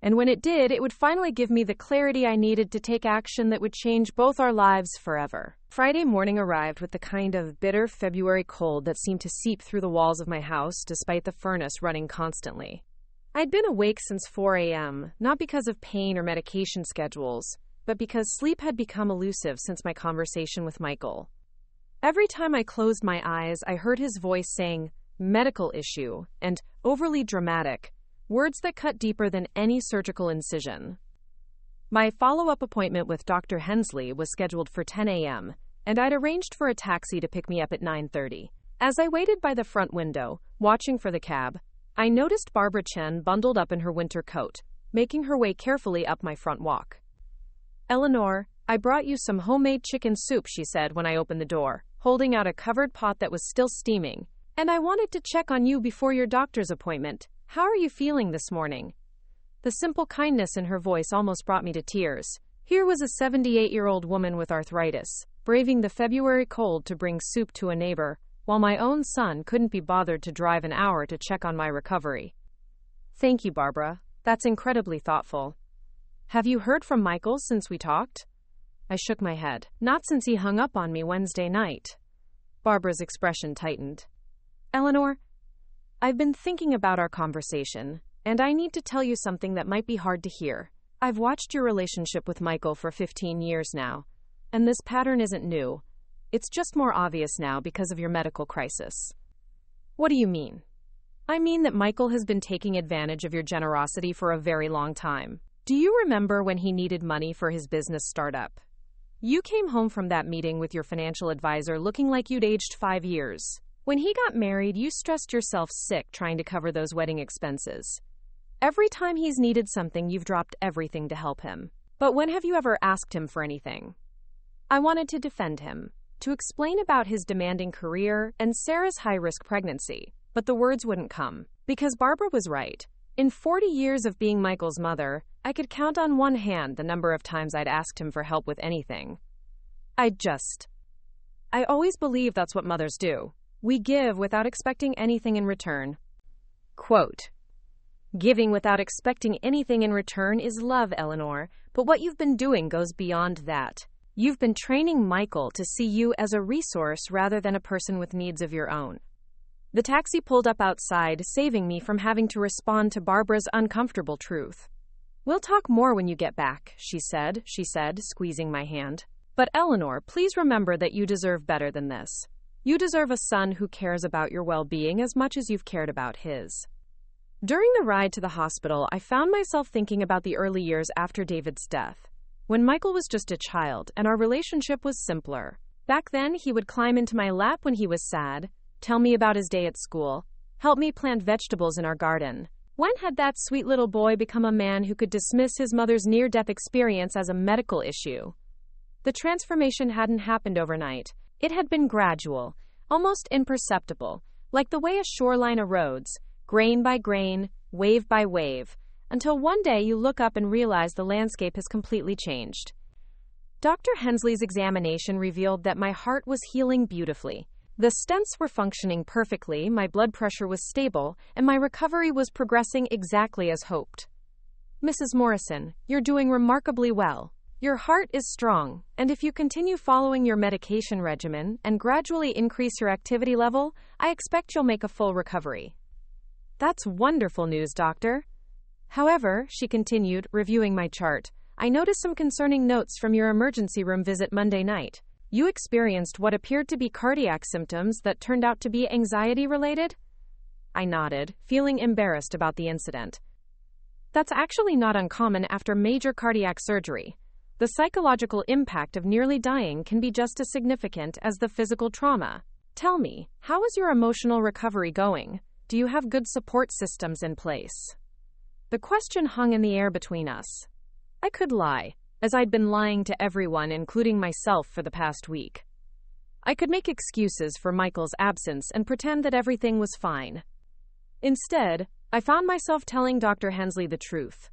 And when it did, it would finally give me the clarity I needed to take action that would change both our lives forever. Friday morning arrived with the kind of bitter February cold that seemed to seep through the walls of my house despite the furnace running constantly. I'd been awake since 4 a.m., not because of pain or medication schedules, but because sleep had become elusive since my conversation with Michael. Every time I closed my eyes, I heard his voice saying, "medical issue," and "overly dramatic," words that cut deeper than any surgical incision. My follow-up appointment with Dr. Hensley was scheduled for 10 a.m., and I'd arranged for a taxi to pick me up at 9:30. As I waited by the front window, watching for the cab, I noticed Barbara Chen bundled up in her winter coat, making her way carefully up my front walk. "Eleanor, I brought you some homemade chicken soup," she said when I opened the door, holding out a covered pot that was still steaming. "And I wanted to check on you before your doctor's appointment. How are you feeling this morning?" The simple kindness in her voice almost brought me to tears. Here was a 78-year-old woman with arthritis, braving the February cold to bring soup to a neighbor, while my own son couldn't be bothered to drive an hour to check on my recovery. "Thank you, Barbara. That's incredibly thoughtful. Have you heard from Michael since we talked?" I shook my head. "Not since he hung up on me Wednesday night." Barbara's expression tightened. "Eleanor, I've been thinking about our conversation, and I need to tell you something that might be hard to hear. I've watched your relationship with Michael for 15 years now, and this pattern isn't new. It's just more obvious now because of your medical crisis." "What do you mean?" "I mean that Michael has been taking advantage of your generosity for a very long time. Do you remember when he needed money for his business startup? You came home from that meeting with your financial advisor looking like you'd aged 5 years. When he got married, you stressed yourself sick trying to cover those wedding expenses. Every time he's needed something, you've dropped everything to help him. But when have you ever asked him for anything?" I wanted to defend him, to explain about his demanding career and Sarah's high-risk pregnancy, but the words wouldn't come. Because Barbara was right. In 40 years of being Michael's mother, I could count on one hand the number of times I'd asked him for help with anything. I always believe that's what mothers do. We give without expecting anything in return. Quote, "Giving without expecting anything in return is love, Eleanor, but what you've been doing goes beyond that. You've been training Michael to see you as a resource rather than a person with needs of your own." The taxi pulled up outside, saving me from having to respond to Barbara's uncomfortable truth. "We'll talk more when you get back," she said, squeezing my hand. "But Eleanor, please remember that you deserve better than this. You deserve a son who cares about your well-being as much as you've cared about his." During the ride to the hospital, I found myself thinking about the early years after David's death, when Michael was just a child and our relationship was simpler. Back then, he would climb into my lap when he was sad, tell me about his day at school, help me plant vegetables in our garden. When had that sweet little boy become a man who could dismiss his mother's near-death experience as a medical issue? The transformation hadn't happened overnight. It had been gradual, almost imperceptible, like the way a shoreline erodes, grain by grain, wave by wave, until one day you look up and realize the landscape has completely changed. Dr. Hensley's examination revealed that my heart was healing beautifully. The stents were functioning perfectly, my blood pressure was stable, and my recovery was progressing exactly as hoped. "Mrs. Morrison, you're doing remarkably well. Your heart is strong, and if you continue following your medication regimen and gradually increase your activity level, I expect you'll make a full recovery." "That's wonderful news, doctor." "However," she continued, reviewing my chart, "I noticed some concerning notes from your emergency room visit Monday night. You experienced what appeared to be cardiac symptoms that turned out to be anxiety-related?" I nodded, feeling embarrassed about the incident. "That's actually not uncommon after major cardiac surgery. The psychological impact of nearly dying can be just as significant as the physical trauma. Tell me, how is your emotional recovery going? Do you have good support systems in place?" The question hung in the air between us. I could lie, as I'd been lying to everyone, including myself, for the past week. I could make excuses for Michael's absence and pretend that everything was fine. Instead, I found myself telling Dr. Hensley the truth.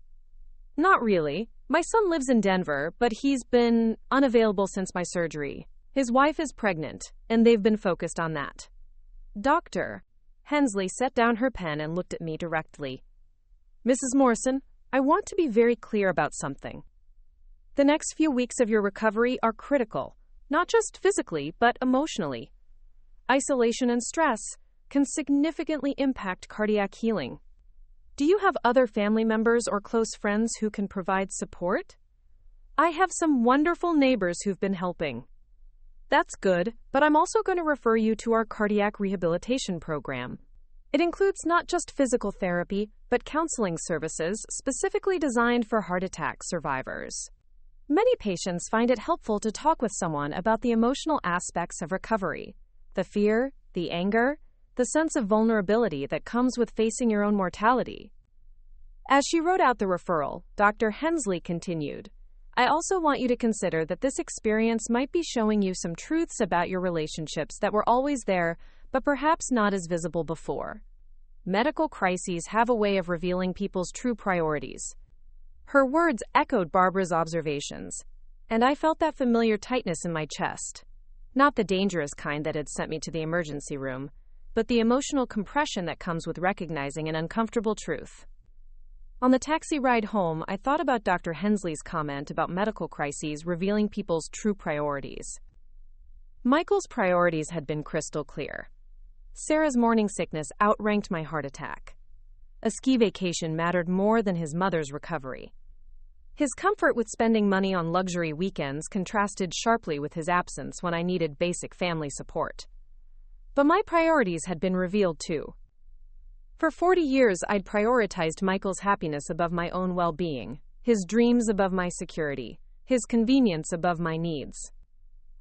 "Not really. My son lives in Denver, but he's been unavailable since my surgery. His wife is pregnant, and they've been focused on that." "Doctor." Hensley set down her pen and looked at me directly. "Mrs. Morrison, I want to be very clear about something. The next few weeks of your recovery are critical, not just physically, but emotionally. Isolation and stress can significantly impact cardiac healing. Do you have other family members or close friends who can provide support?" "I have some wonderful neighbors who've been helping." "That's good, but I'm also going to refer you to our cardiac rehabilitation program. It includes not just physical therapy, but counseling services specifically designed for heart attack survivors. Many patients find it helpful to talk with someone about the emotional aspects of recovery, the fear, the anger, the sense of vulnerability that comes with facing your own mortality." As she wrote out the referral, Dr. Hensley continued, I also want you to consider that this experience might be showing you some truths about your relationships that were always there, but perhaps not as visible before. Medical crises have a way of revealing people's true priorities. Her words echoed Barbara's observations, and I felt that familiar tightness in my chest. Not the dangerous kind that had sent me to the emergency room, but the emotional compression that comes with recognizing an uncomfortable truth. On the taxi ride home, I thought about Dr. Hensley's comment about medical crises revealing people's true priorities. Michael's priorities had been crystal clear. Sarah's morning sickness outranked my heart attack. A ski vacation mattered more than his mother's recovery. His comfort with spending money on luxury weekends contrasted sharply with his absence when I needed basic family support. But my priorities had been revealed too. For 40 years, I'd prioritized Michael's happiness above my own well-being, his dreams above my security, his convenience above my needs.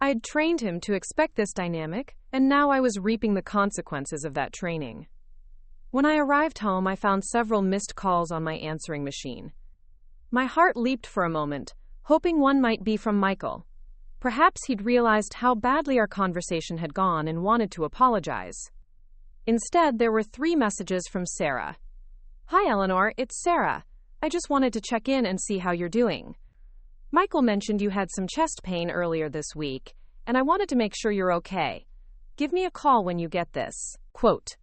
I'd trained him to expect this dynamic, and now I was reaping the consequences of that training. When I arrived home, I found several missed calls on my answering machine. My heart leaped for a moment, hoping one might be from Michael. Perhaps he'd realized how badly our conversation had gone and wanted to apologize. Instead, there were 3 messages from Sarah. Hi, Eleanor, it's Sarah. I just wanted to check in and see how you're doing. Michael mentioned you had some chest pain earlier this week, and I wanted to make sure you're okay. Give me a call when you get this. Quote.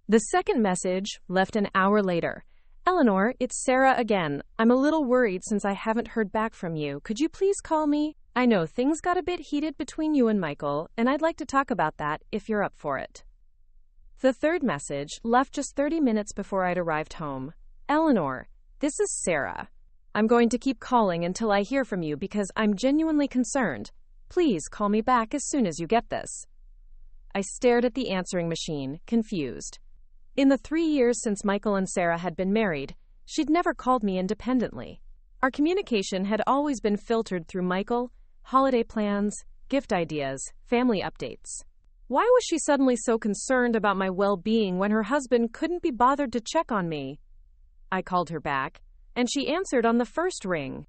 The second message, left an hour later. Eleanor, it's Sarah again. I'm a little worried since I haven't heard back from you. Could you please call me? I know things got a bit heated between you and Michael, and I'd like to talk about that if you're up for it. The third message, left just 30 minutes before I'd arrived home. Eleanor, this is Sarah. I'm going to keep calling until I hear from you because I'm genuinely concerned. Please call me back as soon as you get this. I stared at the answering machine, confused. In the 3 years since Michael and Sarah had been married, she'd never called me independently. Our communication had always been filtered through Michael, holiday plans, gift ideas, family updates. Why was she suddenly so concerned about my well-being when her husband couldn't be bothered to check on me? I called her back, and she answered on the first ring.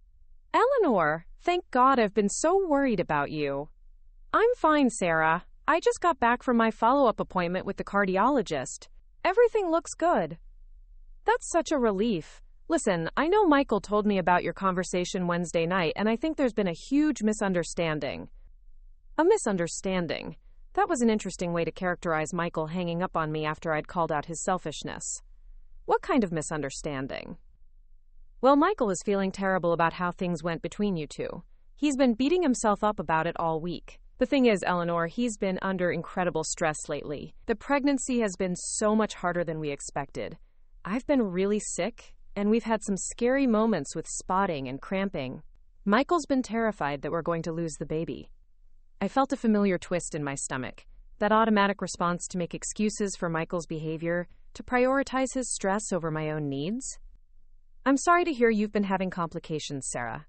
Eleanor, thank God I've been so worried about you. I'm fine, Sarah. I just got back from my follow-up appointment with the cardiologist. Everything looks good. That's such a relief. Listen, I know Michael told me about your conversation Wednesday night, and I think there's been a huge misunderstanding. A misunderstanding? That was an interesting way to characterize Michael hanging up on me after I'd called out his selfishness. What kind of misunderstanding? Well, Michael is feeling terrible about how things went between you two. He's been beating himself up about it all week. The thing is, Eleanor, he's been under incredible stress lately. The pregnancy has been so much harder than we expected. I've been really sick, and we've had some scary moments with spotting and cramping. Michael's been terrified that we're going to lose the baby. I felt a familiar twist in my stomach, that automatic response to make excuses for Michael's behavior, to prioritize his stress over my own needs. I'm sorry to hear you've been having complications, Sarah.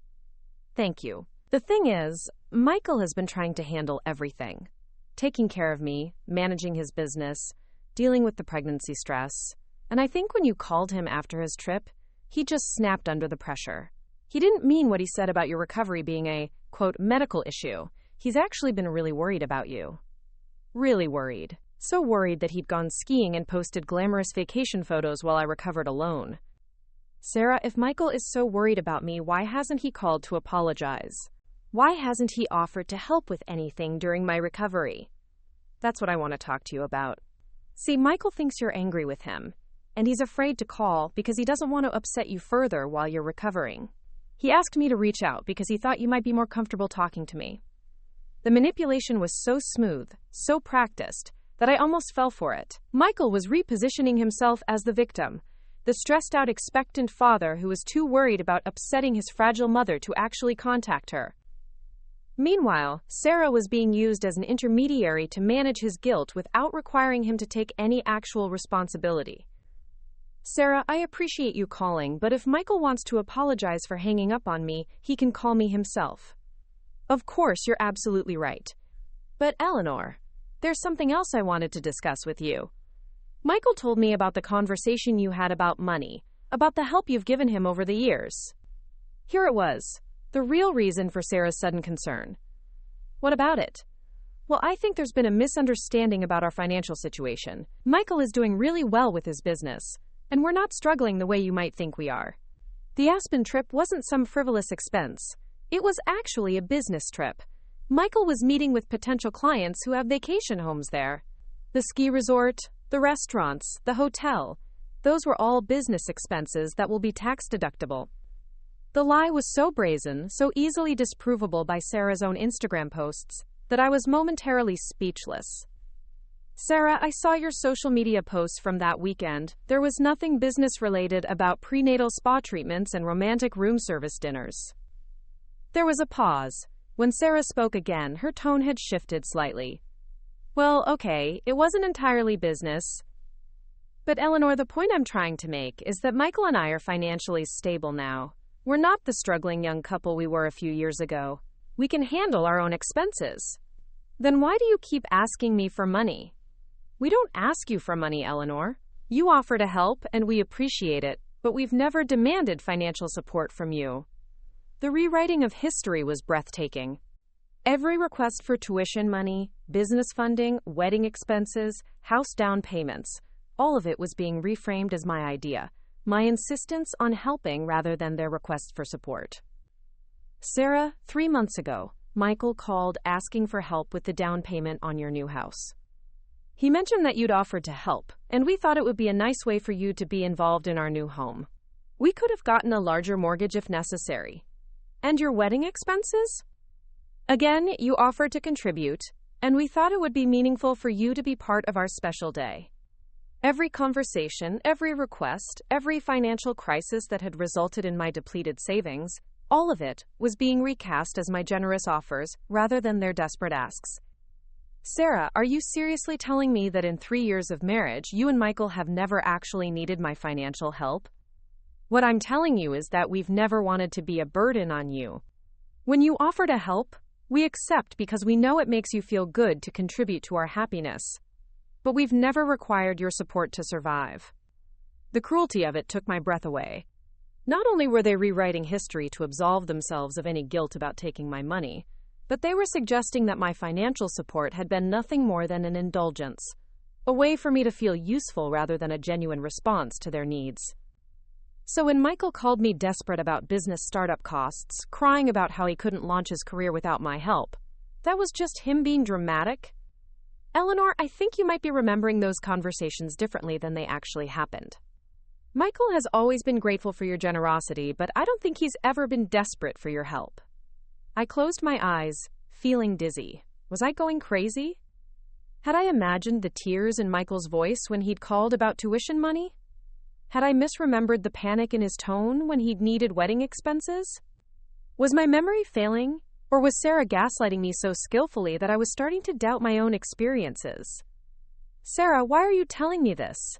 Thank you. The thing is, Michael has been trying to handle everything. Taking care of me, managing his business, dealing with the pregnancy stress. And I think when you called him after his trip, he just snapped under the pressure. He didn't mean what he said about your recovery being a, quote, medical issue. He's actually been really worried about you. Really worried. So worried that he'd gone skiing and posted glamorous vacation photos while I recovered alone. Sarah, if Michael is so worried about me, why hasn't he called to apologize? Why hasn't he offered to help with anything during my recovery? That's what I want to talk to you about. See, Michael thinks you're angry with him, and he's afraid to call because he doesn't want to upset you further while you're recovering. He asked me to reach out because he thought you might be more comfortable talking to me. The manipulation was so smooth, so practiced, that I almost fell for it. Michael was repositioning himself as the victim, the stressed-out expectant father who was too worried about upsetting his fragile mother to actually contact her. Meanwhile, Sarah was being used as an intermediary to manage his guilt without requiring him to take any actual responsibility. Sarah, I appreciate you calling, but if Michael wants to apologize for hanging up on me, he can call me himself. Of course, you're absolutely right. But Eleanor, there's something else I wanted to discuss with you. Michael told me about the conversation you had about money, about the help you've given him over the years. Here it was, the real reason for Sarah's sudden concern. What about it? Well, I think there's been a misunderstanding about our financial situation. Michael is doing really well with his business, and we're not struggling the way you might think we are. The Aspen trip wasn't some frivolous expense. It was actually a business trip. Michael was meeting with potential clients who have vacation homes there. The ski resort, the restaurants, the hotel, those were all business expenses that will be tax deductible. The lie was so brazen, so easily disprovable by Sarah's own Instagram posts, that I was momentarily speechless. Sarah, I saw your social media posts from that weekend. There was nothing business-related about prenatal spa treatments and romantic room service dinners. There was a pause. When Sarah spoke again, her tone had shifted slightly. Well, okay, it wasn't entirely business. But Eleanor, the point I'm trying to make is that Michael and I are financially stable now. We're not the struggling young couple we were a few years ago. We can handle our own expenses. Then why do you keep asking me for money? We don't ask you for money, Eleanor. You offer to help, and we appreciate it, but we've never demanded financial support from you. The rewriting of history was breathtaking. Every request for tuition money, business funding, wedding expenses, house down payments, all of it was being reframed as my idea, my insistence on helping rather than their request for support. Sarah, 3 months ago, Michael called asking for help with the down payment on your new house. He mentioned that you'd offered to help, and we thought it would be a nice way for you to be involved in our new home. We could have gotten a larger mortgage if necessary. And your wedding expenses? Again, you offered to contribute, and we thought it would be meaningful for you to be part of our special day. Every conversation, every request, every financial crisis that had resulted in my depleted savings, all of it was being recast as my generous offers rather than their desperate asks. Sarah, are you seriously telling me that in 3 years of marriage, you and Michael have never actually needed my financial help? What I'm telling you is that we've never wanted to be a burden on you. When you offer to help, we accept because we know it makes you feel good to contribute to our happiness. But we've never required your support to survive. The cruelty of it took my breath away. Not only were they rewriting history to absolve themselves of any guilt about taking my money, but they were suggesting that my financial support had been nothing more than an indulgence, a way for me to feel useful rather than a genuine response to their needs. So when Michael called me desperate about business startup costs, crying about how he couldn't launch his career without my help, that was just him being dramatic? Eleanor, I think you might be remembering those conversations differently than they actually happened. Michael has always been grateful for your generosity, but I don't think he's ever been desperate for your help. I closed my eyes, feeling dizzy. Was I going crazy? Had I imagined the tears in Michael's voice when he'd called about tuition money? Had I misremembered the panic in his tone when he'd needed wedding expenses? Was my memory failing, or was Sarah gaslighting me so skillfully that I was starting to doubt my own experiences? Sarah, why are you telling me this?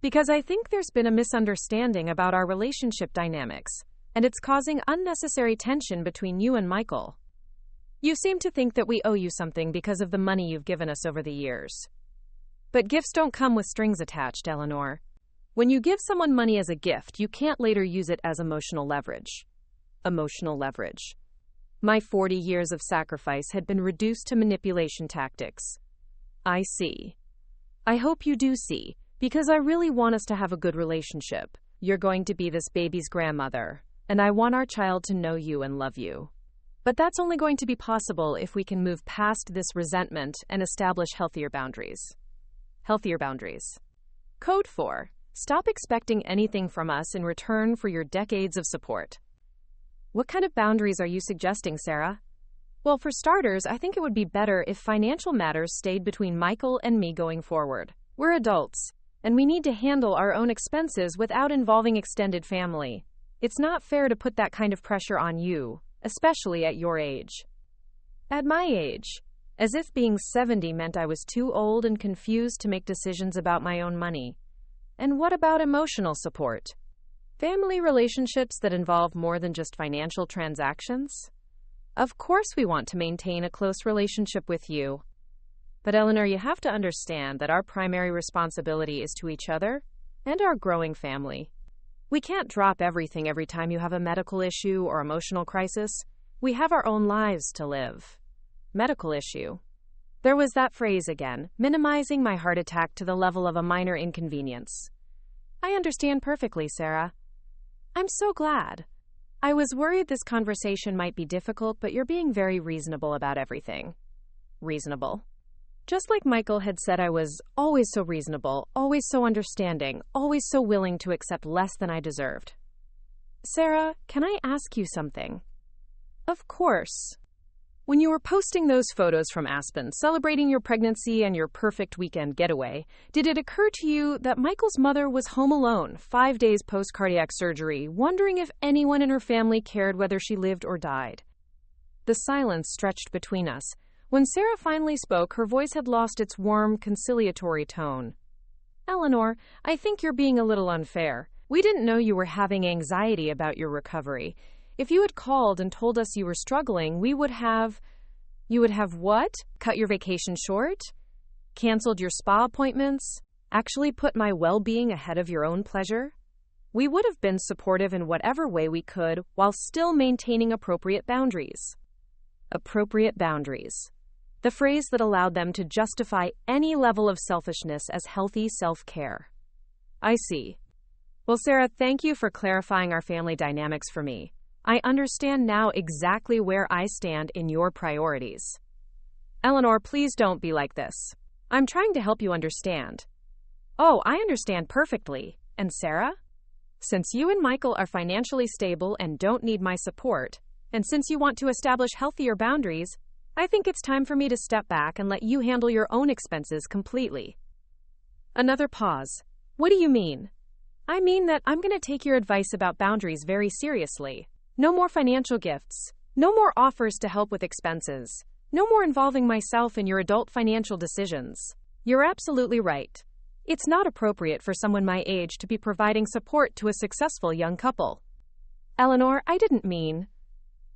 Because I think there's been a misunderstanding about our relationship dynamics, and it's causing unnecessary tension between you and Michael. You seem to think that we owe you something because of the money you've given us over the years. But gifts don't come with strings attached, Eleanor. When you give someone money as a gift, you can't later use it as emotional leverage. Emotional leverage. My 40 years of sacrifice had been reduced to manipulation tactics. I see. I hope you do see, because I really want us to have a good relationship. You're going to be this baby's grandmother, and I want our child to know you and love you. But that's only going to be possible if we can move past this resentment and establish healthier boundaries. Healthier boundaries. Code 4. Stop expecting anything from us in return for your decades of support. What kind of boundaries are you suggesting, Sarah? Well, for starters, I think it would be better if financial matters stayed between Michael and me going forward. We're adults, and we need to handle our own expenses without involving extended family. It's not fair to put that kind of pressure on you, especially at your age. At my age, as if being 70 meant I was too old and confused to make decisions about my own money. And what about emotional support? Family relationships that involve more than just financial transactions? Of course we want to maintain a close relationship with you. But Eleanor, you have to understand that our primary responsibility is to each other and our growing family. We can't drop everything every time you have a medical issue or emotional crisis. We have our own lives to live. Medical issue. There was that phrase again, minimizing my heart attack to the level of a minor inconvenience. I understand perfectly, Sarah. I'm so glad. I was worried this conversation might be difficult, but you're being very reasonable about everything. Reasonable. Just like Michael had said, I was always so reasonable, always so understanding, always so willing to accept less than I deserved. Sarah, can I ask you something? Of course. When you were posting those photos from Aspen, celebrating your pregnancy and your perfect weekend getaway, did it occur to you that Michael's mother was home alone, 5 days post-cardiac surgery, wondering if anyone in her family cared whether she lived or died? The silence stretched between us. When Sarah finally spoke, her voice had lost its warm, conciliatory tone. Eleanor, I think you're being a little unfair. We didn't know you were having anxiety about your recovery. If you had called and told us you were struggling, we would have... You would have what? Cut your vacation short? Canceled your spa appointments? Actually put my well-being ahead of your own pleasure? We would have been supportive in whatever way we could while still maintaining appropriate boundaries. Appropriate boundaries. The phrase that allowed them to justify any level of selfishness as healthy self-care. I see. Well, Sarah, thank you for clarifying our family dynamics for me. I understand now exactly where I stand in your priorities. Eleanor, please don't be like this. I'm trying to help you understand. Oh, I understand perfectly. And Sarah? Since you and Michael are financially stable and don't need my support, and since you want to establish healthier boundaries, I think it's time for me to step back and let you handle your own expenses completely. Another pause. What do you mean? I mean that I'm going to take your advice about boundaries very seriously. No more financial gifts. No more offers to help with expenses. No more involving myself in your adult financial decisions. You're absolutely right. It's not appropriate for someone my age to be providing support to a successful young couple. Eleanor, I didn't mean.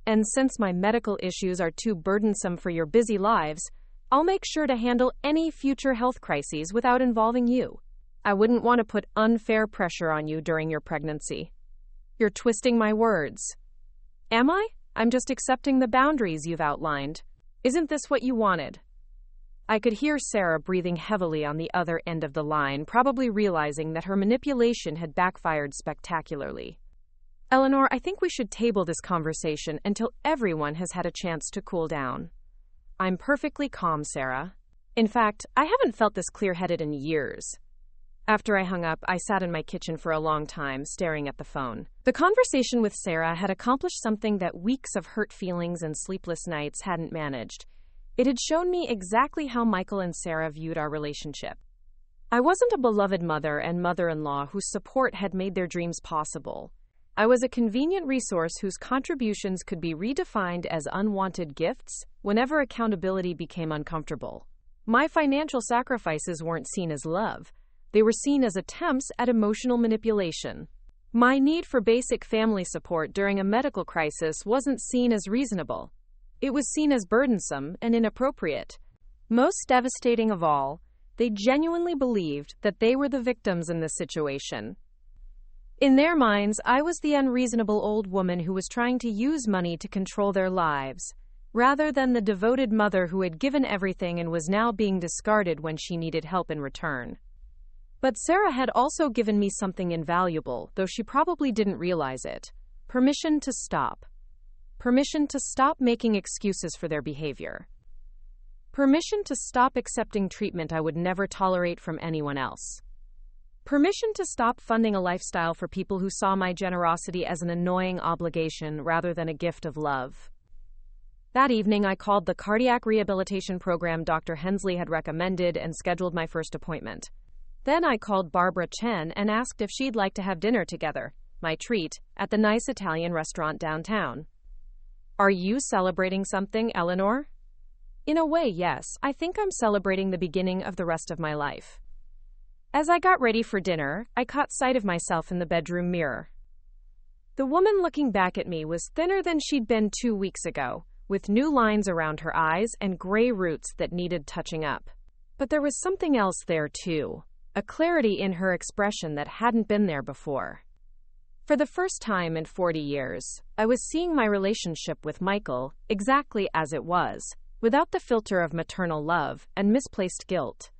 And since my medical issues are too burdensome for your busy lives, I'll make sure to handle any future health crises without involving you. I wouldn't want to put unfair pressure on you during your pregnancy. You're twisting my words. Am I? I'm just accepting the boundaries you've outlined. Isn't this what you wanted? I could hear Sarah breathing heavily on the other end of the line, probably realizing that her manipulation had backfired spectacularly. Eleanor, I think we should table this conversation until everyone has had a chance to cool down. I'm perfectly calm, Sarah. In fact, I haven't felt this clear-headed in years. After I hung up, I sat in my kitchen for a long time, staring at the phone. The conversation with Sarah had accomplished something that weeks of hurt feelings and sleepless nights hadn't managed. It had shown me exactly how Michael and Sarah viewed our relationship. I wasn't a beloved mother and mother-in-law whose support had made their dreams possible. I was a convenient resource whose contributions could be redefined as unwanted gifts whenever accountability became uncomfortable. My financial sacrifices weren't seen as love. They were seen as attempts at emotional manipulation. My need for basic family support during a medical crisis wasn't seen as reasonable. It was seen as burdensome and inappropriate. Most devastating of all, they genuinely believed that they were the victims in this situation. In their minds, I was the unreasonable old woman who was trying to use money to control their lives, rather than the devoted mother who had given everything and was now being discarded when she needed help in return. But Sarah had also given me something invaluable, though she probably didn't realize it. Permission to stop. Permission to stop making excuses for their behavior. Permission to stop accepting treatment I would never tolerate from anyone else. Permission to stop funding a lifestyle for people who saw my generosity as an annoying obligation rather than a gift of love. That evening, I called the cardiac rehabilitation program Dr. Hensley had recommended and scheduled my first appointment. Then I called Barbara Chen and asked if she'd like to have dinner together, my treat, at the nice Italian restaurant downtown. Are you celebrating something, Eleanor? In a way, yes. I think I'm celebrating the beginning of the rest of my life. As I got ready for dinner, I caught sight of myself in the bedroom mirror. The woman looking back at me was thinner than she'd been 2 weeks ago, with new lines around her eyes and gray roots that needed touching up. But there was something else there, too. A clarity in her expression that hadn't been there before. For the first time in 40 years, I was seeing my relationship with Michael exactly as it was, without the filter of maternal love and misplaced guilt.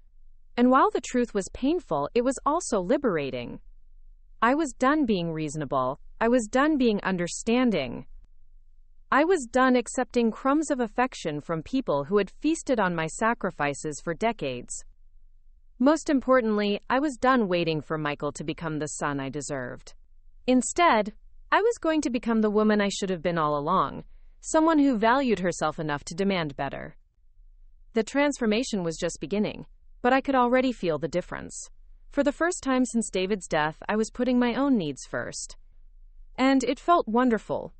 And while the truth was painful, it was also liberating. I was done being reasonable. I was done being understanding. I was done accepting crumbs of affection from people who had feasted on my sacrifices for decades. Most importantly, I was done waiting for Michael to become the son I deserved. Instead, I was going to become the woman I should have been all along, someone who valued herself enough to demand better. The transformation was just beginning, but I could already feel the difference. For the first time since David's death, I was putting my own needs first. And it felt wonderful.